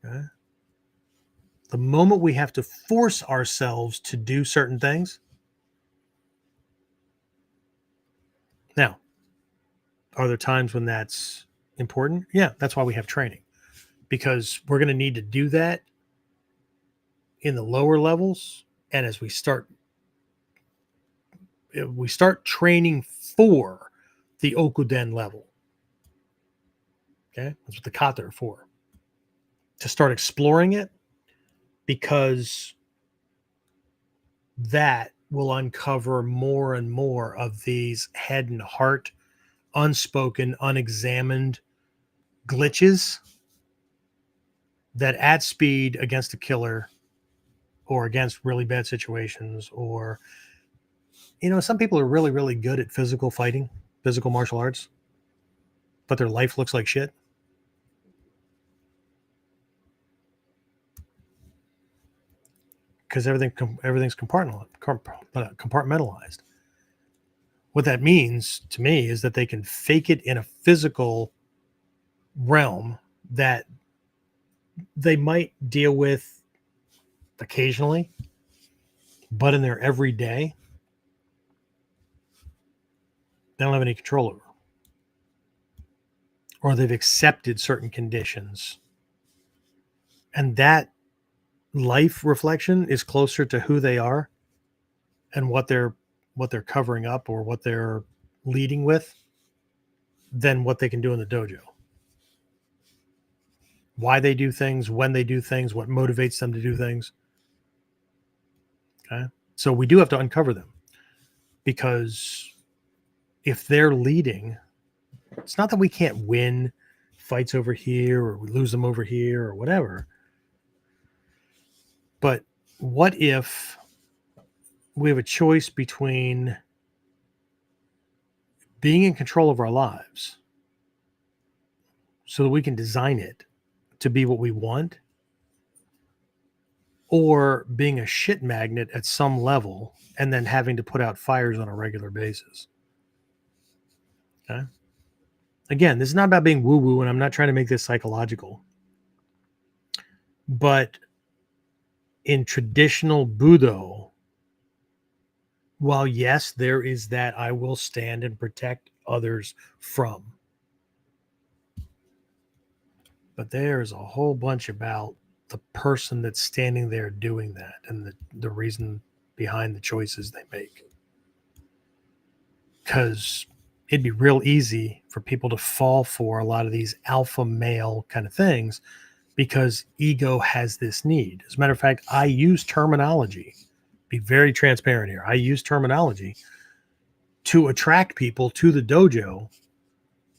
Speaker 1: okay? The moment we have to force ourselves to do certain things. Now, are there times when that's important? Yeah, that's why we have training, because we're going to need to do that in the lower levels. And as we start training for the Okuden level, okay, that's what the kata are for, to start exploring it, because that will uncover more and more of these head and heart, unspoken, unexamined glitches that add speed against a killer or against really bad situations. Or, some people are really, really good at physical fighting, physical martial arts, but their life looks like shit. Because everything's compartmentalized. What that means to me is that they can fake it in a physical realm that they might deal with occasionally, but in their everyday, they don't have any control over. Or they've accepted certain conditions. And that life reflection is closer to who they are and what they're covering up or what they're leading with than what they can do in the dojo. Why they do things, when they do things, what motivates them to do things. Okay. So we do have to uncover them, because if they're leading, it's not that we can't win fights over here or we lose them over here or whatever. But what if we have a choice between being in control of our lives so that we can design it to be what we want, or being a shit magnet at some level and then having to put out fires on a regular basis? Okay. Again, this is not about being woo-woo, and I'm not trying to make this psychological. But in traditional Budo, while yes, there is that I will stand and protect others from, but there's a whole bunch about the person that's standing there doing that and the reason behind the choices they make. Because it'd be real easy for people to fall for a lot of these alpha male kind of things, because ego has this need. As a matter of fact, I use terminology, be very transparent here. I use terminology to attract people to the dojo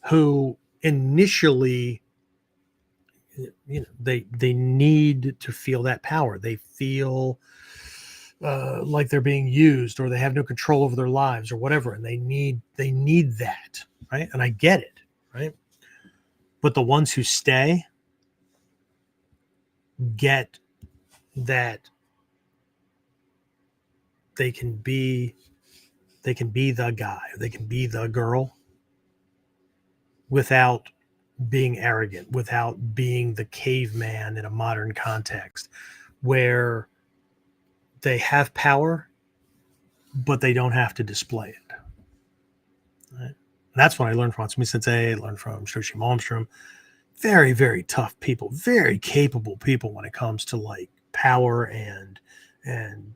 Speaker 1: who initially, they need to feel that power. They feel like they're being used, or they have no control over their lives or whatever. And they need that. Right. And I get it. Right. But the ones who stay get that they can be the guy, they can be the girl without being arrogant, without being the caveman in a modern context, where they have power, but they don't have to display it. Right? That's what I learned from Hatsumi Sensei. I learned from Shoshi Malmström. Very, very tough people, very capable people when it comes to like power and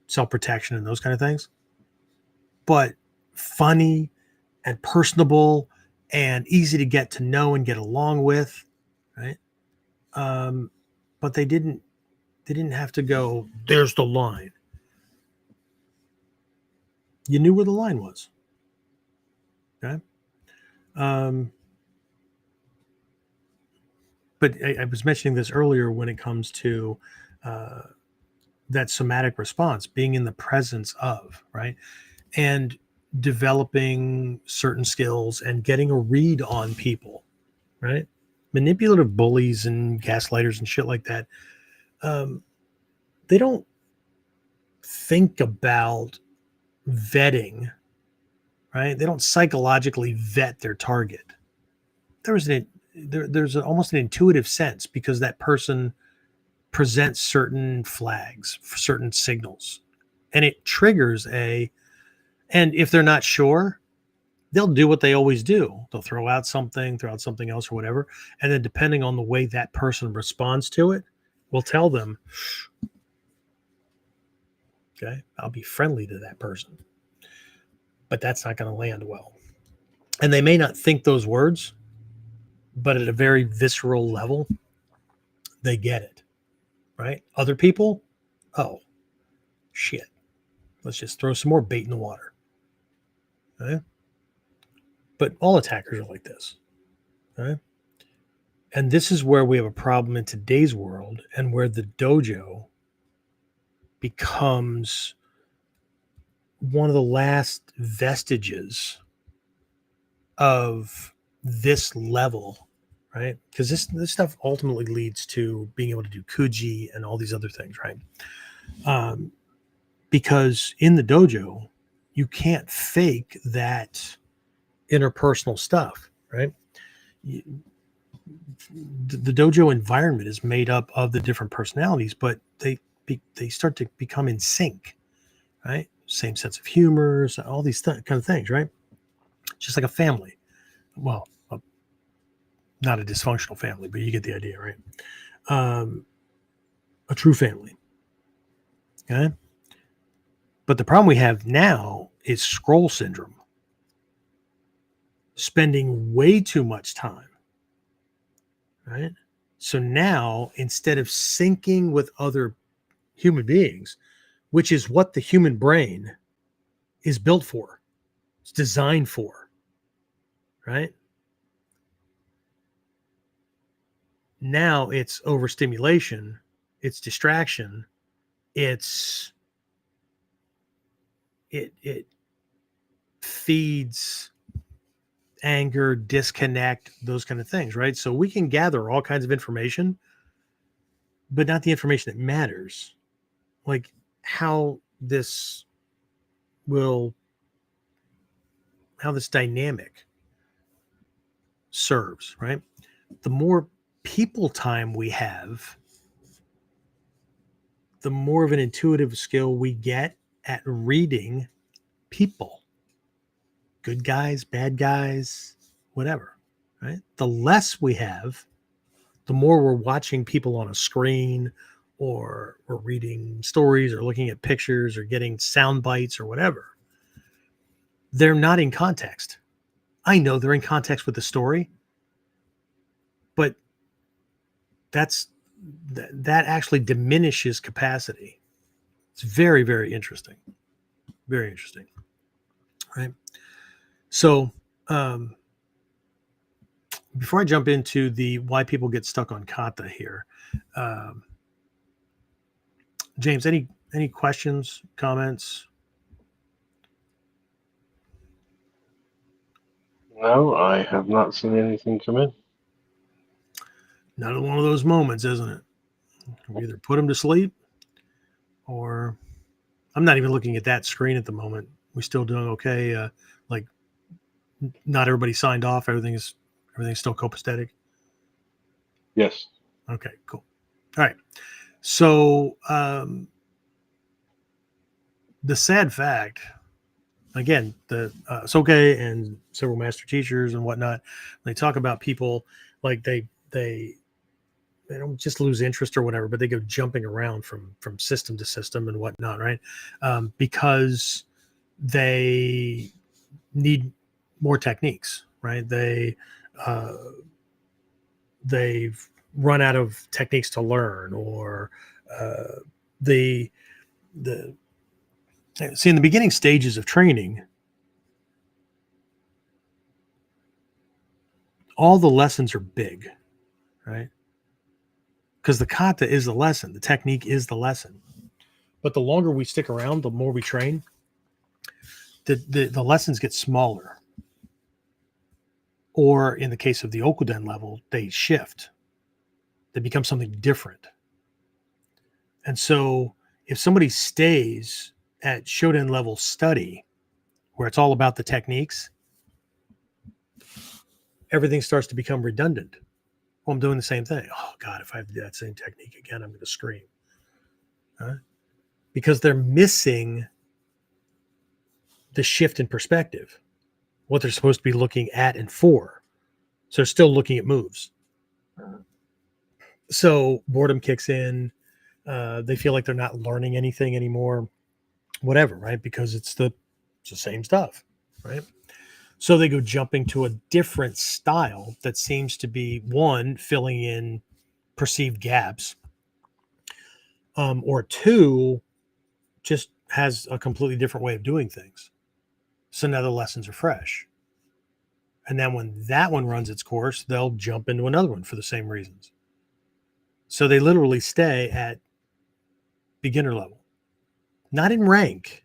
Speaker 1: self-protection and those kind of things. But funny and personable and easy to get to know and get along with, right? But they didn't have to go, there's the line. You knew where the line was. Okay. But I was mentioning this earlier when it comes to that somatic response, being in the presence of, right? And developing certain skills and getting a read on people, right? Manipulative bullies and gaslighters and shit like that. They don't think about vetting, right? They don't psychologically vet their target. There's almost an intuitive sense because that person presents certain flags, certain signals, and it triggers and if they're not sure, they'll do what they always do. They'll throw out something else or whatever. And then depending on the way that person responds to it, we'll tell them, okay, I'll be friendly to that person, but that's not going to land well. And they may not think those words, but at a very visceral level, they get it, right? Other people, oh, shit. Let's just throw some more bait in the water. Okay? But all attackers are like this. Okay? And this is where we have a problem in today's world and where the dojo becomes one of the last vestiges of this level, right? Because this stuff ultimately leads to being able to do kuji and all these other things, right? Because in the dojo, you can't fake that interpersonal stuff, right? The dojo environment is made up of the different personalities, but they start to become in sync, right? Same sense of humor, all these kind of things, right? Just like a family. Well, not a dysfunctional family, but you get the idea, right? A true family. Okay. But the problem we have now is scroll syndrome. Spending way too much time, right? So now, instead of syncing with other human beings, which is what the human brain is built for, it's designed for, right? Now it's overstimulation, it's distraction, it feeds anger, disconnect, those kind of things, right? So we can gather all kinds of information, but not the information that matters, like how this dynamic serves, right? The more people time we have, the more of an intuitive skill we get at reading people, good guys, bad guys, whatever, right? The less we have, the more we're watching people on a screen or we're reading stories or looking at pictures or getting sound bites or whatever. They're not in context. I know they're in context with the story, but that actually diminishes capacity. It's very, very interesting. Very interesting. Right. So before I jump into the why people get stuck on kata here, James, any questions, comments?
Speaker 3: No, I have not seen anything come in.
Speaker 1: Not one of those moments, isn't it? We either put them to sleep or I'm not even looking at that screen at the moment. We're still doing okay. Like not everybody signed off. Everything's still copacetic.
Speaker 3: Yes.
Speaker 1: Okay, cool. All right. So the sad fact, again, the Soke and several master teachers and whatnot, they talk about people like they don't just lose interest or whatever, but they go jumping around from system to system and whatnot, right? Because they need more techniques, right? Uh, they've run out of techniques to learn, or uh, the the see, in the beginning stages of training, all the lessons are big, right? Because the kata is the lesson, the technique is the lesson. But the longer we stick around, the more we train, the lessons get smaller. Or in the case of the Okuden level, they shift. They become something different. And so if somebody stays at Shoden level study, where it's all about the techniques, everything starts to become redundant. Well, I'm doing the same thing. Oh God, if I have to do that same technique again, I'm going to scream. Huh? Because they're missing the shift in perspective, what they're supposed to be looking at and for. So they're still looking at moves. So boredom kicks in. They feel like they're not learning anything anymore, whatever, right? Because it's the same stuff, right? So they go jumping to a different style that seems to be, one, filling in perceived gaps, or two, just has a completely different way of doing things. So now the lessons are fresh. And then when that one runs its course, they'll jump into another one for the same reasons. So they literally stay at beginner level, not in rank,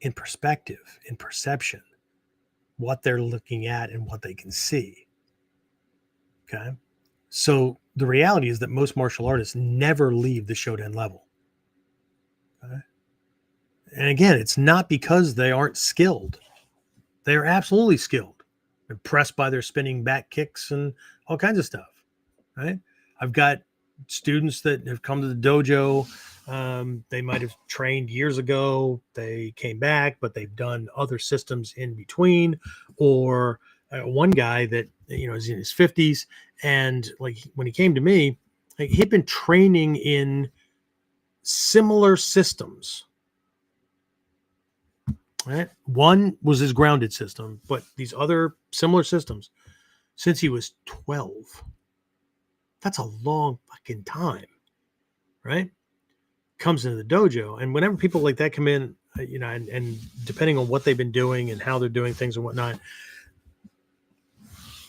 Speaker 1: in perspective, in perception, what they're looking at and what they can see. Okay. So the reality is that most martial artists never leave the Shoden level. Okay? And again, it's not because they aren't skilled. They are absolutely skilled, impressed by their spinning back kicks and all kinds of stuff. Right. I've got students that have come to the dojo. They might have trained years ago. They came back, but they've done other systems in between. Or one guy that is in his 50s, and like when he came to me, like, he'd been training in similar systems. Right, one was his grounded system, but these other similar systems since he was 12. That's a long fucking time, right? Comes into the dojo, and whenever people like that come in, and depending on what they've been doing and how they're doing things and whatnot,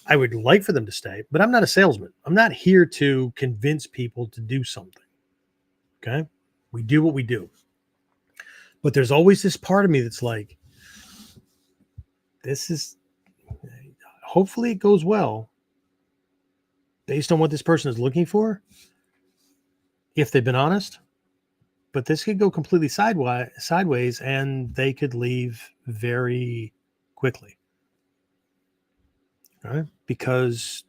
Speaker 1: I would like for them to stay, but I'm not a salesman. I'm not here to convince people to do something. Okay, we do what we do, but there's always this part of me that's like, this is, hopefully it goes well based on what this person is looking for, if they've been honest. But this could go completely sideways, and they could leave very quickly. Right? Because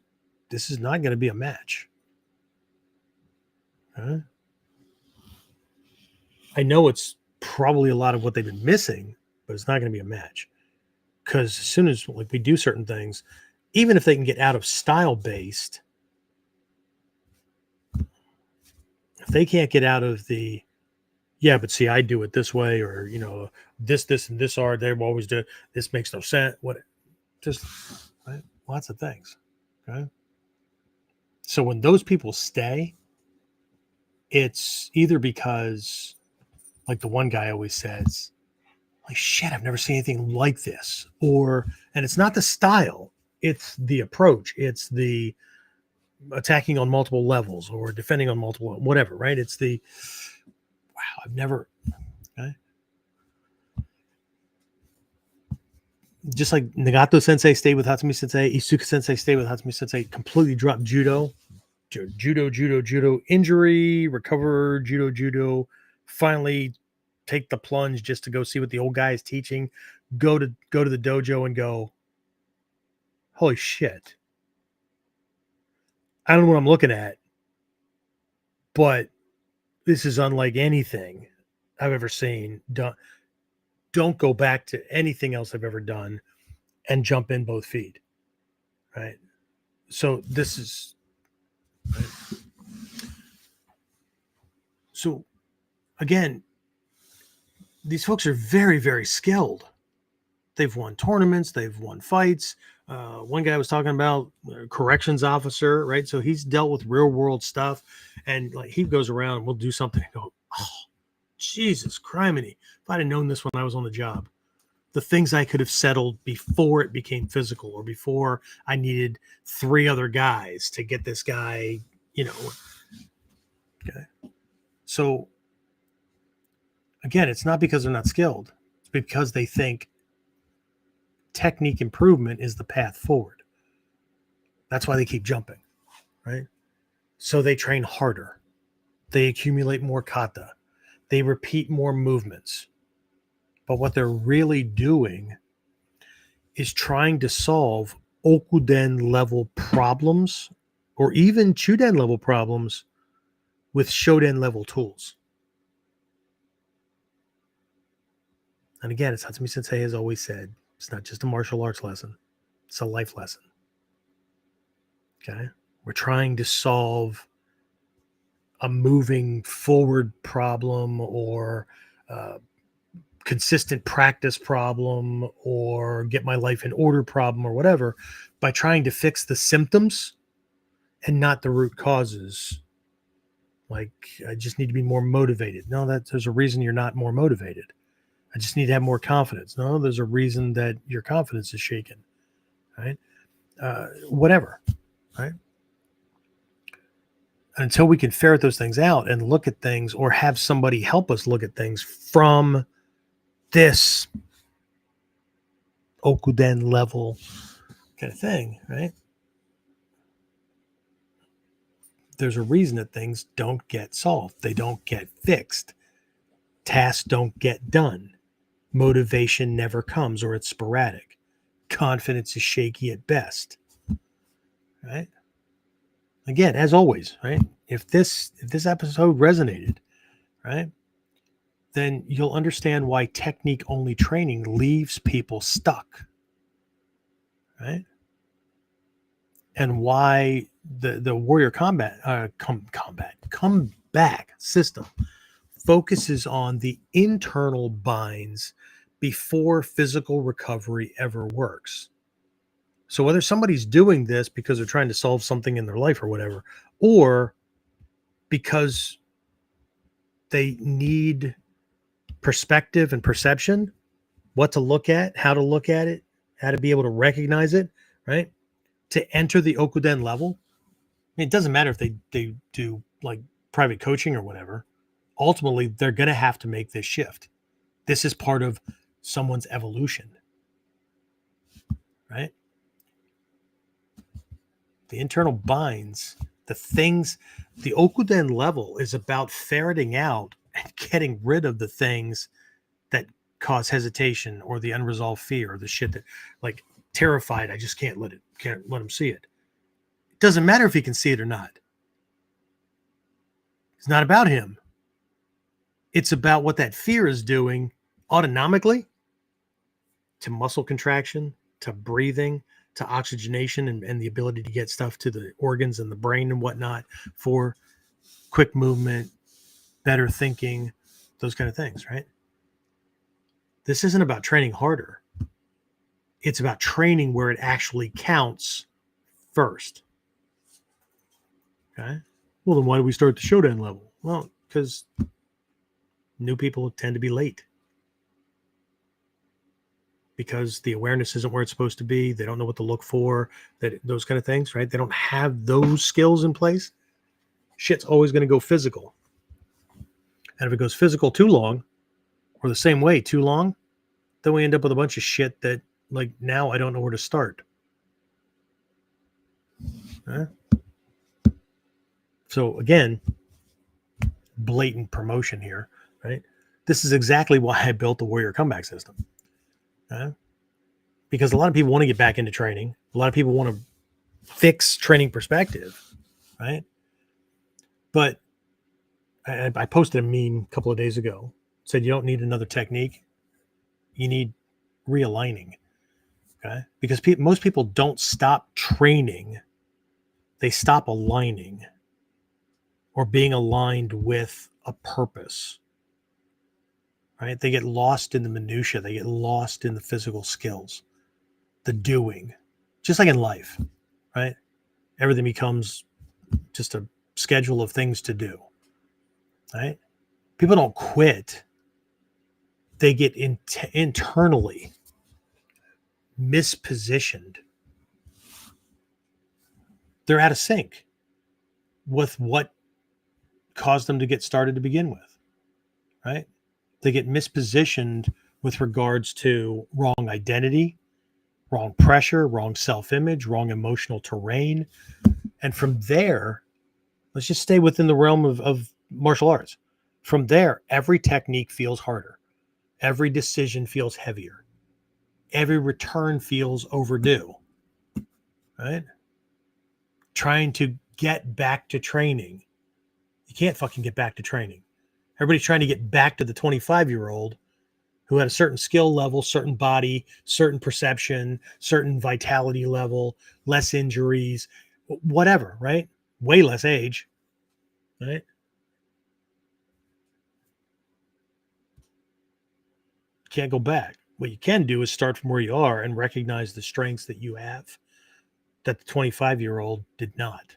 Speaker 1: this is not going to be a match. Right? I know it's probably a lot of what they've been missing, but it's not going to be a match. Because as soon as we do certain things, even if they can get out of style based, if they can't get out of the, yeah, but see, I do it this way, or this, and this are, they always do it. This makes no sense. What, just right? Lots of things. Okay. So when those people stay, it's either because, like the one guy always says, like, shit, I've never seen anything like this. And it's not the style, it's the approach, it's the attacking on multiple levels or defending on multiple, whatever, right? It's the, wow, I've never, okay. Just like Nagato sensei stayed with Hatsumi sensei, Isuka sensei stayed with Hatsumi sensei, completely dropped judo, injury, recover, judo, finally take the plunge just to go see what the old guy is teaching, go to the dojo and go, holy shit, I don't know what I'm looking at, But this is unlike anything I've ever seen. Don't go back to anything else I've ever done and jump in both feet. Right. So this is right. So again, these folks are very, very skilled. They've won tournaments, they've won fights. One guy was talking about a corrections officer, right? So he's dealt with real world stuff, and like he goes around and we'll do something and go, oh, Jesus criminy. If I'd have known this when I was on the job, the things I could have settled before it became physical or before I needed 3 other guys to get this guy, Okay. So again, it's not because they're not skilled. It's because they think technique improvement is the path forward. That's why they keep jumping, right? So they train harder. They accumulate more kata. They repeat more movements. But what they're really doing is trying to solve Okuden level problems or even Chuden level problems with Shoden level tools. And again, as Hatsumi Sensei has always said, it's not just a martial arts lesson, it's a life lesson. Okay? We're trying to solve a moving forward problem or consistent practice problem or get my life in order problem or whatever by trying to fix the symptoms and not the root causes. Like, I just need to be more motivated. No, there's a reason you're not more motivated. I just need to have more confidence. No, there's a reason that your confidence is shaken, right? Whatever, right? Until we can ferret those things out and look at things or have somebody help us look at things from this Okuden level kind of thing, right? There's a reason that things don't get solved. They don't get fixed. Tasks don't get done. Motivation never comes, or it's sporadic. Confidence is shaky at best, right? Again, as always, right? If this episode resonated, right, then you'll understand why technique only training leaves people stuck, right? And why the warrior comeback system focuses on the internal binds before physical recovery ever works. So whether somebody's doing this because they're trying to solve something in their life or whatever, or because they need perspective and perception, what to look at, how to look at it, how to be able to recognize it, right? To enter the Okuden level, I mean, it doesn't matter if they do like private coaching or whatever. Ultimately, they're going to have to make this shift. This is part of someone's evolution, right? The internal binds, the things, the Okuden level is about ferreting out and getting rid of the things that cause hesitation or the unresolved fear or the shit that, like, terrified, I just can't let him see it. It doesn't matter if he can see it or not. It's not about him. It's about what that fear is doing autonomically to muscle contraction, to breathing, to oxygenation and the ability to get stuff to the organs and the brain and whatnot for quick movement, better thinking, those kind of things, right? This isn't about training harder. It's about training where it actually counts first. Okay? Well, then why do we start the Shodan level? Well, because new people tend to be late. Because the awareness isn't where it's supposed to be. They don't know what to look for, those kind of things, right? They don't have those skills in place. Shit's always going to go physical. And if it goes physical too long, or the same way too long, then we end up with a bunch of shit that, like, now I don't know where to start. Huh? So again, blatant promotion here, right? This is exactly why I built the Warrior Comeback System. Because a lot of people want to get back into training. A lot of people want to fix training perspective, right? But I posted a meme a couple of days ago. Said you don't need another technique. You need realigning. Okay, because most people don't stop training; they stop aligning or being aligned with a purpose. Right? They get lost in the minutia. They get lost in the physical skills, the doing, just like in life. Right? Everything becomes just a schedule of things to do. Right? People don't quit. They get internally mispositioned. They're out of sync with what caused them to get started to begin with, right? They get mispositioned with regards to wrong identity, wrong pressure, wrong self-image, wrong emotional terrain. And from there, let's just stay within the realm of martial arts. From there, every technique feels harder. Every decision feels heavier. Every return feels overdue, right? Trying to get back to training. You can't fucking get back to training. Everybody's trying to get back to the 25-year-old who had a certain skill level, certain body, certain perception, certain vitality level, less injuries, whatever, right? Way less age, right? Can't go back. What you can do is start from where you are and recognize the strengths that you have that the 25-year-old did not.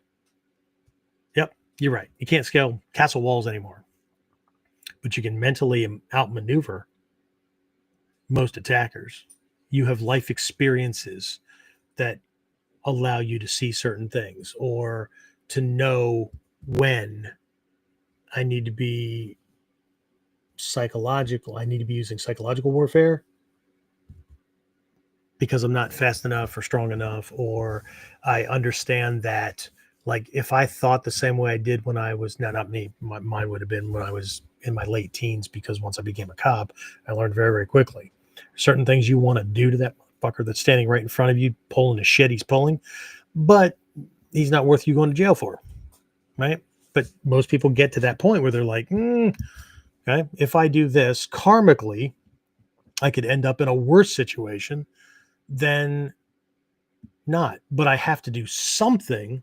Speaker 1: Yep, you're right. You can't scale castle walls anymore, but you can mentally outmaneuver most attackers. You have life experiences that allow you to see certain things or to know when I need to be psychological. I need to be using psychological warfare because I'm not fast enough or strong enough, or I understand that, like, if I thought the same way I did when I was, no, not me, mine would have been when I was in my late teens, because once I became a cop, I learned very, very quickly certain things you want to do to that fucker that's standing right in front of you, pulling the shit he's pulling, but he's not worth you going to jail for, right? But most people get to that point where they're like, okay, if I do this karmically, I could end up in a worse situation than not, but I have to do something.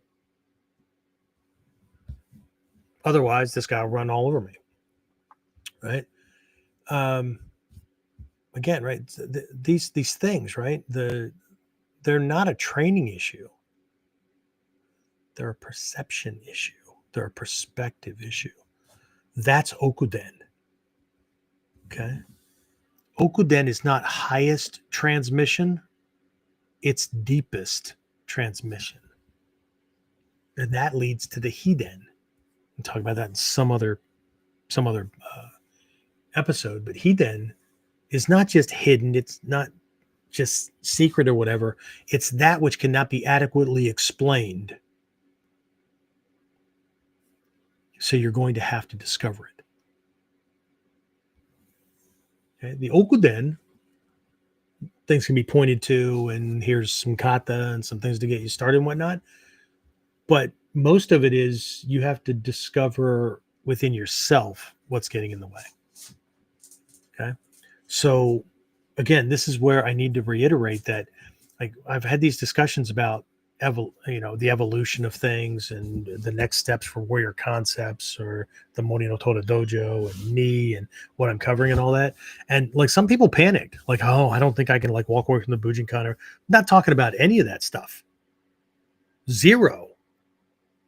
Speaker 1: Otherwise, this guy will run all over me, right? Um, Again, right? These things, right? They're not a training issue. They're a perception issue. They're a perspective issue. That's Okuden. Okay. Okuden is not highest transmission, it's deepest transmission. And that leads to the Hiden. We'll talk about that in some other episode. But Hiden is not just hidden, it's not just secret or whatever. It's that which cannot be adequately explained. So you're going to have to discover it. Okay? The Okuden, things can be pointed to, and here's some kata and some things to get you started and whatnot. But most of it is you have to discover within yourself what's getting in the way. Okay. So again, this is where I need to reiterate that, like, I've had these discussions about the evolution of things and the next steps for warrior concepts, or the Mori no Tora dojo and me and what I'm covering and all that. And like, some people panicked, like, oh, I don't think I can like walk away from the Bujinkan. I'm not talking about any of that stuff. Zero.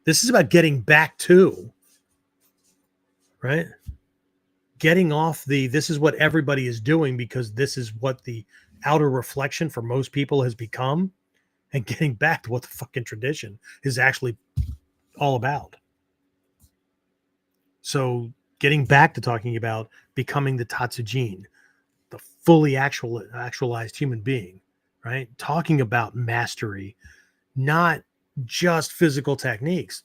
Speaker 1: This is about getting back to, right? Getting off this is what everybody is doing because this is what the outer reflection for most people has become, and getting back to what the fucking tradition is actually all about. So getting back to talking about becoming the Tatsujin, the fully actualized human being, right? Talking about mastery, not just physical techniques,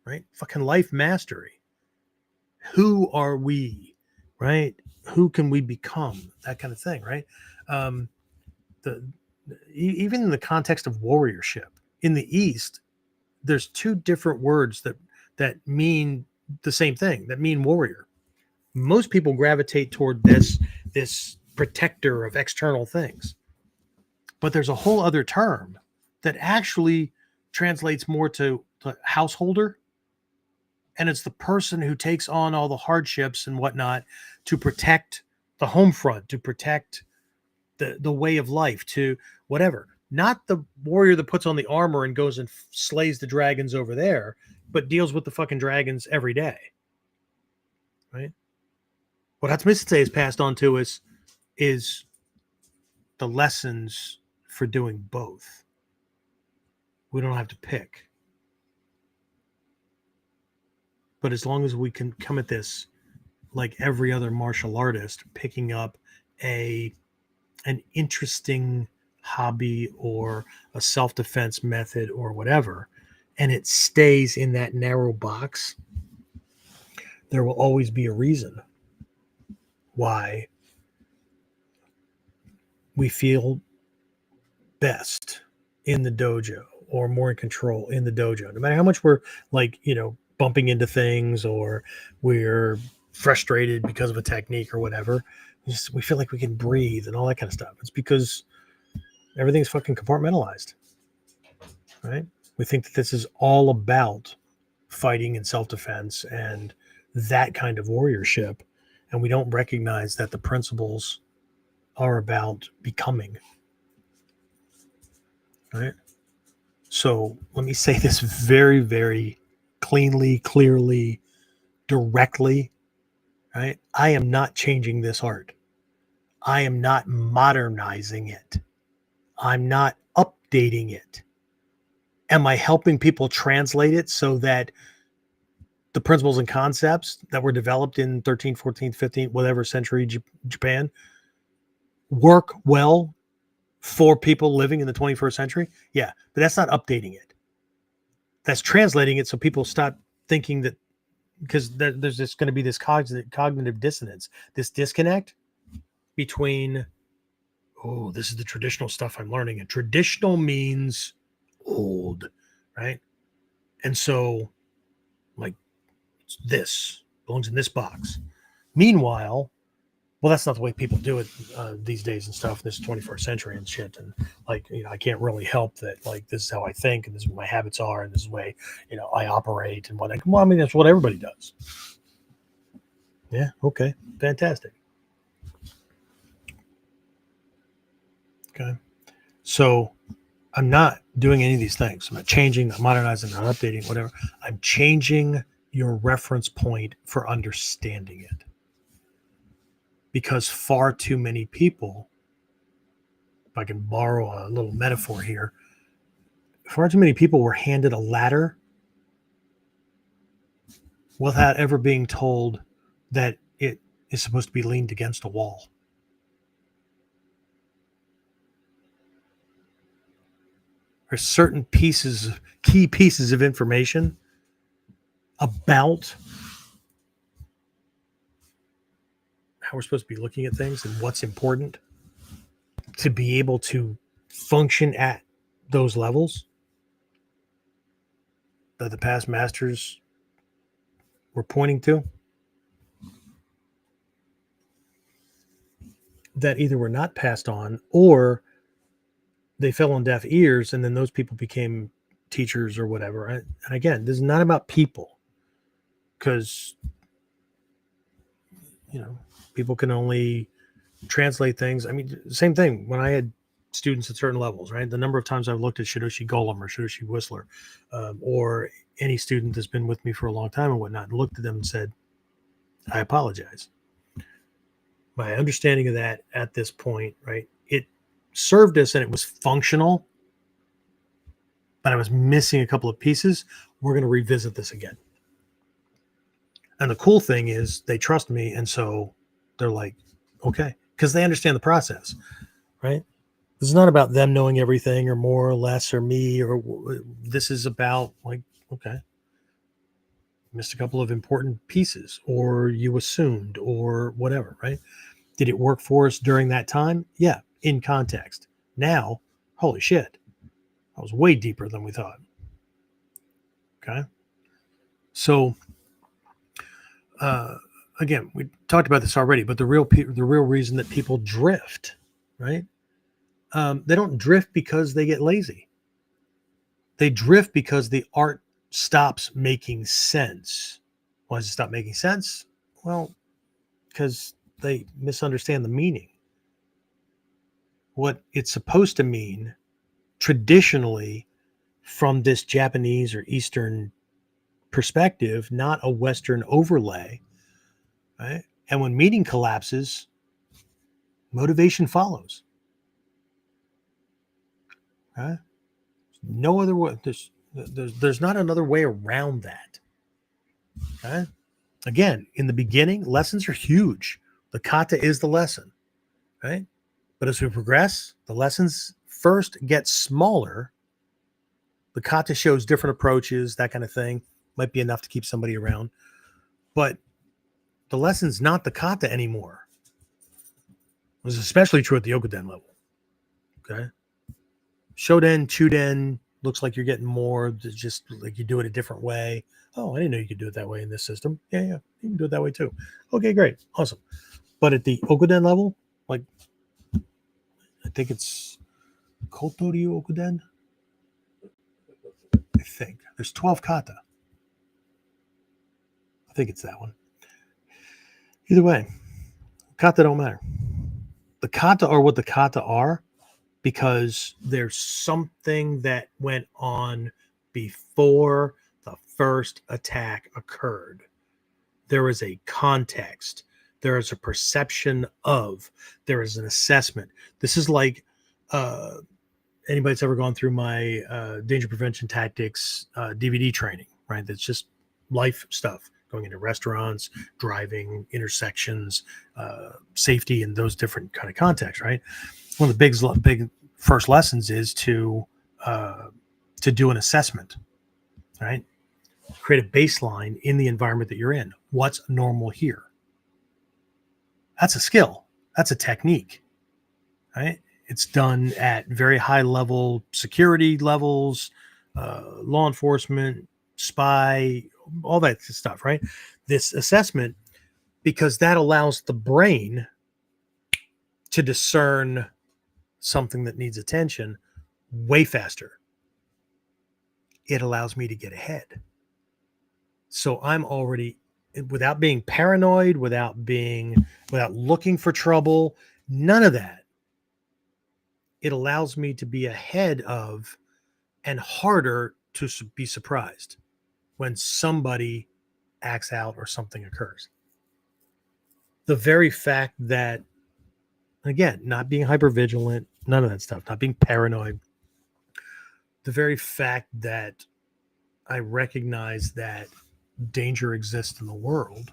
Speaker 1: right? Fucking life mastery. Who are we, right? Who can we become? That kind of thing, right? The Even in the context of warriorship in the East, there's two different words that mean the same thing, that mean warrior. Most people gravitate toward this protector of external things. But there's a whole other term that actually translates more to householder. And it's the person who takes on all the hardships and whatnot to protect the home front, to protect the way of life, to whatever. Not the warrior that puts on the armor and goes and slays the dragons over there, but deals with the fucking dragons every day. Right? What Hatsumitsu is passed on to us is the lessons for doing both. We don't have to pick. But as long as we can come at this like every other martial artist, picking up an interesting hobby or a self-defense method or whatever, and it stays in that narrow box, there will always be a reason why we feel best in the dojo or more in control in the dojo. No matter how much we're like, bumping into things or we're frustrated because of a technique or whatever, we feel like we can breathe and all that kind of stuff. It's because everything's fucking compartmentalized, right? We think that this is all about fighting and self-defense and that kind of warriorship, and we don't recognize that the principles are about becoming, right? So let me say this very, very cleanly, clearly, directly, right? I am not changing this art. I am not modernizing it. I'm not updating it. Am I helping people translate it so that the principles and concepts that were developed in 13th, 14th, 15th, whatever century Japan work well for people living in the 21st century? Yeah, but that's not updating it. That's translating it so people stop thinking that, because there's just going to be this cognitive dissonance, this disconnect between, oh, this is the traditional stuff I'm learning. And traditional means old, right? And so, like, this belongs in this box. Meanwhile, well, that's not the way people do it these days and stuff. This 21st century and shit. And like, I can't really help that. Like, this is how I think, and this is what my habits are, and this is the way, I operate and what. Well, I mean, that's what everybody does. Yeah. Okay. Fantastic. Okay. So I'm not doing any of these things. I'm not changing, not modernizing, not updating, whatever. I'm changing your reference point for understanding it. Because far too many people, if I can borrow a little metaphor here, far too many people were handed a ladder without ever being told that it is supposed to be leaned against a wall. There's certain key pieces of information about how we're supposed to be looking at things and what's important to be able to function at those levels that the past masters were pointing to, that either were not passed on or they fell on deaf ears, and then those people became teachers or whatever. And again, this is not about people, because people can only translate things. I mean, same thing when I had students at certain levels, right? The number of times I've looked at Shidoshi Golem or Shidoshi Whistler, or any student that's been with me for a long time and whatnot, and looked at them and said, I apologize. My understanding of that at this point, right? It served us and it was functional, but I was missing a couple of pieces. We're going to revisit this again. And the cool thing is they trust me. And so they're like, okay, because they understand the process, right? This is not about them knowing everything or more or less or me, or this is about like, okay, missed a couple of important pieces, or you assumed, or whatever, right? Did it work for us during that time? Yeah, in context. Now, holy shit, that was way deeper than we thought. Okay. So again, we talked about this already, but the real reason that people drift, right? They don't drift because they get lazy. They drift because the art stops making sense. Why does it stop making sense? Well, because they misunderstand the meaning. What it's supposed to mean traditionally from this Japanese or Eastern perspective, not a Western overlay, right? And when meaning collapses, motivation follows. Right? No other way. There's not another way around that. Okay? Again, in the beginning, lessons are huge. The kata is the lesson, right? But as we progress, the lessons first get smaller. The kata shows different approaches, that kind of thing. Might be enough to keep somebody around. But the lesson's not the kata anymore. It was especially true at the Okuden level. Okay? Shoden, Chuden, looks like you're getting more. Just like you do it a different way. Oh, I didn't know you could do it that way in this system. Yeah, you can do it that way too. Okay, great. Awesome. But at the Okuden level, like, I think it's Kotoryu Okuden. I think there's 12 kata. I think it's that one. Either way, kata don't matter. The kata are what the kata are because there's something that went on before the first attack occurred. There is a context. There is a perception of. There is an assessment. This is like anybody that's ever gone through my danger prevention tactics DVD training, right? That's just life stuff, going into restaurants, driving, intersections, safety, and those different kind of contexts, right? One of the big first lessons is to do an assessment, right? Create a baseline in the environment that you're in. What's normal here? That's a skill. That's a technique, right? It's done at very high level security levels, law enforcement, spy, all that stuff, right? This assessment, because that allows the brain to discern something that needs attention way faster. It allows me to get ahead. So I'm already, without being paranoid, without looking for trouble, none of that. It allows me to be ahead of and harder to be surprised when somebody acts out or something occurs. The very fact that, again, not being hypervigilant, none of that stuff, not being paranoid, the very fact that I recognize that danger exists in the world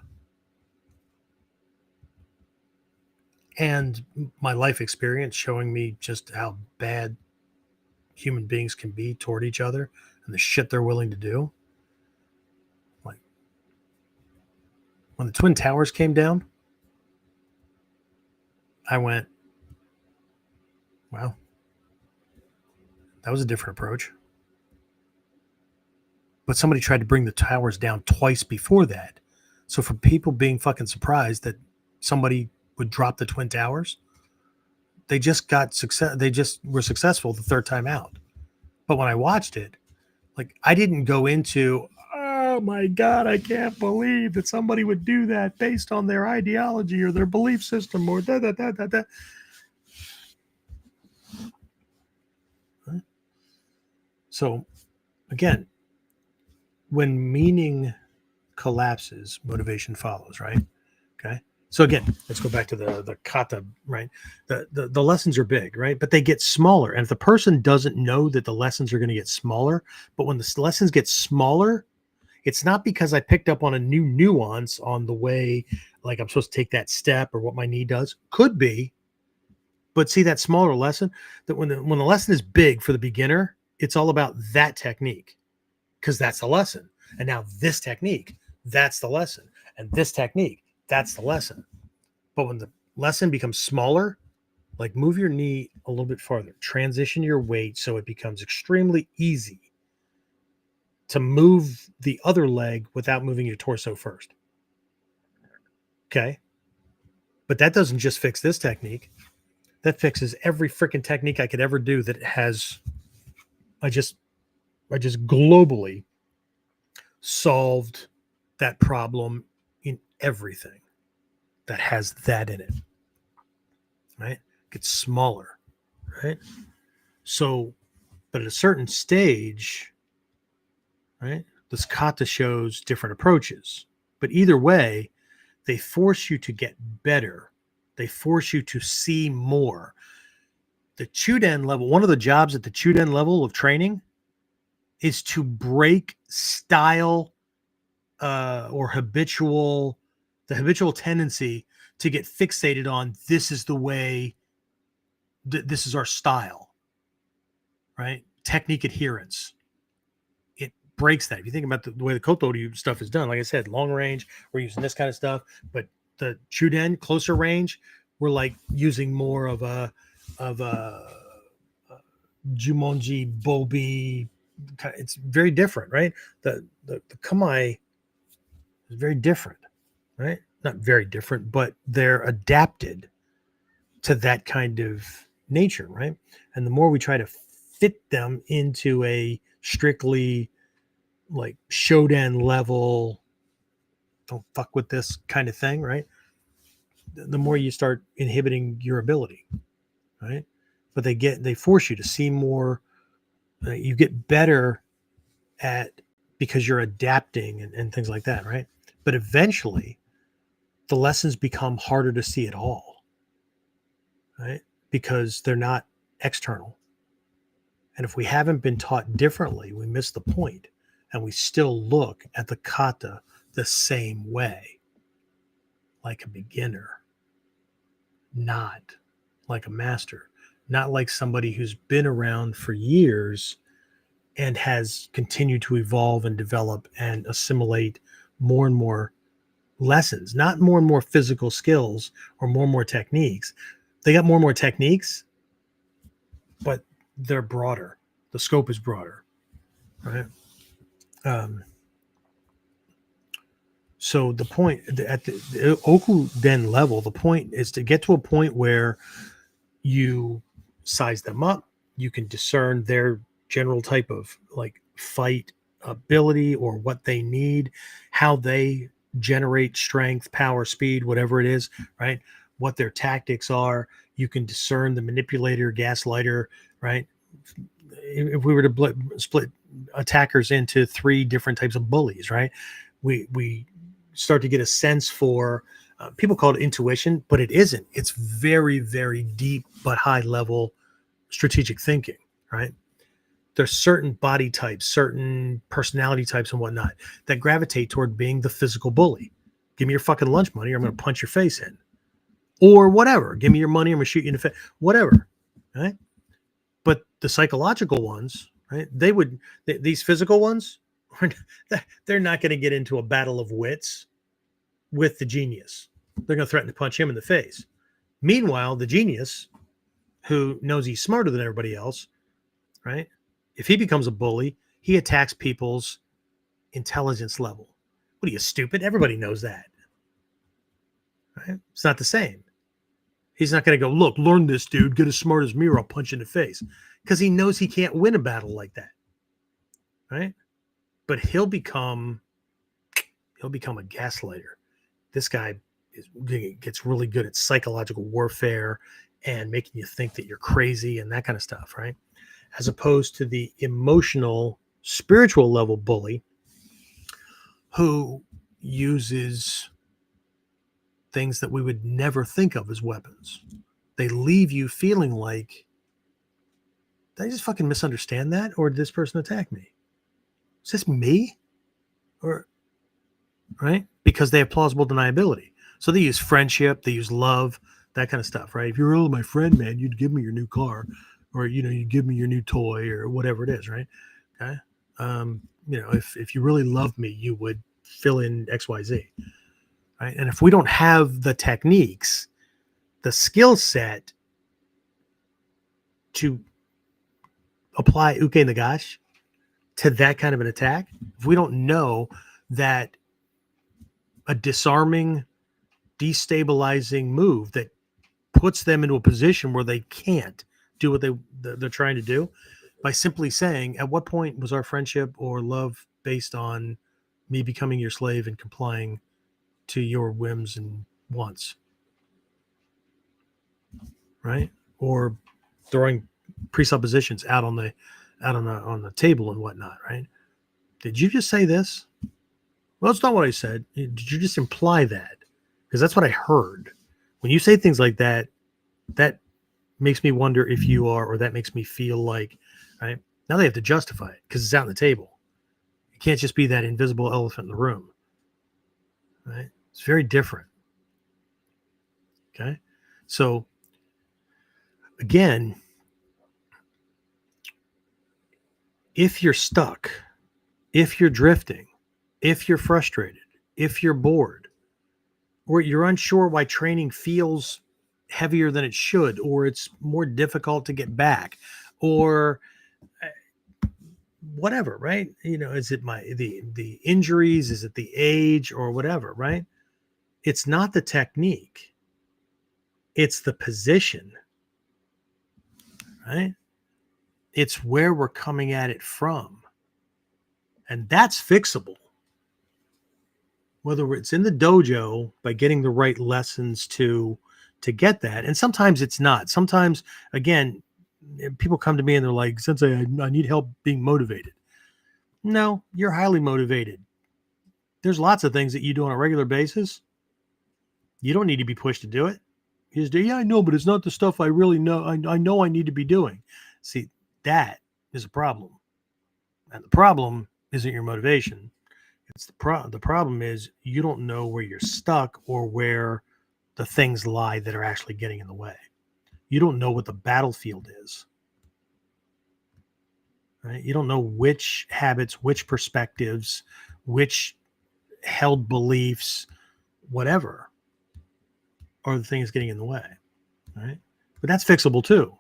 Speaker 1: and my life experience showing me just how bad human beings can be toward each other and the shit they're willing to do. Like when the Twin Towers came down, I went, wow, that was a different approach. But somebody tried to bring the towers down twice before that. So for people being fucking surprised that somebody would drop the Twin Towers, they just got success. They just were successful the third time out. But when I watched it, like, I didn't go into, oh my God, I can't believe that somebody would do that based on their ideology or their belief system or da da da da da. So again, when meaning collapses, motivation follows, right? Okay. So again, let's go back to the kata, right? The lessons are big, right? But they get smaller. And if the person doesn't know that the lessons are going to get smaller, but when the lessons get smaller, it's not because I picked up on a new nuance on the way, like I'm supposed to take that step or what my knee does. Could be. But see that smaller lesson, that when the lesson is big for the beginner, it's all about that technique because that's the lesson. And now this technique, that's the lesson. And this technique, that's the lesson. But when the lesson becomes smaller, like move your knee a little bit farther, transition your weight so it becomes extremely easy to move the other leg without moving your torso first. Okay. But that doesn't just fix this technique. That fixes every freaking technique I could ever do that has, I just globally solved that problem in everything that has that in it. Right? It gets smaller. Right? So, but at a certain stage, right, this kata shows different approaches. But either way, they force you to get better. They force you to see more. The Chuden level, one of the jobs at the Chuden level of training is to break style or the habitual tendency to get fixated on this is the way, this is our style, right? Technique adherence. It breaks that. If you think about the way the Koto stuff is done, like I said, long range, we're using this kind of stuff, but the Chuden, closer range, we're like using more of a Jumonji, Bobi. It's very different, right? The Kamai is very different, right? Not very different, but they're adapted to that kind of nature, right? And the more we try to fit them into a strictly like Shodan level, don't fuck with this kind of thing, right? The more you start inhibiting your ability, right? But they force you to see more. You get better at because you're adapting and things like that, right? But eventually, the lessons become harder to see at all, right? Because they're not external. And if we haven't been taught differently, we miss the point, and we still look at the kata the same way, like a beginner, not like a master, not like somebody who's been around for years and has continued to evolve and develop and assimilate more and more lessons, not more and more physical skills or more techniques. They got more and more techniques, but they're broader. The scope is broader, right? So the point at the Okuden level, the point is to get to a point where you size them up. You can discern their general type of like fight ability or what they need, how they generate strength, power, speed, whatever it is, right? What their tactics are. You can discern the manipulator, gaslighter, right? If we were to split attackers into 3 different types of bullies, right? We start to get a sense for people call it intuition, but it isn't. It's very, very deep but high level strategic thinking, right? There's certain body types, certain personality types and whatnot that gravitate toward being the physical bully. Give me your fucking lunch money or I'm going to punch your face in. Or whatever. Give me your money, I'm going to shoot you in the face. Whatever, right? But the psychological ones, right? These physical ones, they're not going to get into a battle of wits with the genius. They're going to threaten to punch him in the face. Meanwhile, the genius, who knows he's smarter than everybody else, right? If he becomes a bully, he attacks people's intelligence level. What are you, stupid? Everybody knows that. Right? It's not the same. He's not going to go, look, learn this, dude. Get as smart as me or I'll punch you in the face. Because he knows he can't win a battle like that. Right? But he'll become a gaslighter. This guy gets really good at psychological warfare and making you think that you're crazy and that kind of stuff, right? As opposed to the emotional, spiritual level bully who uses things that we would never think of as weapons. They leave you feeling like, did I just fucking misunderstand that? Or did this person attack me? Is this me? Or, right? Because they have plausible deniability. So they use friendship, they use love, that kind of stuff, right? If you're really my friend, man, you'd give me your new car, or you'd give me your new toy, or whatever it is, right? Okay. If you really love me, you would fill in XYZ. Right? And if we don't have the techniques, the skill set to apply uke nagash to that kind of an attack, if we don't know that a disarming destabilizing move that puts them into a position where they can't do what they're trying to do, by simply saying, at what point was our friendship or love based on me becoming your slave and complying to your whims and wants, right? Or throwing presuppositions out on the table and whatnot, right? Did you just say this? Well, it's not what I said. Did you just imply that? Because that's what I heard. When you say things like that, that makes me wonder if you are, or that makes me feel like, right? Now they have to justify it because it's out on the table. It can't just be that invisible elephant in the room, right? It's very different. Okay. So again, if you're stuck, if you're drifting, if you're frustrated, if you're bored, or you're unsure why training feels heavier than it should, or it's more difficult to get back, or whatever, right? Is it the injuries? Is it the age or whatever, right? It's not the technique. It's the position, right? It's where we're coming at it from. And that's fixable. Whether it's in the dojo by getting the right lessons to get that. And sometimes it's not. Sometimes, again, people come to me and they're like, Sensei, I need help being motivated. No, you're highly motivated. There's lots of things that you do on a regular basis. You don't need to be pushed to do it. You just do, yeah, I know, but it's not the stuff I really know. I know I need to be doing. See, that is a problem. And the problem isn't your motivation. It's the problem is you don't know where you're stuck or where the things lie that are actually getting in the way. You don't know what the battlefield is. Right? You don't know which habits, which perspectives, which held beliefs, whatever, are the things getting in the way. Right? But that's fixable too.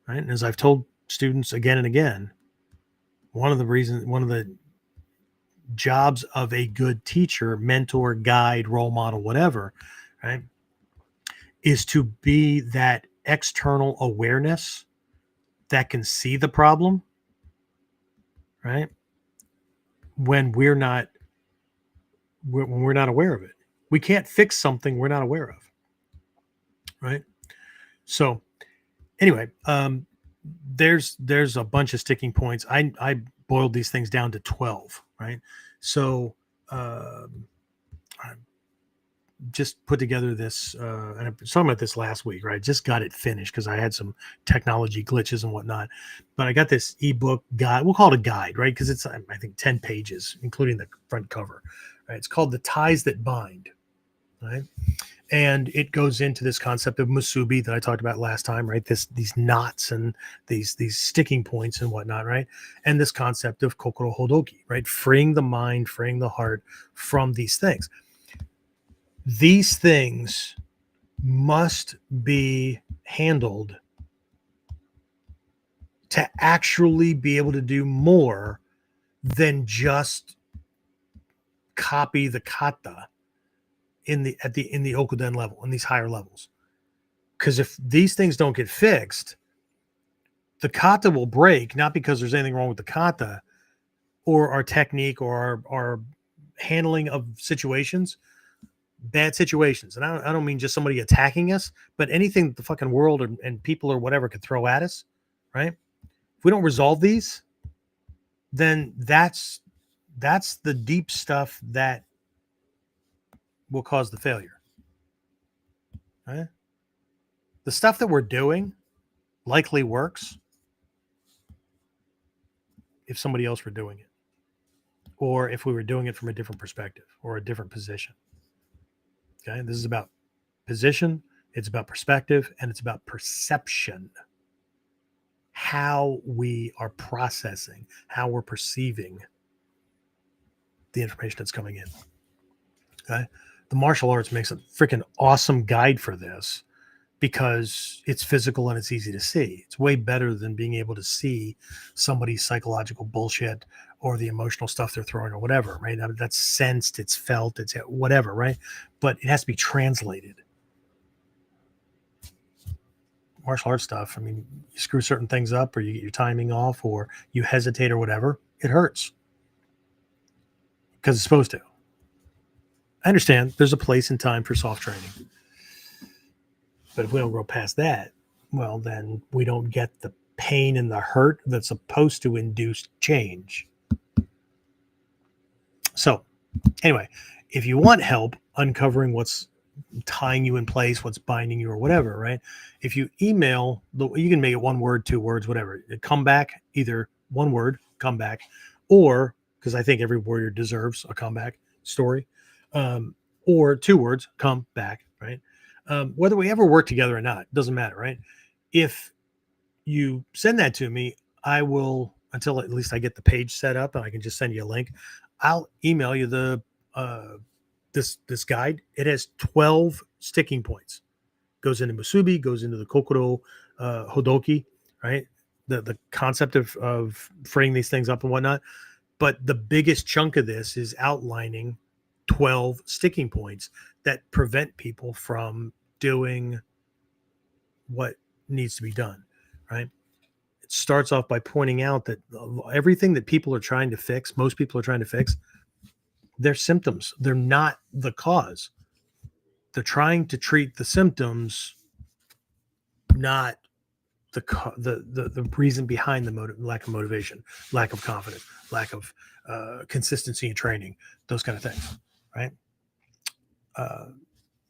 Speaker 1: Right? And as I've told students again and again, one of the jobs of a good teacher, mentor, guide, role model, whatever, right, is to be that external awareness that can see the problem, right, when we're not aware of it. We can't fix something we're not aware of, right? So anyway, there's a bunch of sticking points. I boiled these things down to 12, right? So I just put together this, and I was talking about this last week, right? Just got it finished because I had some technology glitches and whatnot. But I got this ebook guide. We'll call it a guide, right? Because it's, I think, 10 pages, including the front cover, right? It's called The Ties That Bind, right? And it goes into this concept of musubi that I talked about last time, right? These knots and these sticking points and whatnot, right? And this concept of kokoro hodoki, right? Freeing the mind, freeing the heart from these things. These things must be handled to actually be able to do more than just copy the kata in the Okuden level, in these higher levels. Because if these things don't get fixed, the kata will break, not because there's anything wrong with the kata or our technique or our handling of situations, bad situations. And I don't mean just somebody attacking us, but anything that the fucking world and people or whatever could throw at us, right? If we don't resolve these, then that's the deep stuff that will cause the failure. Right? The stuff that we're doing likely works if somebody else were doing it, or if we were doing it from a different perspective or a different position. Okay, this is about position, it's about perspective, and it's about perception. How we are processing, how we're perceiving the information that's coming in. Okay, the martial arts makes a freaking awesome guide for this because it's physical and it's easy to see. It's way better than being able to see somebody's psychological bullshit or the emotional stuff they're throwing or whatever, right? That's sensed, it's felt, it's whatever, right? But it has to be translated. Martial arts stuff, I mean, you screw certain things up, or you get your timing off, or you hesitate or whatever, it hurts because it's supposed to. I understand there's a place and time for soft training, but if we don't go past that, well, then we don't get the pain and the hurt that's supposed to induce change. So anyway, if you want help uncovering what's tying you in place, what's binding you or whatever, right? If you email, you can make it 1 word, 2 words, whatever. Come back, either 1 word, come back, or because I think every warrior deserves a comeback story, or 2 words, come back, right? Whether we ever work together or not, doesn't matter, right? If you send that to me, I will, until at least I get the page set up and I can just send you a link, I'll email you the this guide. It has 12 sticking points. Goes into musubi, goes into the kokoro hodoki, right? The concept of freeing these things up and whatnot. But the biggest chunk of this is outlining 12 sticking points that prevent people from doing what needs to be done, right? It starts off by pointing out that everything that people are trying to fix, most people are trying to fix, they're symptoms. They're not the cause. They're trying to treat the symptoms, not the reason behind the lack of motivation, lack of confidence, lack of consistency in training, those kind of things, right?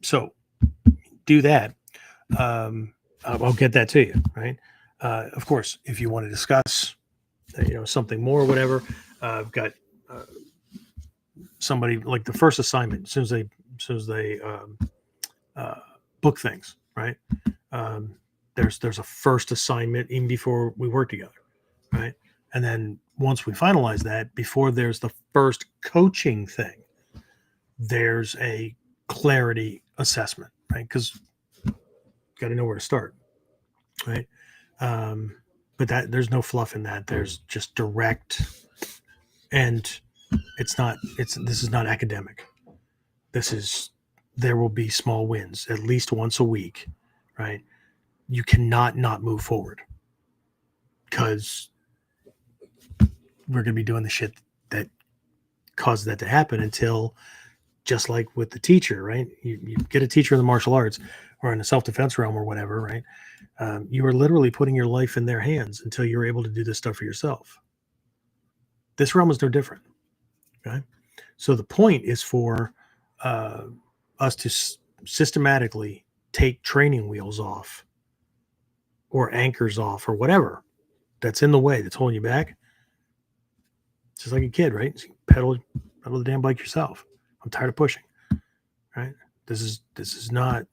Speaker 1: So do that. I'll get that to you, right? Of course, if you want to discuss, something more or whatever, I've got somebody like the first assignment. As soon as they book things, right? There's a first assignment even before we work together, right? And then once we finalize that, before there's the first coaching thing, there's a clarity assessment, right? Because got to know where to start, right? But there's no fluff in that. There's just direct, and this is not academic. There will be small wins at least once a week, right? You cannot not move forward because we're going to be doing the shit that causes that to happen until, just like with the teacher, right? You get a teacher in the martial arts or in the self-defense realm or whatever, right? You are literally putting your life in their hands until you're able to do this stuff for yourself. This realm is no different. Okay. So the point is for us to systematically take training wheels off or anchors off or whatever that's in the way, that's holding you back. It's just like a kid, right? So you pedal the damn bike yourself. I'm tired of pushing, right? This is not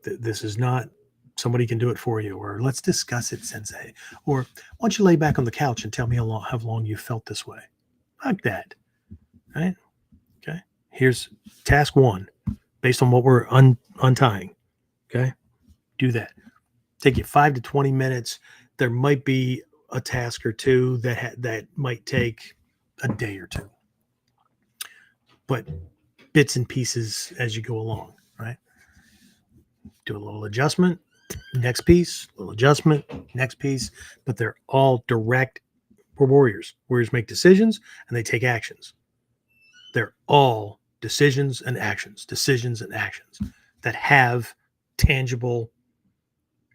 Speaker 1: this is not somebody can do it for you, or let's discuss it, sensei, or why don't you lay back on the couch and tell me how long you felt this way, like that, right? Okay, here's task 1 based on what we're untying. Okay, do that. Take you 5 to 20 minutes. There might be a task or two that might take a day or two, but bits and pieces as you go along, right? Do a little adjustment, next piece, little adjustment, next piece, but they're all direct. We're warriors. Warriors make decisions and they take actions. They're all decisions and actions that have tangible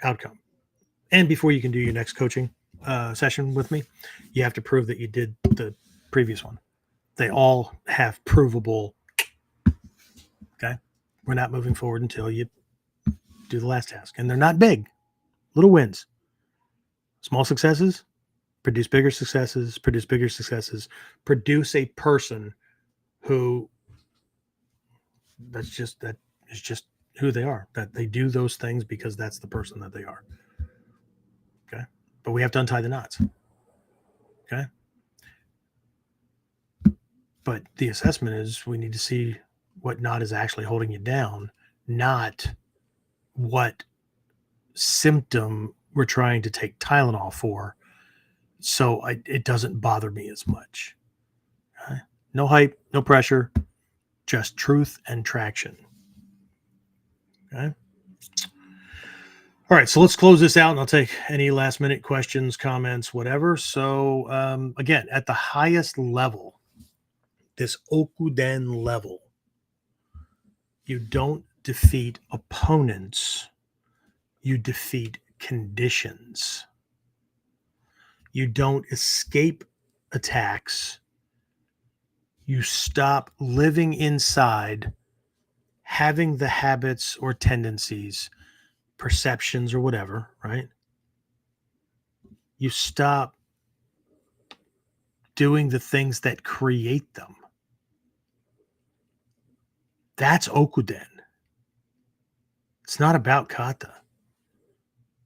Speaker 1: outcome. And before you can do your next coaching session with me, you have to prove that you did the previous one. They all have provable. Okay. We're not moving forward until you do the last task. And they're not big, little wins. Small successes produce bigger successes, produce a person who that is just who they are, that they do those things because that's the person that they are. Okay. But we have to untie the knots. Okay. But the assessment is we need to see what knot is actually holding you down, not what symptom we're trying to take Tylenol for So it doesn't bother me as much. Okay? No hype, no pressure, just truth and traction. Okay. All right, so let's close this out, and I'll take any last minute questions, comments, whatever. So again, at the highest level, this Okuden level, you don't defeat opponents, you defeat conditions. You don't escape attacks. You stop living inside, having the habits or tendencies, perceptions or whatever, right? You stop doing the things that create them. That's Okuden. It's not about kata.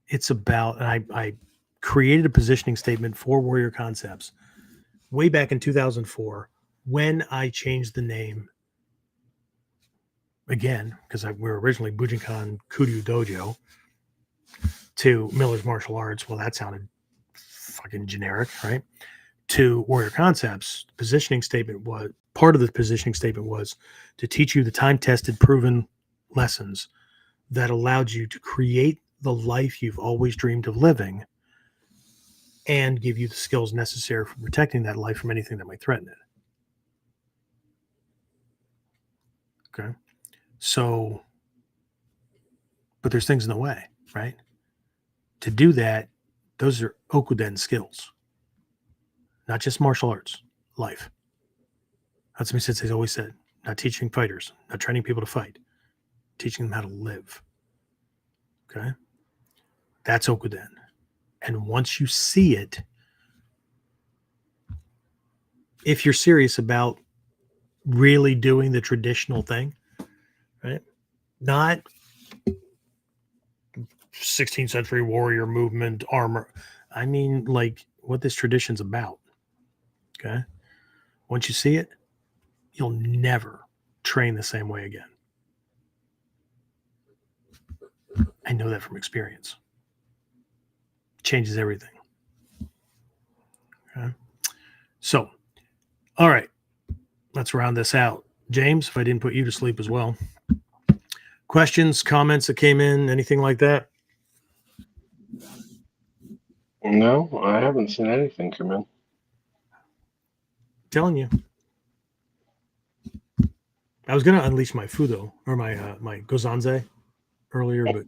Speaker 1: It's about, and I created a positioning statement for Warrior Concepts way back in 2004 when I changed the name again, because we were originally Bujinkan Kuryu Dojo, to Miller's Martial Arts. Well, that sounded fucking generic, right? To Warrior Concepts, positioning statement was part of the positioning statement was to teach you the time-tested, proven lessons that allowed you to create the life you've always dreamed of living and give you the skills necessary for protecting that life from anything that might threaten it. Okay. So, but there's things in the way, right? To do that, those are Okuden skills, not just martial arts, life. That's what Sensei's always said. Not teaching fighters, not training people to fight, teaching them how to live. Okay. That's Okuden. And once you see it, if you're serious about really doing the traditional thing, right? Not 16th century warrior movement armor. I mean, like what this tradition's about. Okay. Once you see it, you'll never train the same way again. I know that from experience. It changes everything. Okay. So, all right, let's round this out. James, if I didn't put you to sleep as well. Questions, comments that came in, anything like that?
Speaker 3: No, I haven't seen anything come in.
Speaker 1: Telling you. I was going to unleash my fudo or my gozanze earlier, but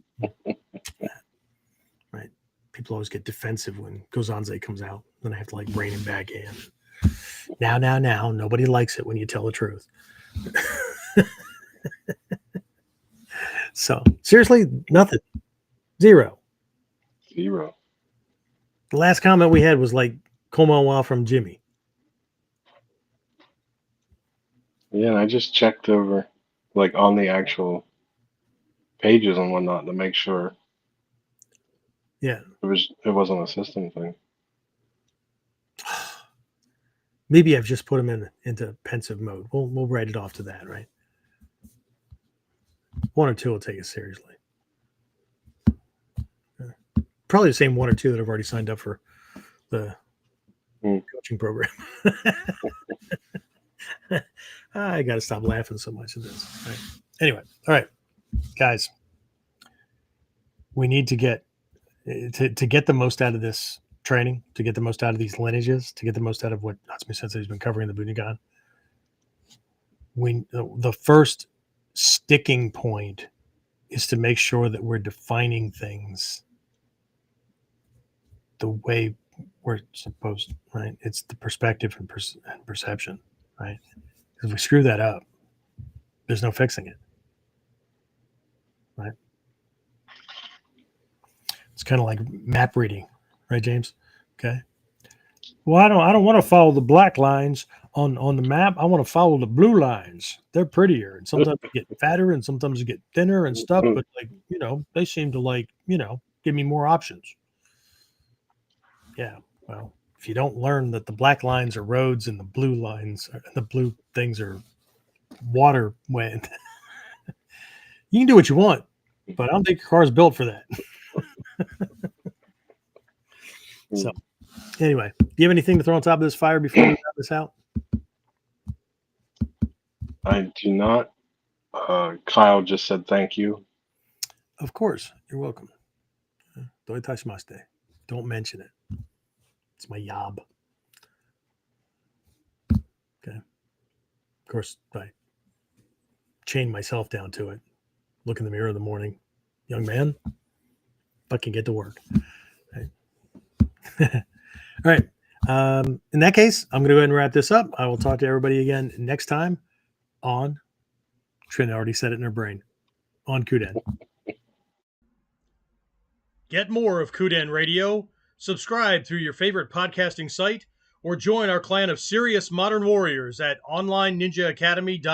Speaker 1: right. People always get defensive when gozanze comes out. Then I have to like rein him back in. Now, nobody likes it when you tell the truth. So seriously, nothing. Zero.
Speaker 3: The
Speaker 1: last comment we had was like Komawa from Jimmy.
Speaker 3: Yeah, and I just checked over, like on the actual pages and whatnot to make sure.
Speaker 1: Yeah,
Speaker 3: it wasn't a system thing.
Speaker 1: Maybe I've just put him into pensive mode. We'll write it off to that, right? One or two will take it seriously. Probably the same one or two that have already signed up for the coaching program. I got to stop laughing so much at this. Right. Anyway, all right, guys, we need to get the most out of this training, to get the most out of these lineages, to get the most out of what Natsumi Sensei has been covering in the Bunyakan. The first sticking point is to make sure that we're defining things the way we're supposed to, right? It's the perspective and perception, right? If we screw that up, there's no fixing it, right? It's kind of like map reading, right, James? Okay. Well, I don't want to follow the black lines on the map. I want to follow the blue lines. They're prettier, and sometimes you get fatter, and sometimes you get thinner and stuff. But like they seem to like give me more options. Yeah. Well, if you don't learn that the black lines are roads and the blue lines, the blue things are waterway, you can do what you want, but I don't think your car is built for that. So, anyway, you have anything to throw on top of this fire before we wrap this out?
Speaker 3: I do not. Kyle just said thank you.
Speaker 1: Of course. You're welcome. Dai-Shihan. Don't mention it. It's my yob. Okay. Of course, I chain myself down to it. Look in the mirror in the morning. Young man, fucking get to work. Right. All right. In that case, I'm going to go ahead and wrap this up. I will talk to everybody again next time on, Trin already said it in her brain, on Kuden. Get more of Kuden Radio, subscribe through your favorite podcasting site, or join our clan of serious modern warriors at onlineninjaacademy.com.